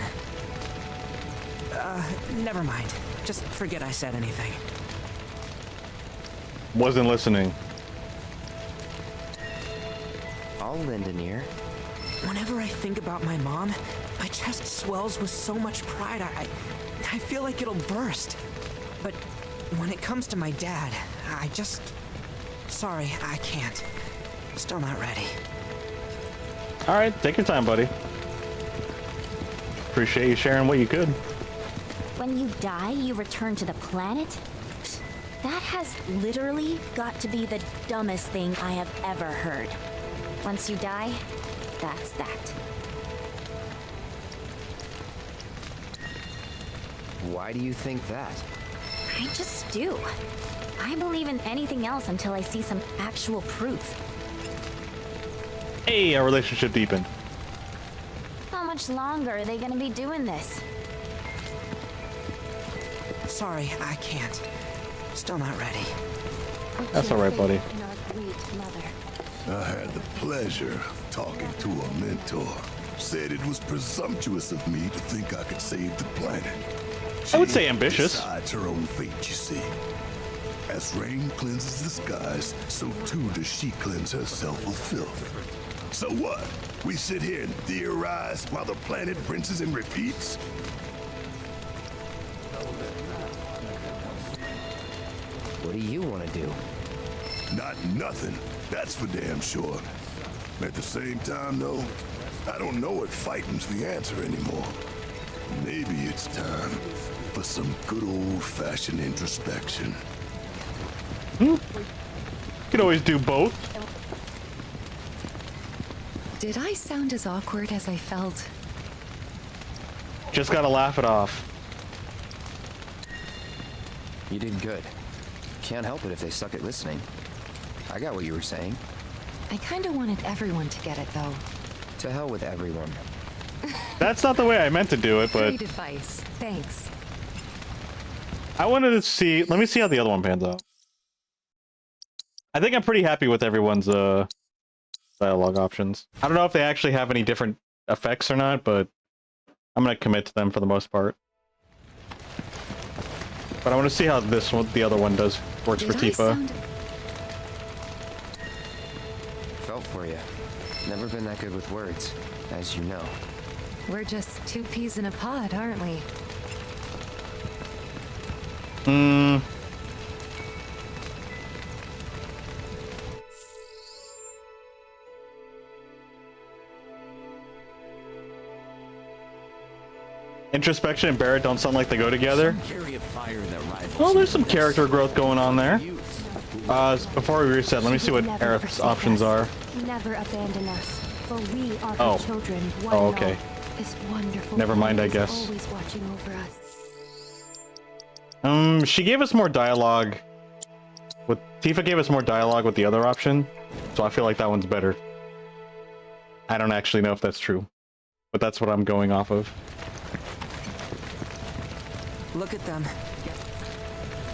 Never mind. Just forget I said anything. Wasn't listening. I'll lend an ear. Whenever I think about my mom, my chest swells with so much pride, I feel like it'll burst. But when it comes to my dad, I just... Sorry, I can't. Still not ready. Alright, take your time, buddy. Appreciate you sharing what you could. When you die, you return to the planet? That has literally got to be the dumbest thing I have ever heard. Once you die, that's that. Why do you think that? I just do. I believe in anything else until I see some actual proof. Hey, our relationship deepened. How much longer are they gonna be doing this? Sorry, I can't. Still not ready. That's alright, buddy. I had the pleasure of talking to a mentor. Said it was presumptuous of me to think I could save the planet. I would say ambitious. Decides her own fate, you see. As rain cleanses the skies, so too does she cleanse herself of filth. So what? We sit here and theorize while the planet rinses and repeats? What do you want to do? Not nothing, that's for damn sure. At the same time, though, I don't know if fighting's the answer anymore. Maybe it's time for some good old-fashioned introspection. You can always do both. Did I sound as awkward as I felt? Just gotta laugh it off. You did good. Can't help it if they suck at listening. I got what you were saying. I kinda wanted everyone to get it, though. To hell with everyone. That's not the way I meant to do it, but... Great advice. Thanks. I wanted to see... Let me see how the other one pans out. I think I'm pretty happy with everyone's dialogue options. I don't know if they actually have any different effects or not, but I'm gonna commit to them for the most part. But I want to see how this one, the other one, works for Tifa. Felt for you. Never been that good with words, as you know. We're just two peas in a pod, aren't we? Introspection and Barrett don't sound like they go together. Well, there's some character growth going on there. Before we reset, let me see what Aerith's options are. Never abandon us, for we are Oh. her children. One Oh, okay. love. This wonderful Never mind, I is guess. always watching over us. She gave us more dialogue. Tifa gave us more dialogue with the other option, so I feel like that one's better. I don't actually know if that's true, but that's what I'm going off of. Look at them.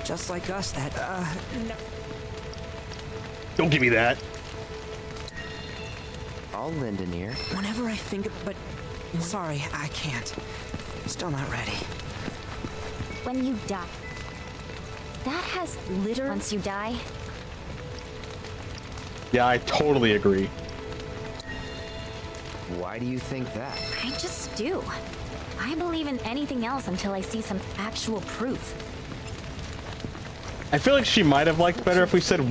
Just like us, that, no. Don't give me that. I'll lend an ear. Whenever I think of... But... Sorry, I can't. Still not ready. When you die. That has literally... Once you die... Yeah, I totally agree. Why do you think that? I just do. I believe in anything else until I see some actual proof. I feel like she might have liked better if we said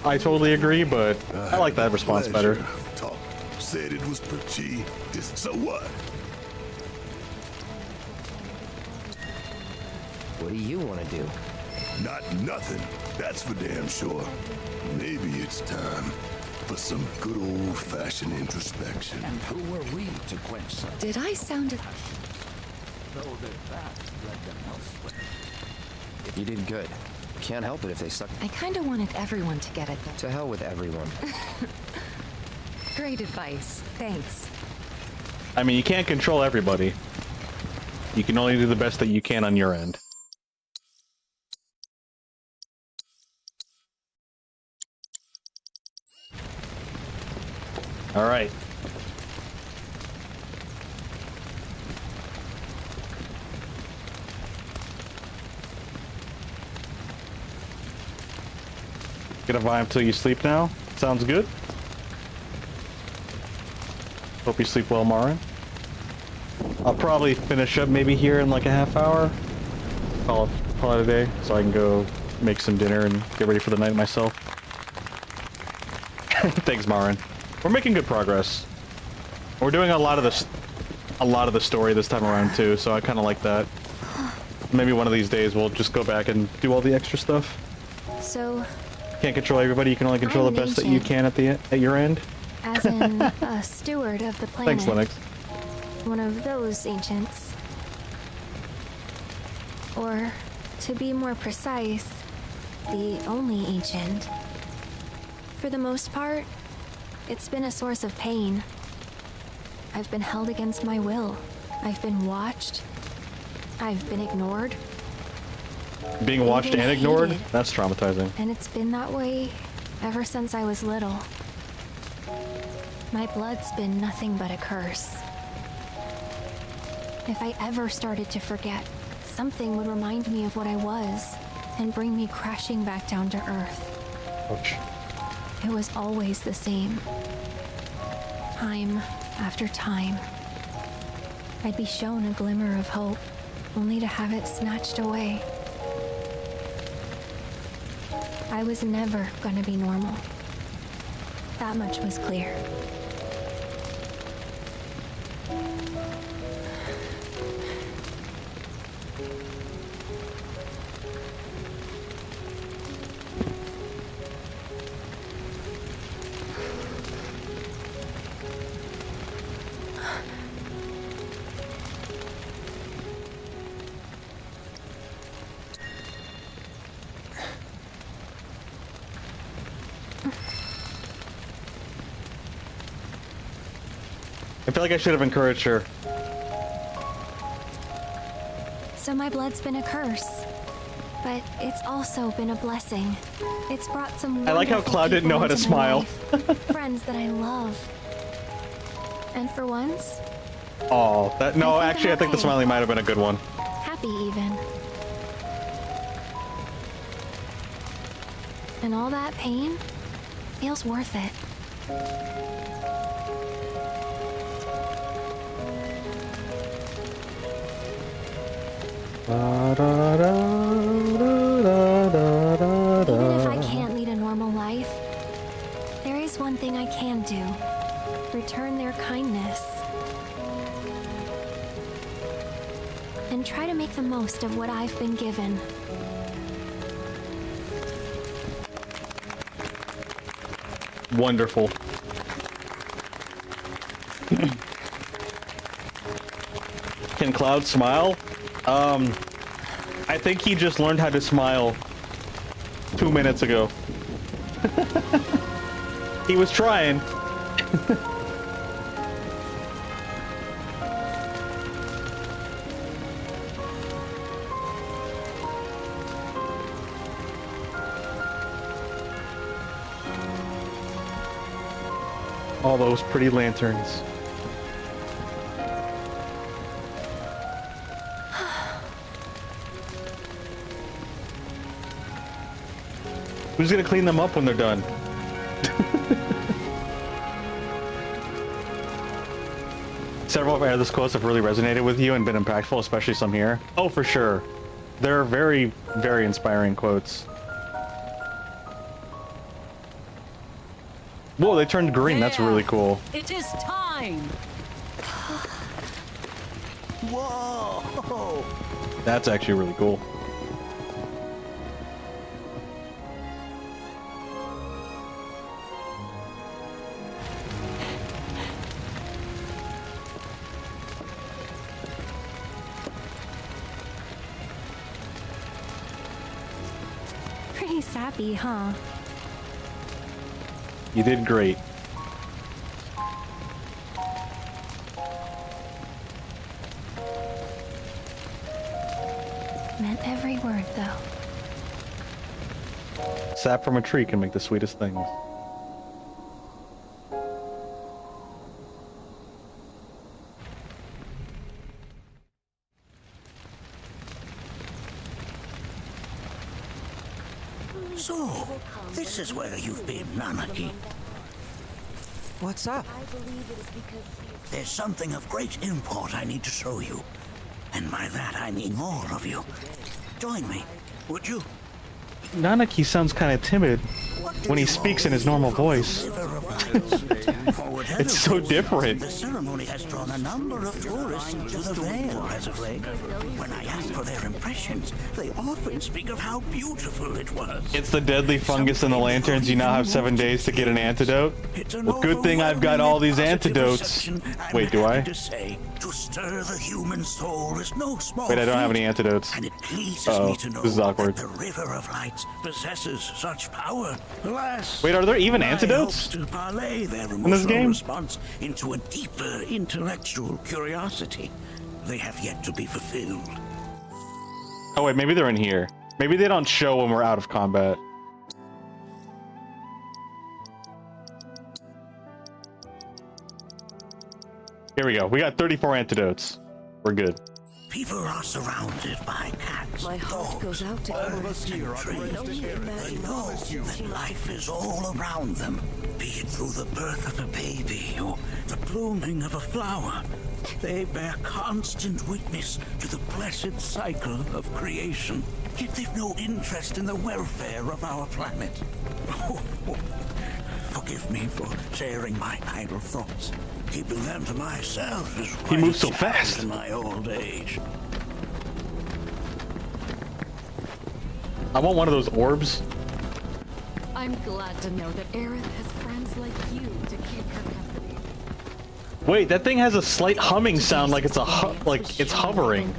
I totally agree, but I like that response better. Talk. Said it was pretty. So what? What do you want to do? Not nothing. That's for damn sure. Maybe it's time for some good old-fashioned introspection. And who were we to quench such? Did I sound... Though that led them elsewhere. You did good. Can't help it if they suck. I kinda wanted everyone to get it, though. To hell with everyone. Great advice. Thanks. I mean, you can't control everybody. You can only do the best that you can on your end. All right. Get a vibe till you sleep now. Sounds good. Hope you sleep well, Marin. I'll probably finish up maybe here in like a half hour. Call it a day, so I can go make some dinner and get ready for the night myself. Thanks, Marin. We're making good progress. We're doing a lot of the story this time around too, so I kind of like that. Maybe one of these days we'll just go back and do all the extra stuff. So, Can't control everybody. You can only control the best that you can at your end. as in a steward of the planet. Thanks, Linux. One of those ancients. Or, to be more precise, the only ancient. For the most part, it's been a source of pain. I've been held against my will. I've been watched. I've been ignored. Being watched and ignored? hated. That's traumatizing. And it's been that way ever since I was little. My blood's been nothing but a curse. If I ever started to forget, something would remind me of what I was and bring me crashing back down to Earth. Ouch. It was always the same. Time after time. I'd be shown a glimmer of hope, only to have it snatched away. I was never gonna be normal. That much was clear. I feel like I should have encouraged her. So my blood's been a curse, but it's also been a blessing. It's brought some. I like how wonderful Cloud didn't know people how to into my smile. life, friends that I love. And for once, Oh, that no. Actually, I think the okay. smiling might have been a good one. happy even. And all that pain feels worth it. Even if I can't lead a normal life, there is one thing I can do. Return their kindness. And try to make the most of what I've been given. Wonderful. Can Cloud smile? I think he just learned how to smile 2 minutes ago. He was trying. All those pretty lanterns. Who's gonna clean them up when they're done? Several of Airless quotes have really resonated with you and been impactful, especially some here. Oh, for sure. They're very, very inspiring quotes. Whoa, they turned green. That's really cool. It is time. Whoa! That's actually really cool. Pretty sappy, huh? You did great. Every word, though. Sap from a tree can make the sweetest things. So, this is where you've been, Nanaki. What's up? There's something of great import I need to show you. And by that I mean all of you. Join me, would you? Nanaki sounds kind of timid when he speaks in his normal voice. It's so different. The ceremony has drawn a number of tourists to the Vale as of late. When I ask for their impressions, they often speak of how beautiful it was. It's the deadly fungus in the lanterns. You now have 7 days to get an antidote. Well, good thing I've got all these antidotes. Wait, do I? To stir the human soul is no small Wait, I don't have any antidotes. And it pleases me to know this is awkward. that the River of Lights possesses such power. Alas, Wait, are there even antidotes to parlay their in this game? response into a deeper intellectual curiosity. They have yet to be fulfilled. Oh wait, maybe they're in here. Maybe they don't show when we're out of combat. Here we go. We got 34 antidotes. We're good. People are surrounded by cats. My heart goes out to birds and trees. They know that life is all around them, be it through the birth of a baby or the blooming of a flower. They bear constant witness to the blessed cycle of creation. Yet they've no interest in the welfare of our planet. Forgive me for sharing my idle thoughts. Keeping them to myself is He moves so fast. In my old age. I want one of those orbs. I'm glad to know that Aerith has friends like you to keep her company. Wait, that thing has a slight humming sound, like it's like it's hovering.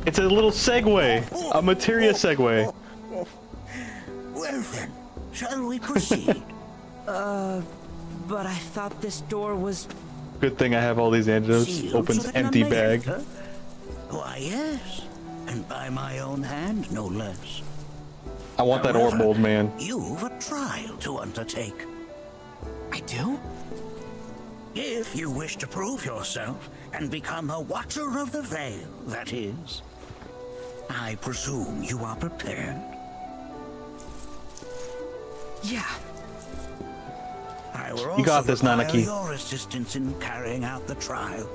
It's a little Segway, a materia Segway. Well then, shall we proceed? But I thought this door was... Good thing I have all these antidotes. Sealed Opens so that empty none may bag. enter? Why yes, and by my own hand, no less. I want that orb, old man. You've a trial to undertake. I do? If you wish to prove yourself and become a Watcher of the Veil, that is. I presume you are prepared. Yeah. I will You got also this, require Nanaki. your assistance in carrying out the trial.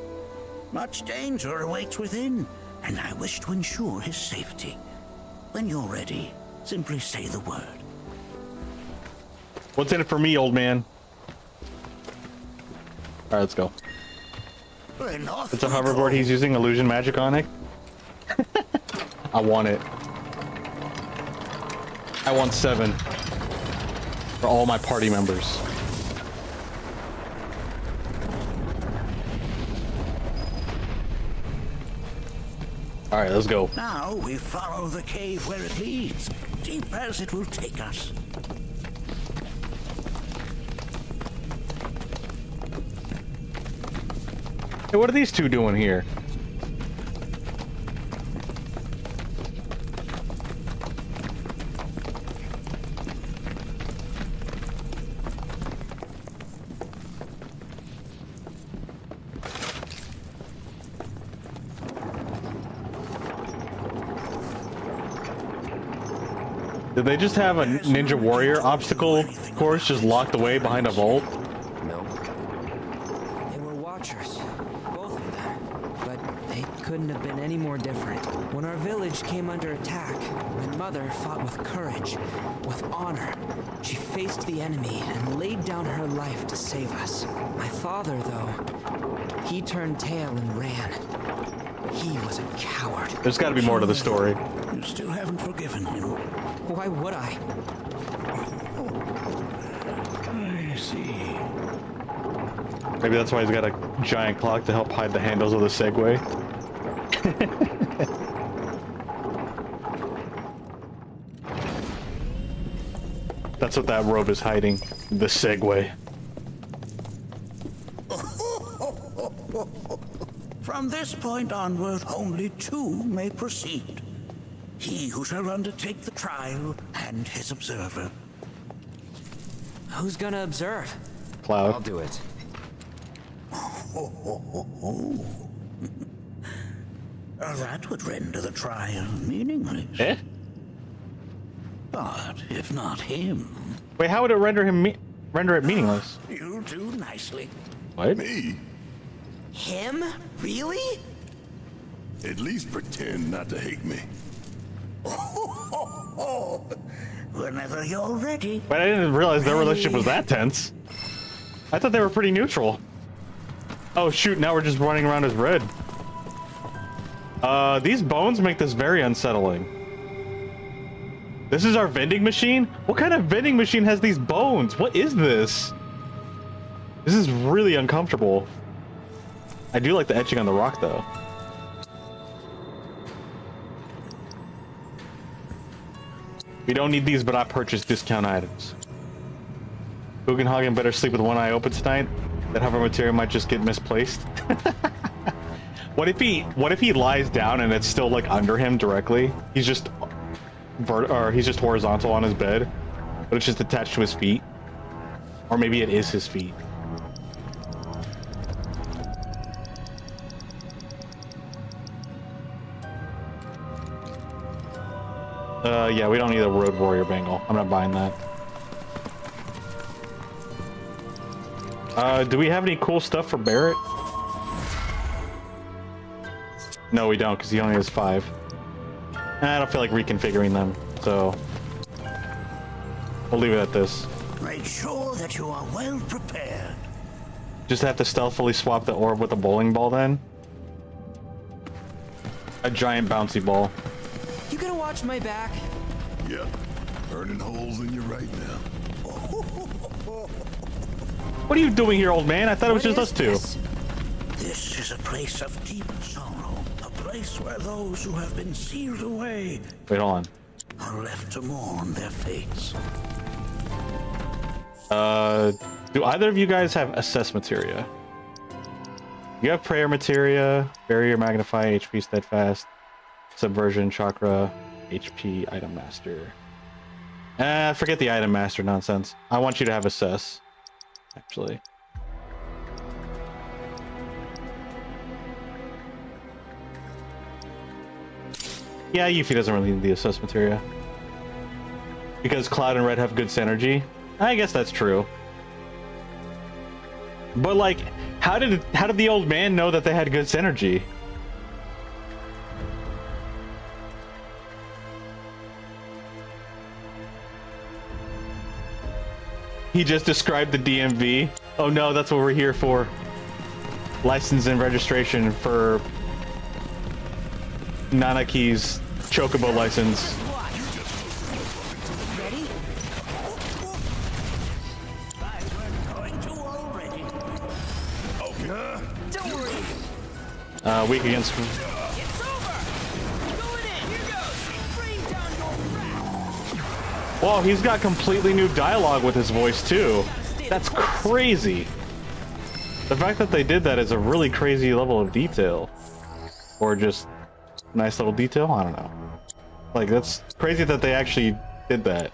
Much danger awaits within, and I wish to ensure his safety. When you're ready, simply say the word. What's in it for me, old man? Alright, let's go. It's a hoverboard he's using illusion magic on it. I want it. I want 7 for all my party members. Alright, let's go. Now we follow the cave where it leads, deep as it will take us. Hey, what are these two doing here? Did they just have a Ninja Warrior obstacle course just locked away behind a vault? They were Watchers, both of them, but they couldn't have been any more different. When our village came under attack, my mother fought with courage, with honor. She faced the enemy and laid down her life to save us. My father, though, he turned tail and ran. He was a coward. There's got to be more to the story. You still haven't forgiven him. Why would I? I see. Maybe that's why he's got a giant clock to help hide the handles of the Segway. That's what that robe is hiding. The Segway. From this point onward, only two may proceed. He who shall undertake the trial and his observer. Who's gonna observe? Cloud. I'll do it. That would render the trial meaningless. Eh? But if not him... Wait, how would it render it meaningless? You'll do nicely. What? Me? Him? Really? At least pretend not to hate me. Whenever you're ready. But I didn't realize their relationship was that tense. I thought they were pretty neutral. Oh shoot, now we're just running around as Red. These bones make this very unsettling. This is our vending machine? What kind of vending machine has these bones? What is this? This is really uncomfortable. I do like the etching on the rock though. We don't need these, but I purchased discount items. Bugenhagen better sleep with one eye open tonight. That hover material might just get misplaced. What if he lies down and it's still like under him directly? He's just he's just horizontal on his bed, but it's just attached to his feet. Or maybe it is his feet. Yeah, we don't need a Road Warrior bangle. I'm not buying that. Do we have any cool stuff for Barrett? No, we don't, because he only has 5. And I don't feel like reconfiguring them, so we'll leave it at this. Make sure that you are well prepared. Just have to stealthily swap the orb with a bowling ball then? A giant bouncy ball. You gonna watch my back? Yep. Burning holes in you right now. What are you doing here, old man? I thought it was just us two. This is a place of deep sorrow. A place where those who have been sealed away Wait, hold on. are left to mourn their fates. Do either of you guys have assess materia? You have prayer materia, barrier, magnify, HP, steadfast, subversion, chakra, HP, item master. Forget the item master nonsense. I want you to have assess, actually. Yeah, Yuffie doesn't really need the assess materia. Because Cloud and Red have good synergy. I guess that's true. But like, how did the old man know that they had good synergy? He just described the DMV. Oh no, that's what we're here for. License and registration for Nanaki's Chocobo license. Weak against. Whoa, he's got completely new dialogue with his voice too. That's crazy. The fact that they did that is a really crazy level of detail. Or just nice little detail? I don't know. Like, that's crazy that they actually did that.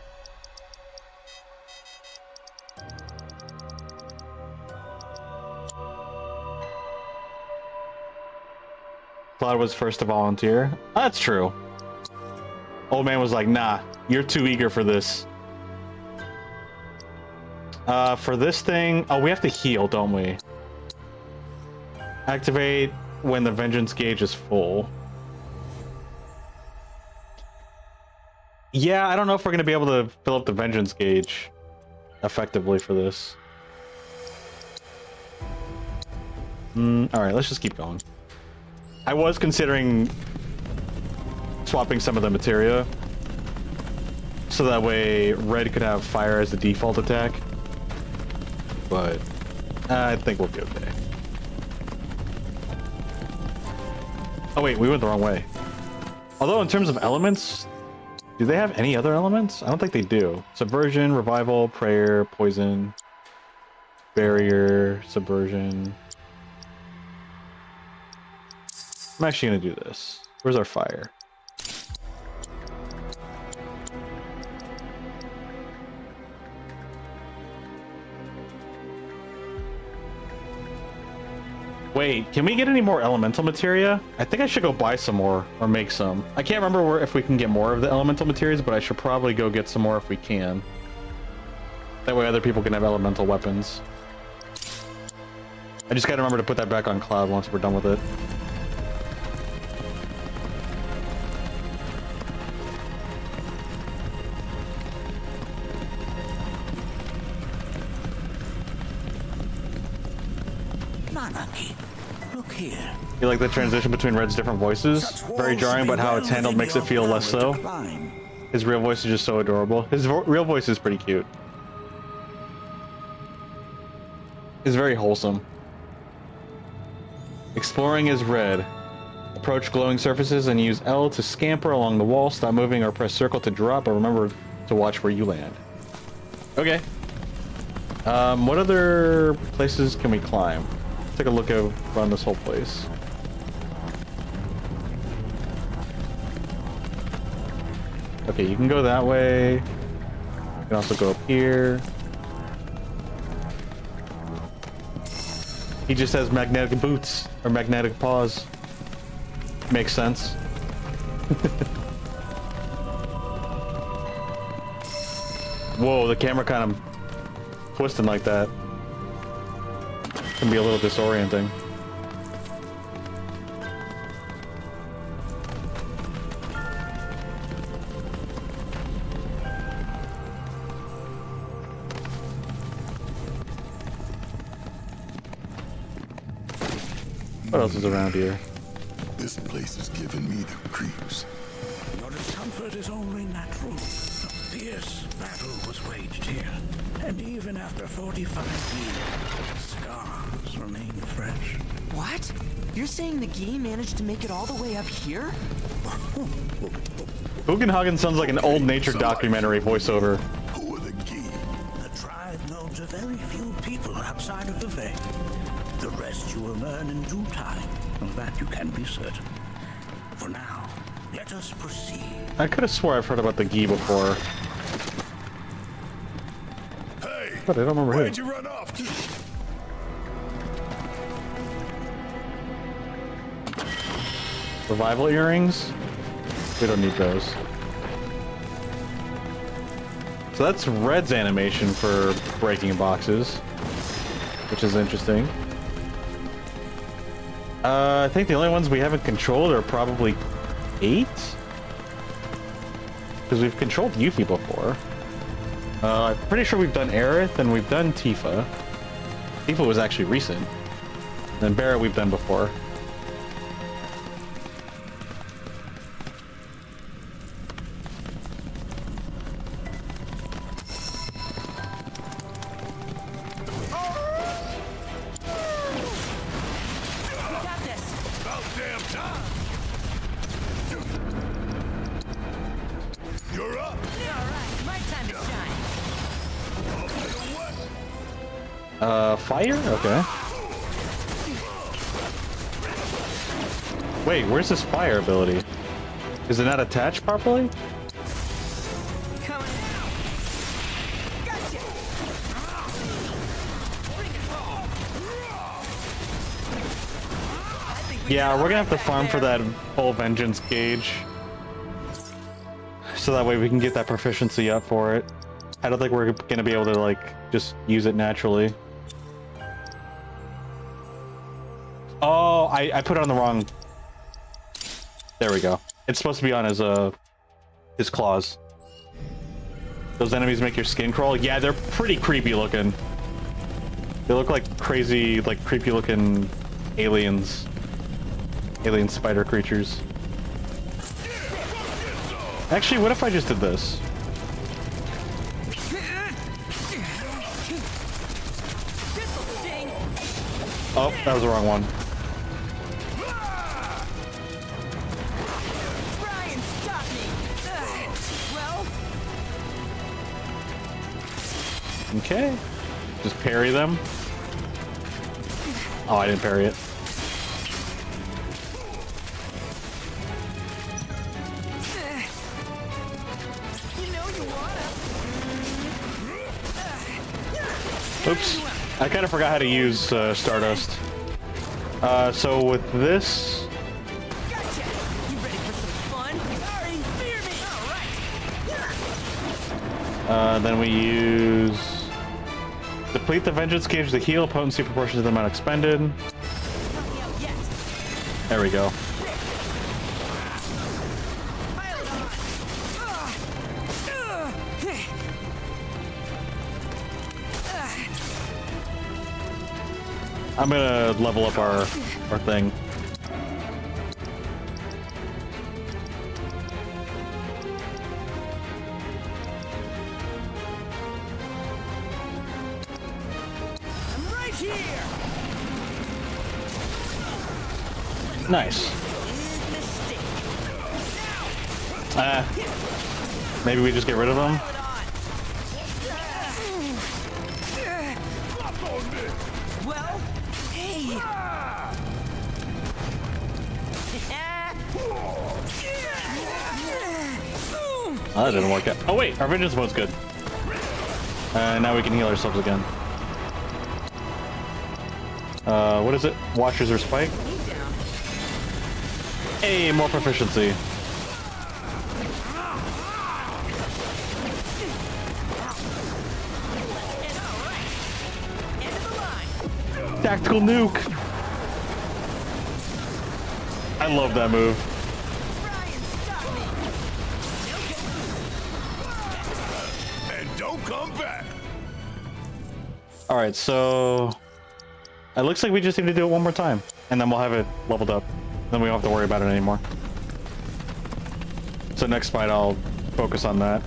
Cloud was first to volunteer. That's true. Old man was like, nah, you're too eager for this. For this thing, oh, we have to heal, don't we? Activate when the vengeance gauge is full. Yeah, I don't know if we're gonna be able to fill up the vengeance gauge effectively for this. Alright, let's just keep going. I was considering swapping some of the materia so that way Red could have fire as the default attack, but I think we'll be okay. Oh wait, we went the wrong way. Although in terms of elements, do they have any other elements? I don't think they do. Subversion, revival, prayer, poison, barrier, subversion. I'm actually gonna do this. Where's our fire? Wait, can we get any more elemental materia? I think I should go buy some more or make some. I can't remember if we can get more of the elemental materials, but I should probably go get some more if we can. That way other people can have elemental weapons. I just gotta remember to put that back on Cloud once we're done with it. Nanaki, look here. You like the transition between Red's different voices? Very jarring, but how it's handled makes it feel less so. His real voice is just so adorable. His real voice is pretty cute. It's very wholesome. Exploring is Red. Approach glowing surfaces and use L to scamper along the wall. Stop moving or press circle to drop, but remember to watch where you land. Okay. What other places can we climb? Let's take a look around this whole place. Okay, you can go that way. You can also go up here. He just has magnetic boots or magnetic paws. Makes sense. Whoa, the camera kind of twisting like that. Can be a little disorienting. What else is around here? This place is giving me the creeps. Your discomfort is only natural. A fierce battle was waged here. And even after 45 years, scars remain fresh. What? You're saying the Gi managed to make it all the way up here? Bugenhagen sounds like an old nature documentary voiceover. Who are the Gi? The tribe known to very few people outside of the Veil. The rest you will learn in due time. Of that you can be certain. For now, let us proceed. I could have swore I've heard about the Gi before. Hey, but I don't remember where'd who. you run off to? Revival earrings? We don't need those. So that's Red's animation for breaking boxes, which is interesting. I think the only ones we haven't controlled are probably 8? Because we've controlled Yuffie before. I'm pretty sure we've done Aerith and we've done Tifa. Tifa was actually recent. And Barret we've done before. Fire? Okay. Wait, where's this fire ability? Is it not attached properly? Yeah, we're gonna have to farm for that full vengeance gauge. So that way we can get that proficiency up for it. I don't think we're gonna be able to, like, just use it naturally. Oh, I put it on the wrong... There we go. It's supposed to be on his claws. Those enemies make your skin crawl? Yeah, they're pretty creepy looking. They look like crazy, like creepy looking aliens. Alien spider creatures. Actually, what if I just did this? Oh, that was the wrong one. Okay. Just parry them. Oh, I didn't parry it. Oops. I kind of forgot how to use Stardust. So with this... then we use... Deplete the Vengeance Gauge to heal, potency proportion to the amount expended. There we go. I'm gonna level up our thing. I'm right here. Nice. Maybe we just get rid of them. Well, hey. Oh, that didn't work out. Oh wait, our vengeance mode's good. Now we can heal ourselves again. What is it? Watchers or spike? Hey, more proficiency. Tactical nuke. I love that move. And don't come back. All right, so it looks like we just need to do it one more time, and then we'll have it leveled up. Then we don't have to worry about it anymore. So next fight, I'll focus on that.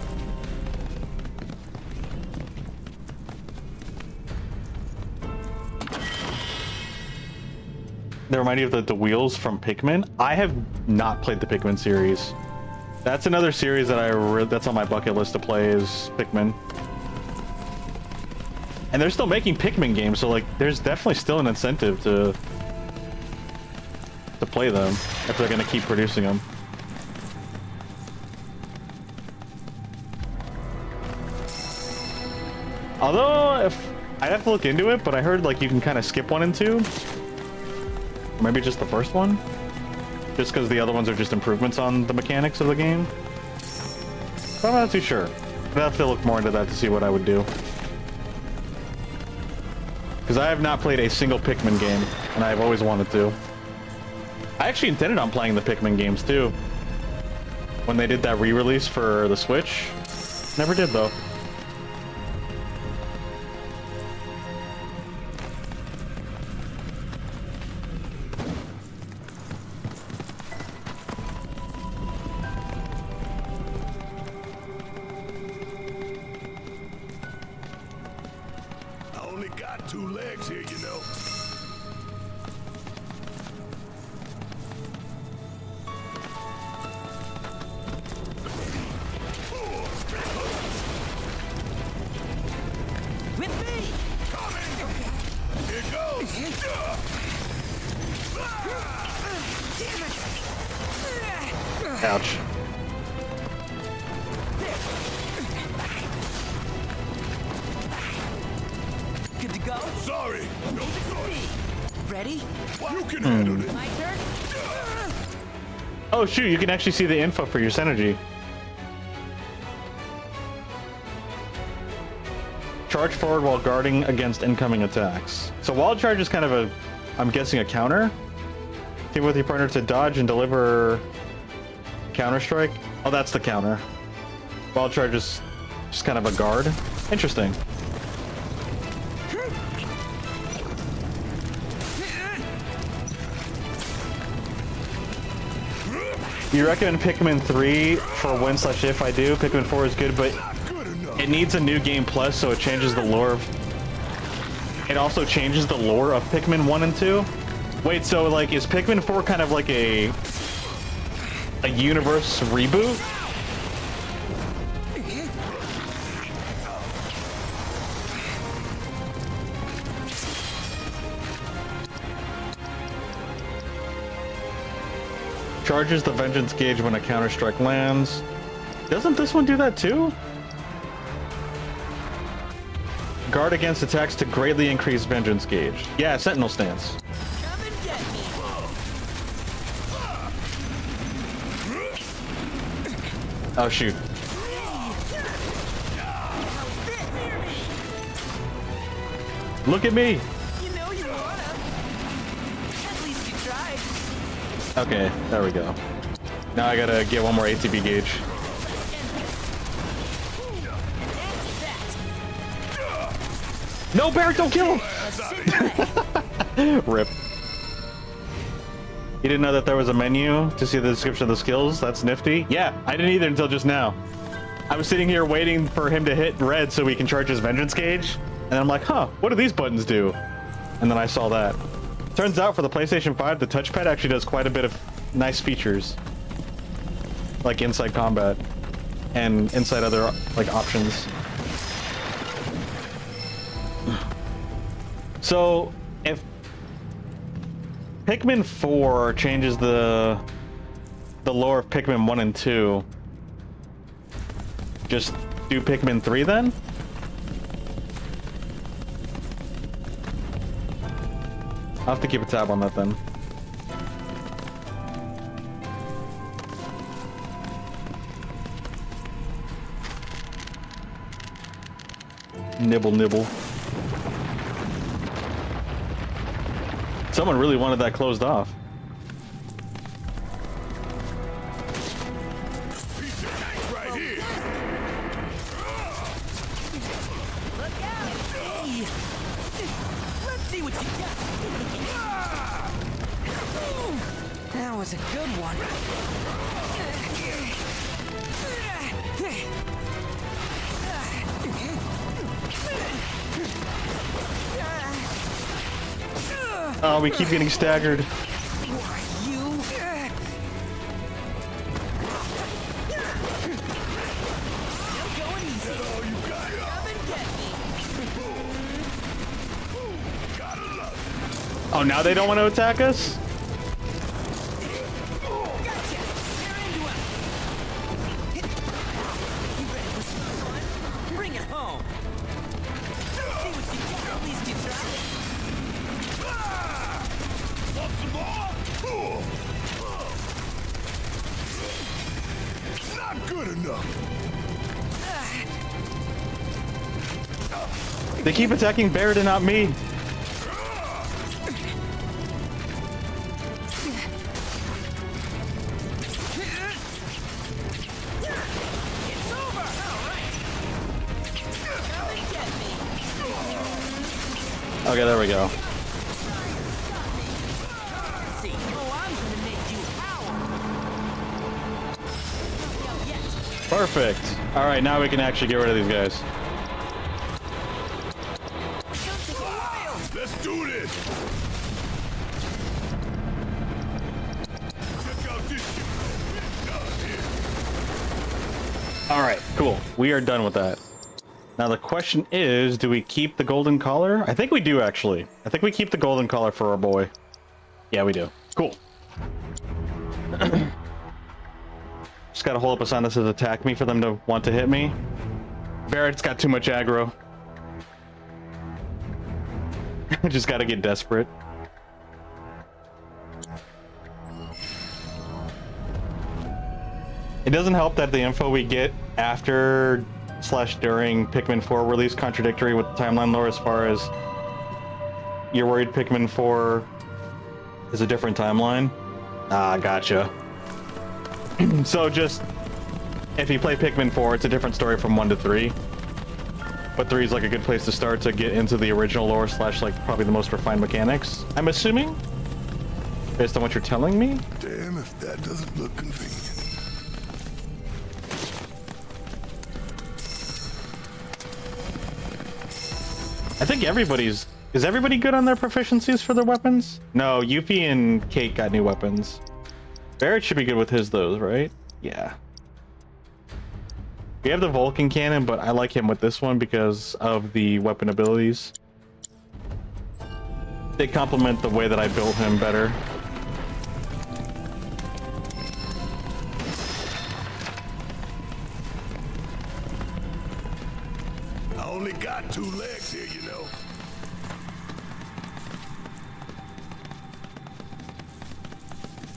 They remind you of the wheels from Pikmin. I have not played the Pikmin series. That's another series that that's on my bucket list to play is Pikmin. And they're still making Pikmin games, so like there's definitely still an incentive to play them if they're gonna keep producing them. Although if I'd have to look into it, but I heard like you can kind of skip 1 and 2. Maybe just the first one? Just because the other ones are just improvements on the mechanics of the game? But I'm not too sure. I'd have to look more into that to see what I would do. Because I have not played a single Pikmin game, and I've always wanted to. I actually intended on playing the Pikmin games too. When they did that re-release for the Switch. Never did though. I only got 2 legs here, you know. With me. Here goes. Ouch. Good to go. Sorry. No choice. Ready? You can handle it. My turn. Oh shoot, you can actually see the info for your synergy. Charge forward while guarding against incoming attacks. So wild charge is kind of a, I'm guessing a counter? Team with your partner to dodge and deliver counter strike. Oh, that's the counter. Wild charge is just kind of a guard. Interesting. You recommend Pikmin 3 for when/if I do? Pikmin 4 is good, but it needs a new game plus, so it changes the lore of... It also changes the lore of Pikmin 1 and 2? Wait, so like, is Pikmin 4 kind of like a universe reboot? Charges the Vengeance Gauge when a counter strike lands. Doesn't this one do that too? Guard against attacks to greatly increase vengeance gauge. Yeah, sentinel stance. Oh shoot. Look at me. You know you wanna. At least you tried. Okay, there we go. Now I gotta get one more ATB gauge. No, Barrett, don't kill him! Rip. You didn't know that there was a menu to see the description of the skills? That's nifty. Yeah, I didn't either until just now. I was sitting here waiting for him to hit red so we can charge his vengeance gauge. And I'm like, huh, what do these buttons do? And then I saw that. Turns out for the PlayStation 5, the touchpad actually does quite a bit of nice features. Like inside combat and inside other like options. So if Pikmin 4 changes the lore of Pikmin 1 and 2, just do Pikmin 3 then? I'll have to keep a tab on that then. Nibble, nibble. Someone really wanted that closed off. Right here. Look out! Hey. Let's see what you got. That was a good one. Oh, we keep getting staggered. You. Oh, now they don't want to attack us? Bring it home. See what you got. At least you tried. Want some more? Not good enough. They keep attacking Barrett and not me. Okay, there we go. Perfect. All right, now we can actually get rid of these guys. Let's do this. Check out this shit. All right, cool. We are done with that. Now the question is, do we keep the golden collar? I think we do, actually. I think we keep the golden collar for our boy. Yeah, we do. Cool. Just gotta hold up a sign that says attack me for them to want to hit me. Barrett's got too much aggro. Just gotta get desperate. It doesn't help that the info we get after / during Pikmin 4 release contradictory with the timeline lore, as far as you're worried Pikmin 4 is a different timeline. Ah, gotcha. So just, if you play Pikmin 4, it's a different story from 1 to 3. But 3 is like a good place to start to get into the original lore / like probably the most refined mechanics, I'm assuming, based on what you're telling me. Damn if that doesn't look convenient. I think everybody's... Is everybody good on their proficiencies for their weapons? No, Yuffie and Kate got new weapons. Barrett should be good with his, though, right? Yeah. We have the Vulcan cannon, but I like him with this one because of the weapon abilities. They complement the way that I built him better. only got 2 legs here, you know.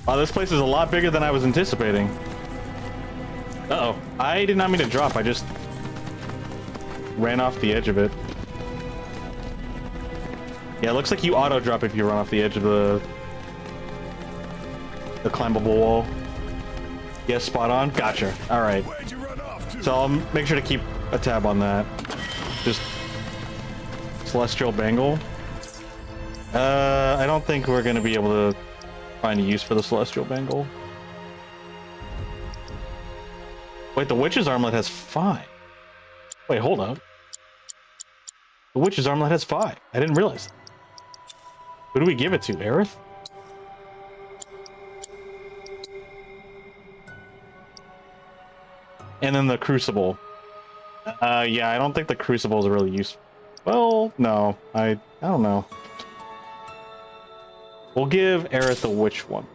Wow, this place is a lot bigger than I was anticipating. Uh-oh. I did not mean to drop. I just ran off the edge of it. Yeah, it looks like you auto-drop if you run off the edge of the climbable wall. Yes, spot on. Gotcha. All right. So I'll make sure to keep a tab on that. Just celestial bangle. I don't think we're gonna be able to find a use for the celestial bangle. Wait, the witch's armlet has 5. Wait, hold up. The witch's armlet has 5. I didn't realize that. Who do we give it to? Aerith? And then the crucible. Yeah, I don't think the crucible is really useful. Well, no, I don't know. We'll give Aerith the witch one.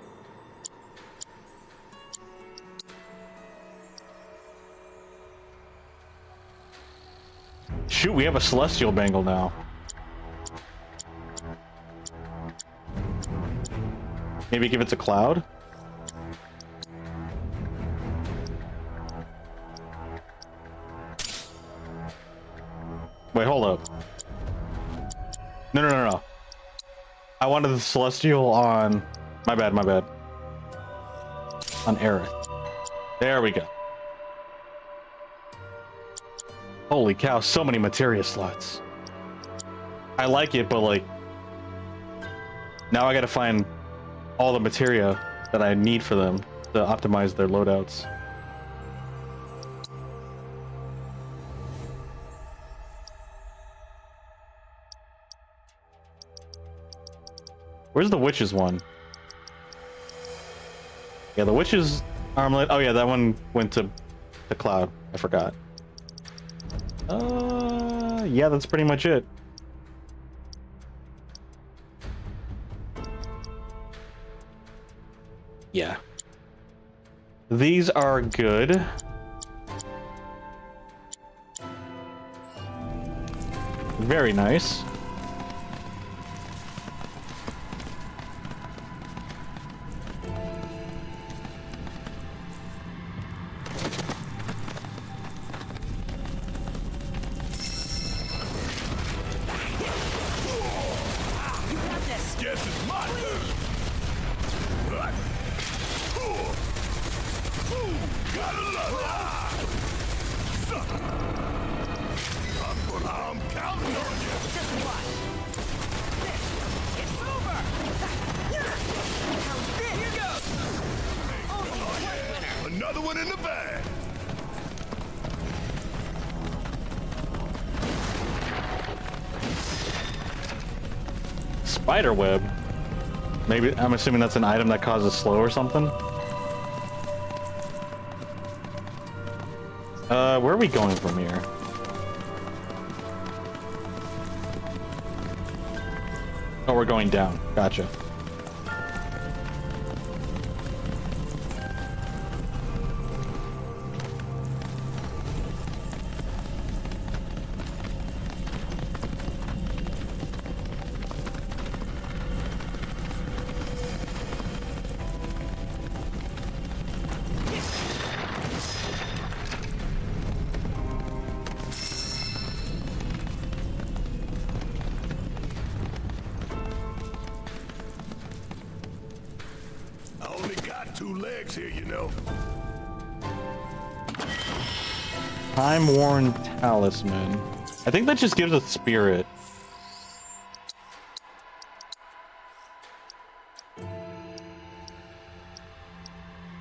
Shoot, we have a celestial bangle now. Maybe give it to Cloud? Wait, hold up. No. I wanted the celestial on... My bad. On Aerith. There we go. Holy cow, so many materia slots. I like it, but like... Now I gotta find all the materia that I need for them to optimize their loadouts. Where's the witch's one? Yeah, the witch's armlet. Oh yeah, that one went to the Cloud. I forgot. Yeah, that's pretty much it. Yeah. These are good. Very nice. Another one in the bag. Spider web. Maybe I'm assuming that's an item that causes slow or something. Where are we going from here? Oh, we're going down. Gotcha. Here, you know. Time-worn talisman. I think that just gives us spirit.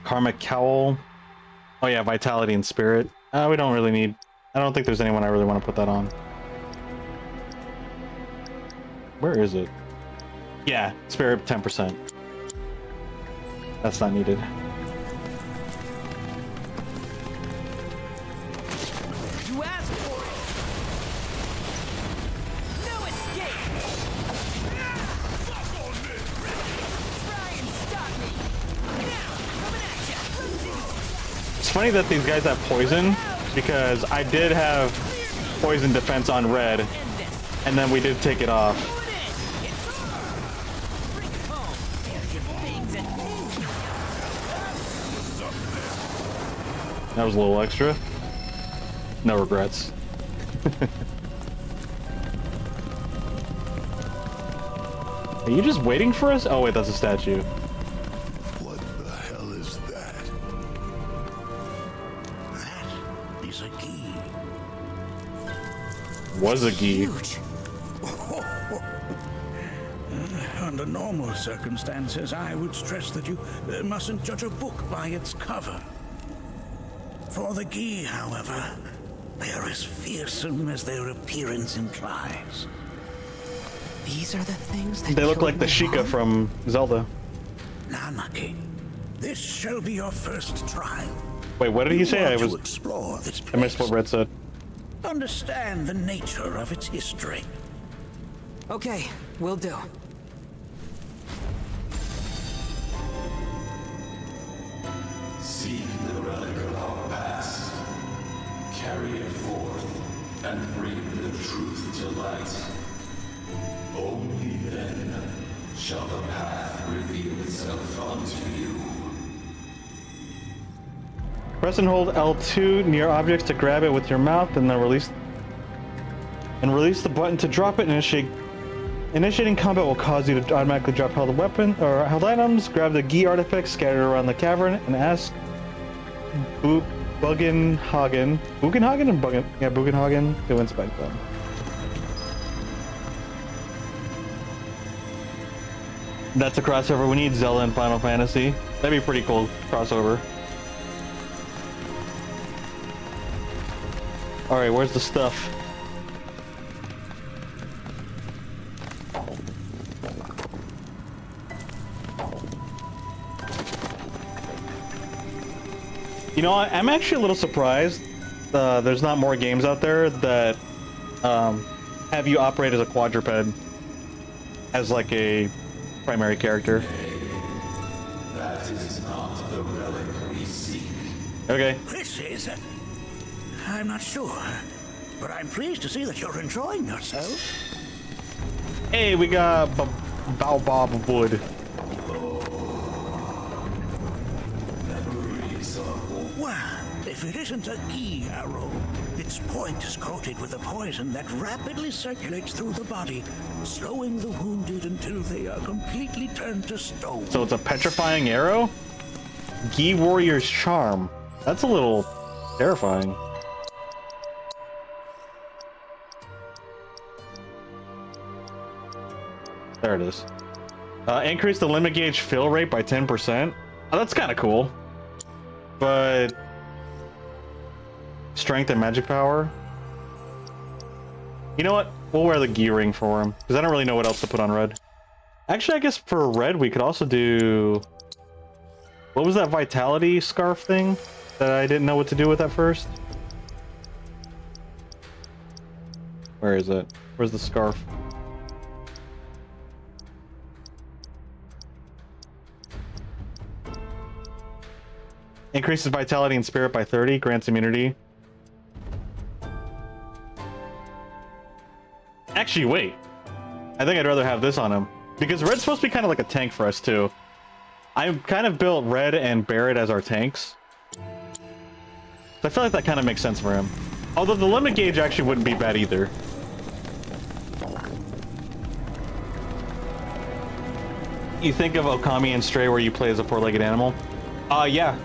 Karmic cowl. Oh yeah, vitality and spirit. We don't really need... I don't think there's anyone I really want to put that on. Where is it? Yeah, spirit 10%. That's not needed. You asked for it. No escape. Try and stop me. Now, coming at ya. It's funny that these guys have poison, because I did have poison defense on red, and then we did take it off. That was a little extra. No regrets. Are you just waiting for us? Oh wait, that's a statue. What the hell is that? That is a key. Was a key. Huge. Under normal circumstances, I would stress that you mustn't judge a book by its cover. For the Gi, however, they are as fearsome as their appearance implies. These are the things that They look like the killed my Sheikah mom? from Zelda. Nanaki, this shall be your first trial. Wait, what did he say? You I are to was. explore this I missed what Red said. Understand the nature of its history. Okay, will do. Seek the relic of our past. Carry it forth and bring the truth to light. Only then shall the path reveal itself unto you. Press and hold L2 near objects to grab it with your mouth, and then release the button to drop it. Initiating combat will cause you to automatically drop held weapon or held items. Grab the Gi artifacts scattered around the cavern and ask Bugenhagen to inspect them. That's a crossover. We need Zelda and Final Fantasy. That'd be pretty cool crossover. Alright, where's the stuff? You know, I'm actually a little surprised there's not more games out there that have you operate as a quadruped as like a primary character. That is not the relic we seek. Okay. This is... I'm not sure, but I'm pleased to see that you're enjoying yourself. Hey, we got baobab wood. Well, if it isn't a Gi arrow, its point is coated with a poison that rapidly circulates through the body, slowing the wounded until they are completely turned to stone. So it's a petrifying arrow? Gi Warrior's Charm. That's a little terrifying. There it is. Increase the limit gauge fill rate by 10%. Oh, that's kind of cool. But strength and magic power. You know what? We'll wear the Gi ring for him because I don't really know what else to put on red. Actually, I guess for red we could also do. What was that vitality scarf thing that I didn't know what to do with at first? Where is it? Where's the scarf? Increases vitality and spirit by 30, grants immunity. Actually, wait. I think I'd rather have this on him. Because Red's supposed to be kind of like a tank for us, too. I kind of built Red and Barret as our tanks. So I feel like that kind of makes sense for him. Although the limit gauge actually wouldn't be bad either. You think of Okami and Stray where you play as a four-legged animal? Yeah.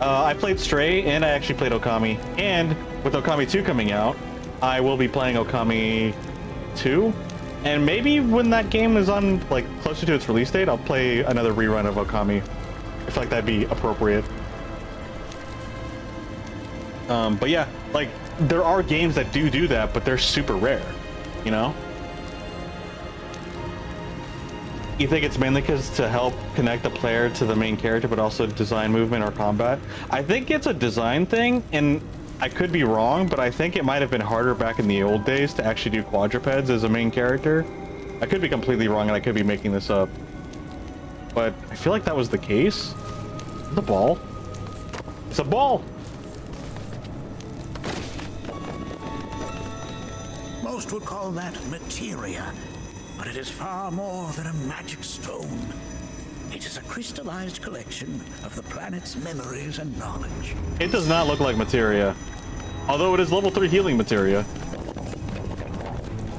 I played Stray, and I actually played Okami. And with Okami 2 coming out, I will be playing Okami 2. And maybe when that game is on, like, closer to its release date, I'll play another rerun of Okami. I feel like that'd be appropriate. But yeah, like, there are games that do that, but they're super rare, you know? You think it's mainly because to help connect the player to the main character, but also design movement or combat? I think it's a design thing, and I could be wrong, but I think it might have been harder back in the old days to actually do quadrupeds as a main character. I could be completely wrong, and I could be making this up. But I feel like that was the case. The ball. It's a ball! Most would call that materia, but it is far more than a magic stone. It is a crystallized collection of the planet's memories and knowledge. It does not look like materia, although it is level 3 healing materia.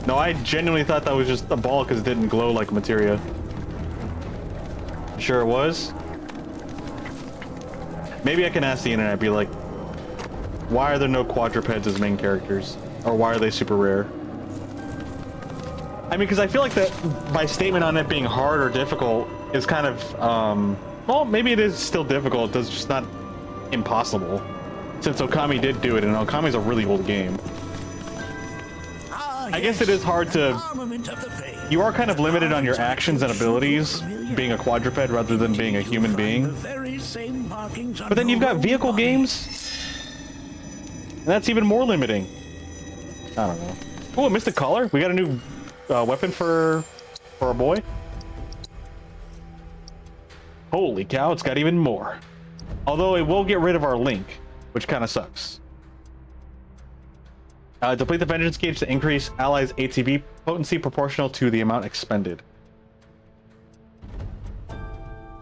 No, I genuinely thought that was just a ball because it didn't glow like materia. Sure it was. Maybe I can ask the internet, be like, why are there no quadrupeds as main characters? Or why are they super rare? I mean, because I feel like that my statement on it being hard or difficult is kind of, well, maybe it is still difficult. It's just not impossible. Since Okami did do it, and Okami's a really old game. I guess it is hard to... You are kind of limited on your actions and abilities, being a quadruped rather than being a human being. But then you've got vehicle games, and that's even more limiting. I don't know. Oh, Mystic Collar. We got a new weapon for a boy. Holy cow, it's got even more. Although it will get rid of our link, which kind of sucks. Deplete the vengeance gauge to increase allies' ATB potency proportional to the amount expended.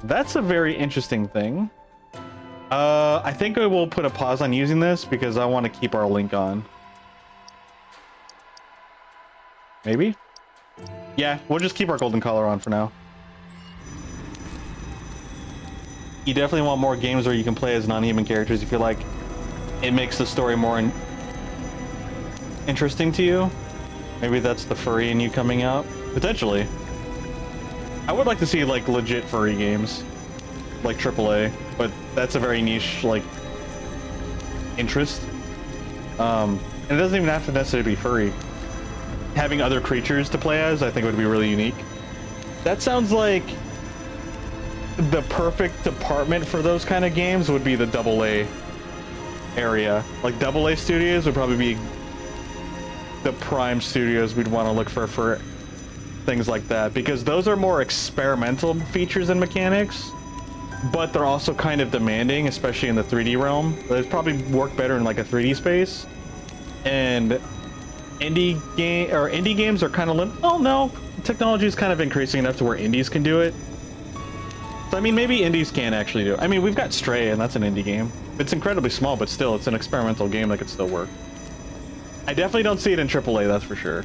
That's a very interesting thing. I think I will put a pause on using this because I want to keep our link on. Maybe? Yeah, we'll just keep our golden collar on for now. You definitely want more games where you can play as non-human characters. You feel like it makes the story more interesting to you. Maybe that's the furry in you coming out. Potentially. I would like to see like legit furry games, like AAA, but that's a very niche like interest. And it doesn't even have to necessarily be furry. Having other creatures to play as, I think, would be really unique. That sounds like the perfect department for those kind of games would be the AA area. Like AA studios would probably be the prime studios we'd want to look for things like that, because those are more experimental features and mechanics, but they're also kind of demanding, especially in the 3D realm. They'd probably work better in like a 3D space. And indie games are kind of oh no, technology is kind of increasing enough to where indies can do it. So I mean, maybe indies can actually do it. I mean, we've got Stray, and that's an indie game. It's incredibly small, but still, it's an experimental game that could still work. I definitely don't see it in AAA, that's for sure.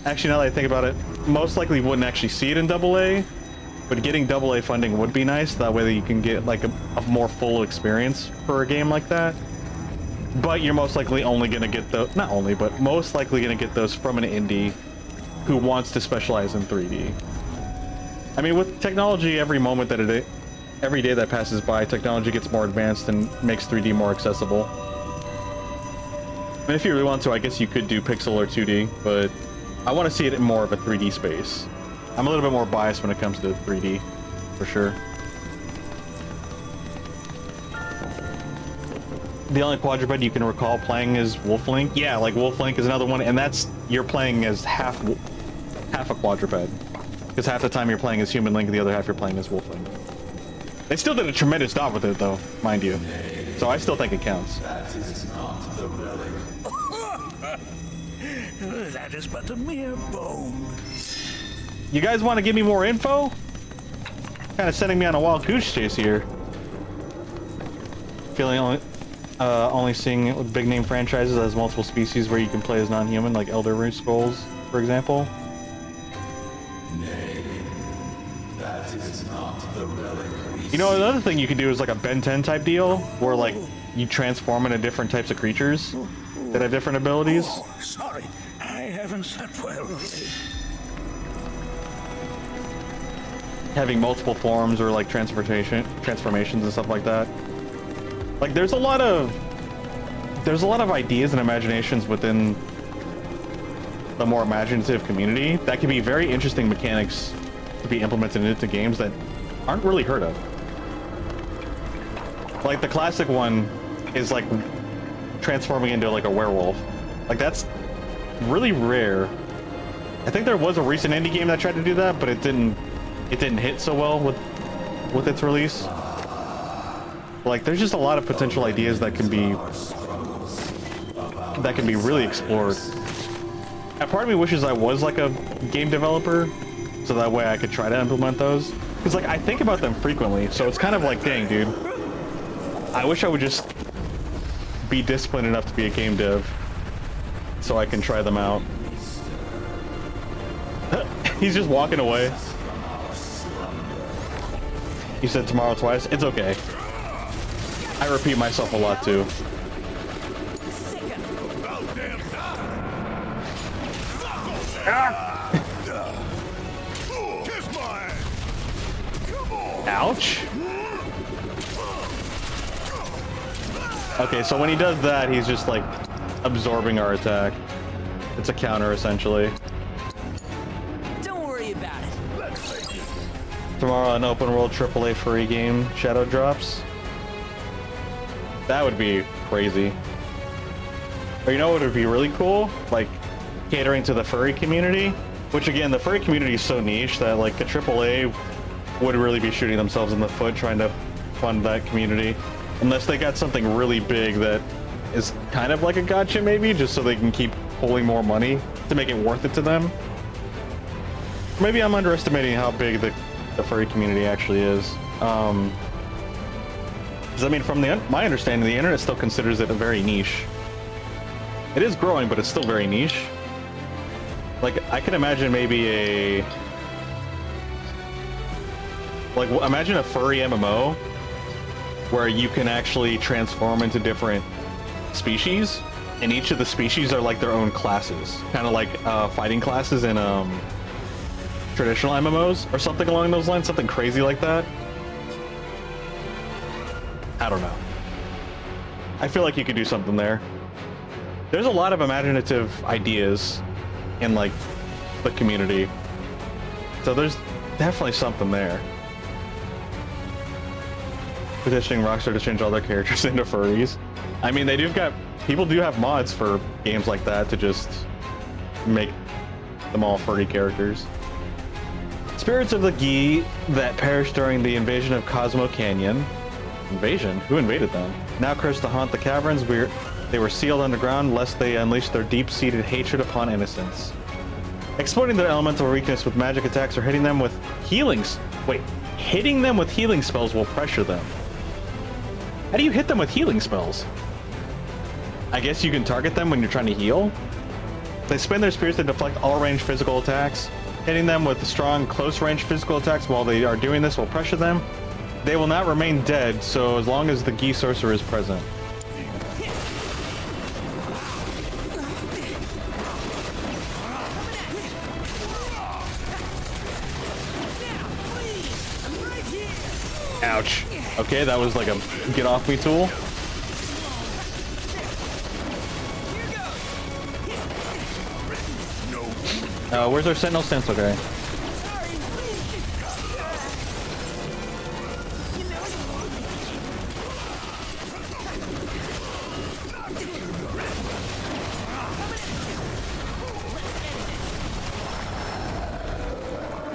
Actually, now that I think about it, most likely wouldn't actually see it in AA, but getting AA funding would be nice. That way you can get like a more full experience for a game like that. But you're most likely only going to get those, not only, but most likely going to get those from an indie who wants to specialize in 3D. I mean, with technology, every day that passes by, technology gets more advanced and makes 3D more accessible. I mean, if you really want to, I guess you could do pixel or 2D, but I want to see it in more of a 3D space. I'm a little bit more biased when it comes to 3D, for sure. The only quadruped you can recall playing is Wolf Link. Yeah, like Wolf Link is another one, and that's you're playing as half a quadruped, because half the time you're playing as Human Link, and the other half you're playing as Wolf Link. They still did a tremendous job with it, though, mind you. So I still think it counts. That is not the relic. That is but a mere bone. You guys want to give me more info? Kind of sending me on a wild goose chase here. Feeling only seeing big name franchises as multiple species where you can play as non-human, like Elder Scrolls, for example. Nay, that is not the relic. You know, another thing you can do is like a Ben 10 type deal, where like you transform into different types of creatures that have different abilities. Oh, sorry, I haven't slept well. Having multiple forms or like transformations and stuff like that. Like there's a lot of ideas and imaginations within the more imaginative community that can be very interesting mechanics to be implemented into games that aren't really heard of. Like the classic one is like transforming into like a werewolf. Like that's really rare. I think there was a recent indie game that tried to do that, but it didn't hit so well with its release. Like there's just a lot of potential ideas that can be really explored. A part of me wishes I was like a game developer, so that way I could try to implement those. Because like I think about them frequently, so it's kind of like, dang, dude. I wish I would just be disciplined enough to be a game dev, so I can try them out. He's just walking away. You said tomorrow twice. It's okay. I repeat myself a lot too. Ouch. Okay, so when he does that, he's just like absorbing our attack. It's a counter essentially. Don't worry about it. Tomorrow, an open world AAA furry game shadow drops. That would be crazy. Or you know what would be really cool? Like catering to the furry community, which again, the furry community is so niche that like a AAA would really be shooting themselves in the foot trying to fund that community, unless they got something really big that is kind of like a gotcha maybe, just so they can keep pulling more money to make it worth it to them. Maybe I'm underestimating how big the furry community actually is. Because I mean, from my understanding, the internet still considers it a very niche. It is growing, but it's still very niche. Like, I can imagine maybe imagine a furry MMO where you can actually transform into different species, and each of the species are like their own classes, kind of like fighting classes in traditional MMOs or something along those lines, something crazy like that. I don't know. I feel like you could do something there. There's a lot of imaginative ideas in like the community, so there's definitely something there. Petitioning Rockstar to change all their characters into furries. I mean, people do have mods for games like that to just make them all furry characters. Spirits of the Gi that perished during the invasion of Cosmo Canyon. Invasion? Who invaded them? Now cursed to haunt the caverns. They were sealed underground lest they unleash their deep-seated hatred upon innocence. Exploiting their elemental weakness with magic attacks or hitting them with healings. Wait, hitting them with healing spells will pressure them. How do you hit them with healing spells? I guess you can target them when you're trying to heal? They spin their spears to deflect all ranged physical attacks. Hitting them with strong close-range physical attacks while they are doing this will pressure them. They will not remain dead, so as long as the Gi Sorcerer is present. Ouch. Okay, that was like a get off me tool. Where's our sentinel stance? Okay.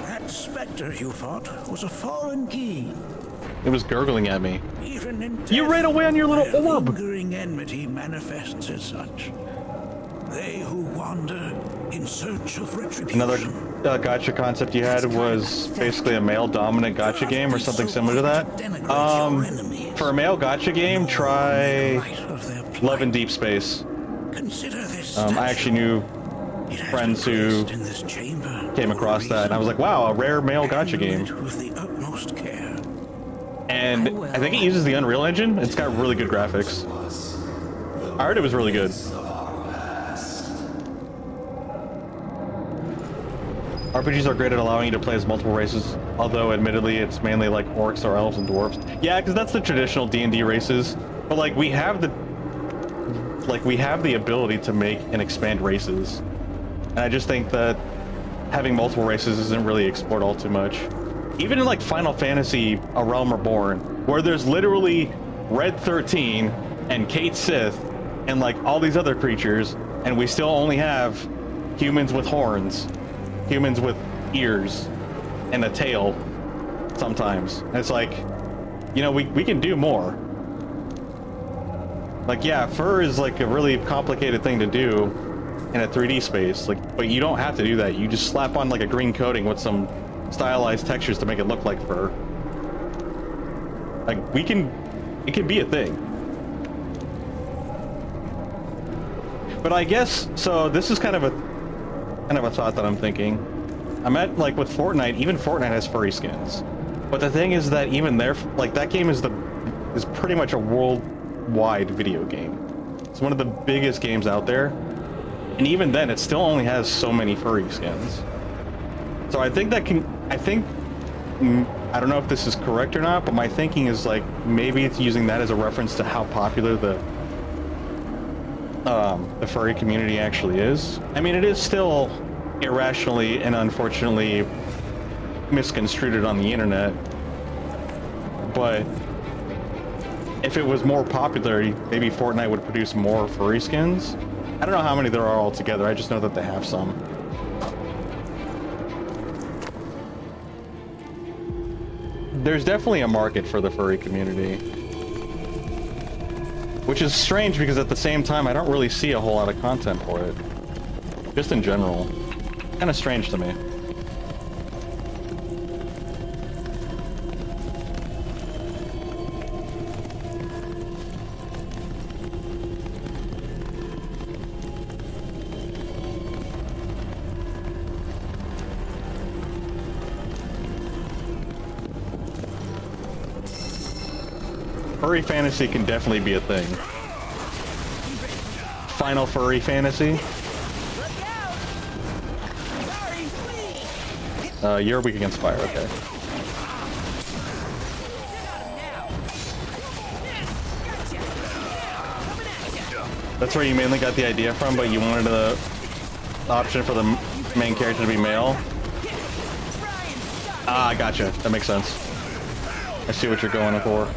That specter you fought was a foreign key. It was gurgling at me. Even in You ran away on your little orb. Lingering enmity manifests as such. They who wander in search of retribution. Another gacha concept you had was basically a male dominant gacha game or something similar to that. For a male gacha game, try Love in Deep Space. I actually knew friends who came across that, and I was like, wow, a rare male gacha game. And I think it uses the Unreal Engine. It's got really good graphics. I heard it was really good. RPGs are great at allowing you to play as multiple races, although admittedly it's mainly like orcs or elves and dwarves. Yeah, because that's the traditional D&D races. But like we have the ability to make and expand races. And I just think that having multiple races isn't really explored all too much. Even in like Final Fantasy A Realm Reborn, where there's literally Red 13 and Kate Sith and like all these other creatures, and we still only have humans with horns, humans with ears, and a tail sometimes. And it's like, you know, we can do more. Like, yeah, fur is like a really complicated thing to do, in a 3D space. Like, but you don't have to do that. You just slap on like a green coating with some stylized textures to make it look like fur. Like it can be a thing. But I guess so. This is kind of a thought that I'm thinking. I'm at like with Fortnite. Even Fortnite has furry skins. But the thing is that even there, like that game is pretty much a worldwide video game. It's one of the biggest games out there, and even then, it still only has so many furry skins. So I think I don't know if this is correct or not, but my thinking is like maybe it's using that as a reference to how popular the furry community actually is. I mean, it is still irrationally and unfortunately misconstrued on the internet, but if it was more popular, maybe Fortnite would produce more furry skins. I don't know how many there are altogether, I just know that they have some. There's definitely a market for the furry community, which is strange because at the same time I don't really see a whole lot of content for it, just in general. Kind of strange to me. Furry fantasy can definitely be a thing. Final furry fantasy. You're weak against fire, okay. That's where you mainly got the idea from, but you wanted the option for the main character to be male? Ah, gotcha. That makes sense. I see what you're going for.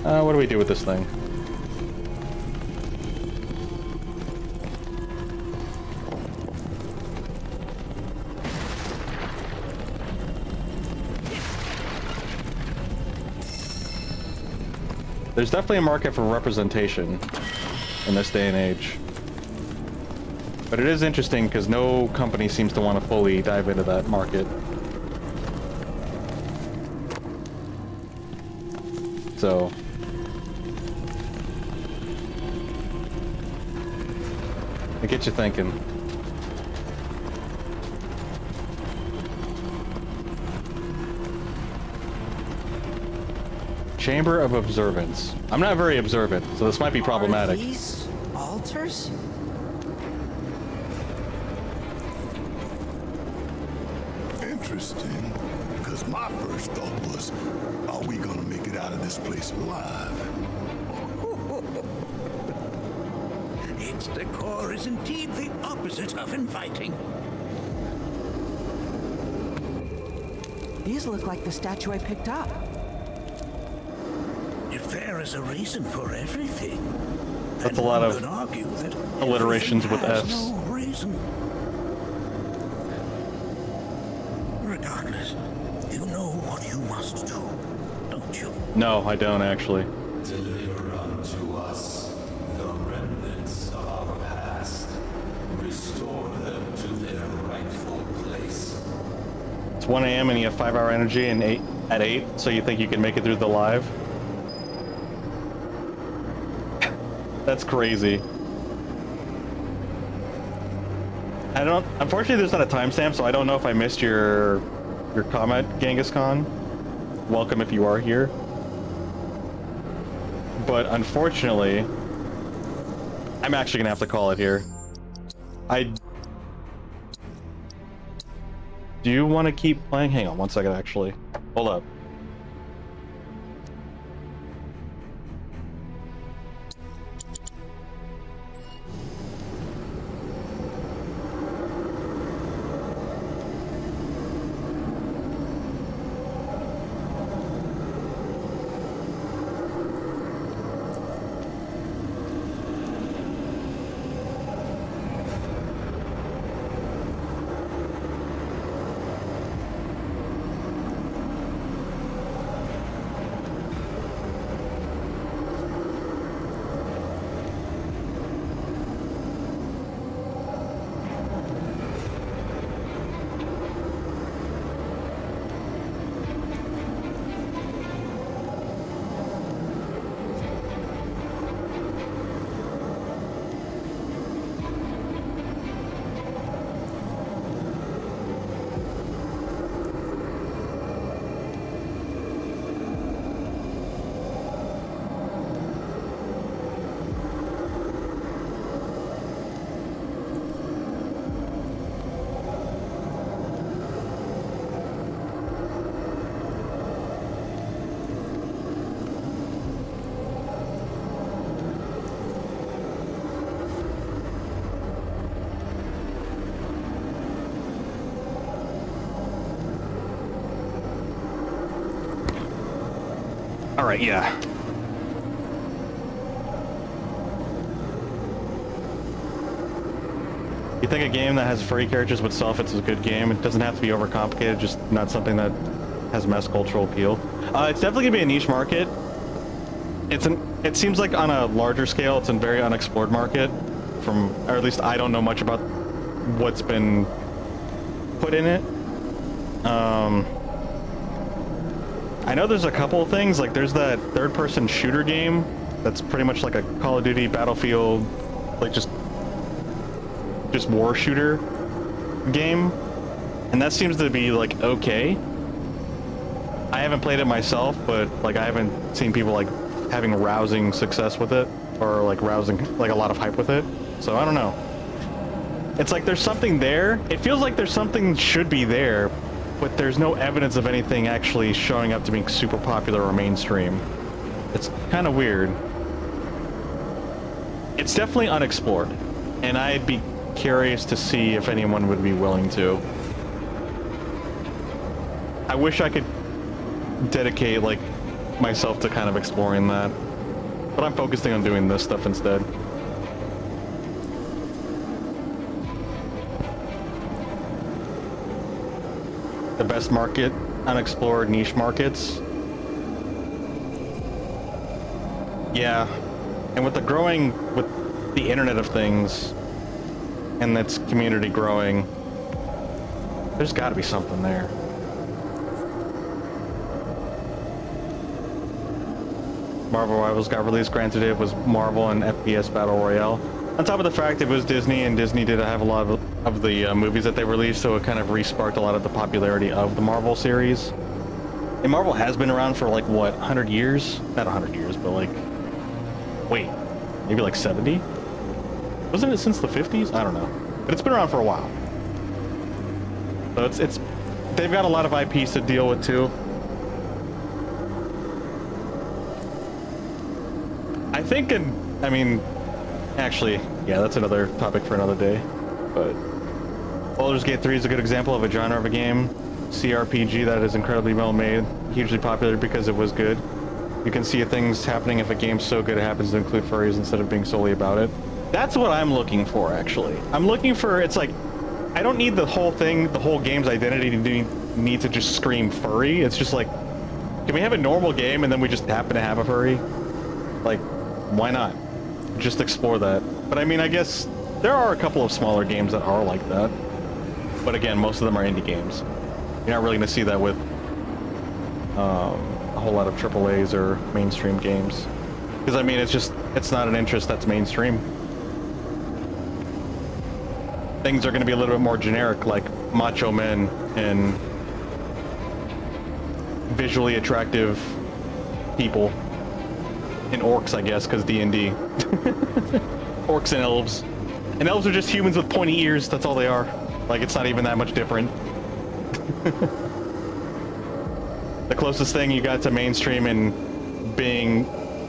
What do we do with this thing? There's definitely a market for representation in this day and age. But it is interesting because no company seems to want to fully dive into that market. So it gets you thinking. Chamber of Observance. I'm not very observant, so this might be problematic. Are these altars? Interesting, because my first thought was, are we gonna make it out of this place alive? Its decor is indeed the opposite of inviting. These look like the statue I picked up. If there is a reason for everything, that's a lot of alliterations with F's. No reason. Regardless, you know what you must do, don't you? No, I don't actually. Deliver unto us the remnants of our past. Restore them to their rightful place. It's 1 a.m. and you have 5-hour energy and at 8, so you think you can make it through the live? That's crazy. I don't. Unfortunately, there's not a timestamp, so I don't know if I missed your comment, Genghis Khan. Welcome if you are here. But unfortunately, I'm actually gonna have to call it here. Do you want to keep playing? Hang on one second, actually. Hold up. right, yeah. You think a game that has furry characters would sell if it's a good game? It doesn't have to be overcomplicated, just not something that has mass cultural appeal. It's definitely gonna be a niche market. It seems like on a larger scale, it's a very unexplored market. Or at least I don't know much about what's been put in it. I know there's a couple of things, like there's that third-person shooter game that's pretty much like a Call of Duty, Battlefield, like just war shooter game, and that seems to be like okay. I haven't played it myself, but like I haven't seen people like having rousing success with it, or like rousing like a lot of hype with it. So I don't know. It's like there's something there. It feels like there's something should be there, but there's no evidence of anything actually showing up to being super popular or mainstream. It's kind of weird. It's definitely unexplored, and I'd be curious to see if anyone would be willing to. I wish I could dedicate like myself to kind of exploring that, but I'm focusing on doing this stuff instead. The best market, unexplored niche markets. Yeah, and with the Internet of Things and its community growing, there's got to be something there. Marvel Rivals got released. Granted, it was Marvel and FPS Battle Royale. On top of the fact it was Disney, and Disney did have a lot of the movies that they released, so it kind of re-sparked a lot of the popularity of the Marvel series. And Marvel has been around for like, what, 100 years? Not 100 years, but like... Wait, maybe like 70? Wasn't it since the 50s? I don't know. But it's been around for a while. So they've got a lot of IPs to deal with too. I think, I mean, actually, yeah, that's another topic for another day. But Baldur's Gate 3 is a good example of a genre of a game, CRPG, that is incredibly well made, hugely popular because it was good. You can see things happening if a game's so good it happens to include furries instead of being solely about it. That's what I'm looking for, actually. I'm looking for, it's like, I don't need the whole thing, the whole game's identity to need to just scream furry. It's just like, can we have a normal game and then we just happen to have a furry? Like, why not? Just explore that. But I mean, I guess there are a couple of smaller games that are like that. But again, most of them are indie games. You're not really going to see that with a whole lot of AAAs or mainstream games. Because I mean, it's not an interest that's mainstream. Things are going to be a little bit more generic, like macho men and visually attractive people. And orcs, I guess, because D&D. Orcs and elves. And elves are just humans with pointy ears, that's all they are. Like, it's not even that much different. The closest thing you got to mainstream in being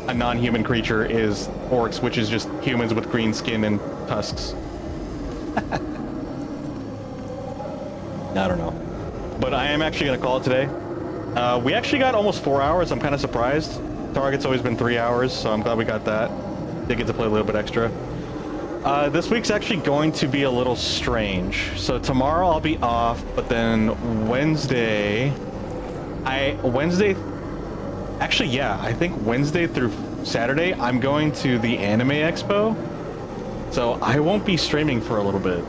a non-human creature is orcs, which is just humans with green skin and tusks. I don't know. But I am actually going to call it today. We actually got almost 4 hours. I'm kind of surprised. Target's always been 3 hours, so I'm glad we got that. Did get to play a little bit extra. This week's actually going to be a little strange. So tomorrow I'll be off, but then Wednesday... Actually, yeah, I think Wednesday through Saturday, I'm going to the Anime Expo. So I won't be streaming for a little bit.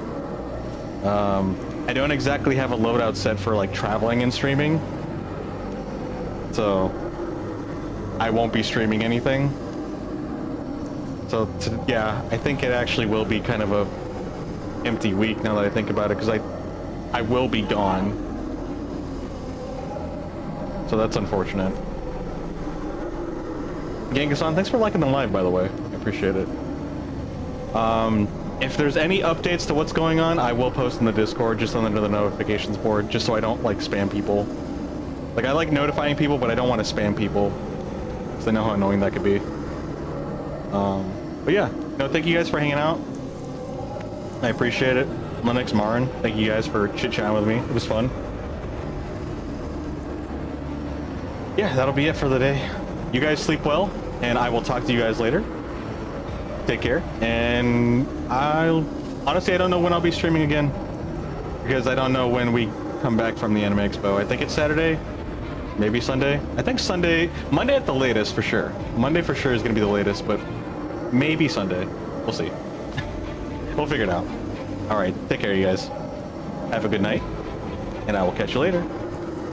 I don't exactly have a loadout set for like traveling and streaming. So I won't be streaming anything. So yeah, I think it actually will be kind of a empty week now that I think about it, because I will be gone. So that's unfortunate. Genghis-san, thanks for liking the live, by the way. I appreciate it. If there's any updates to what's going on, I will post in the Discord, just under the notifications board, just so I don't, like, spam people. Like, I like notifying people, but I don't want to spam people, because I know how annoying that could be. But yeah, no, thank you guys for hanging out. I appreciate it. Linux, Marin, thank you guys for chit-chatting with me. It was fun. Yeah, that'll be it for the day. you guys sleep well, and I will talk to you guys later. Take care, and honestly, I don't know when I'll be streaming again, because I don't know when we come back from the Anime Expo. I think it's Saturday, maybe Sunday. I think Sunday, Monday at the latest for sure. Monday for sure is gonna be the latest, but maybe Sunday. We'll see. We'll figure it out. All right, take care, you guys. Have a good night, and I will catch you later.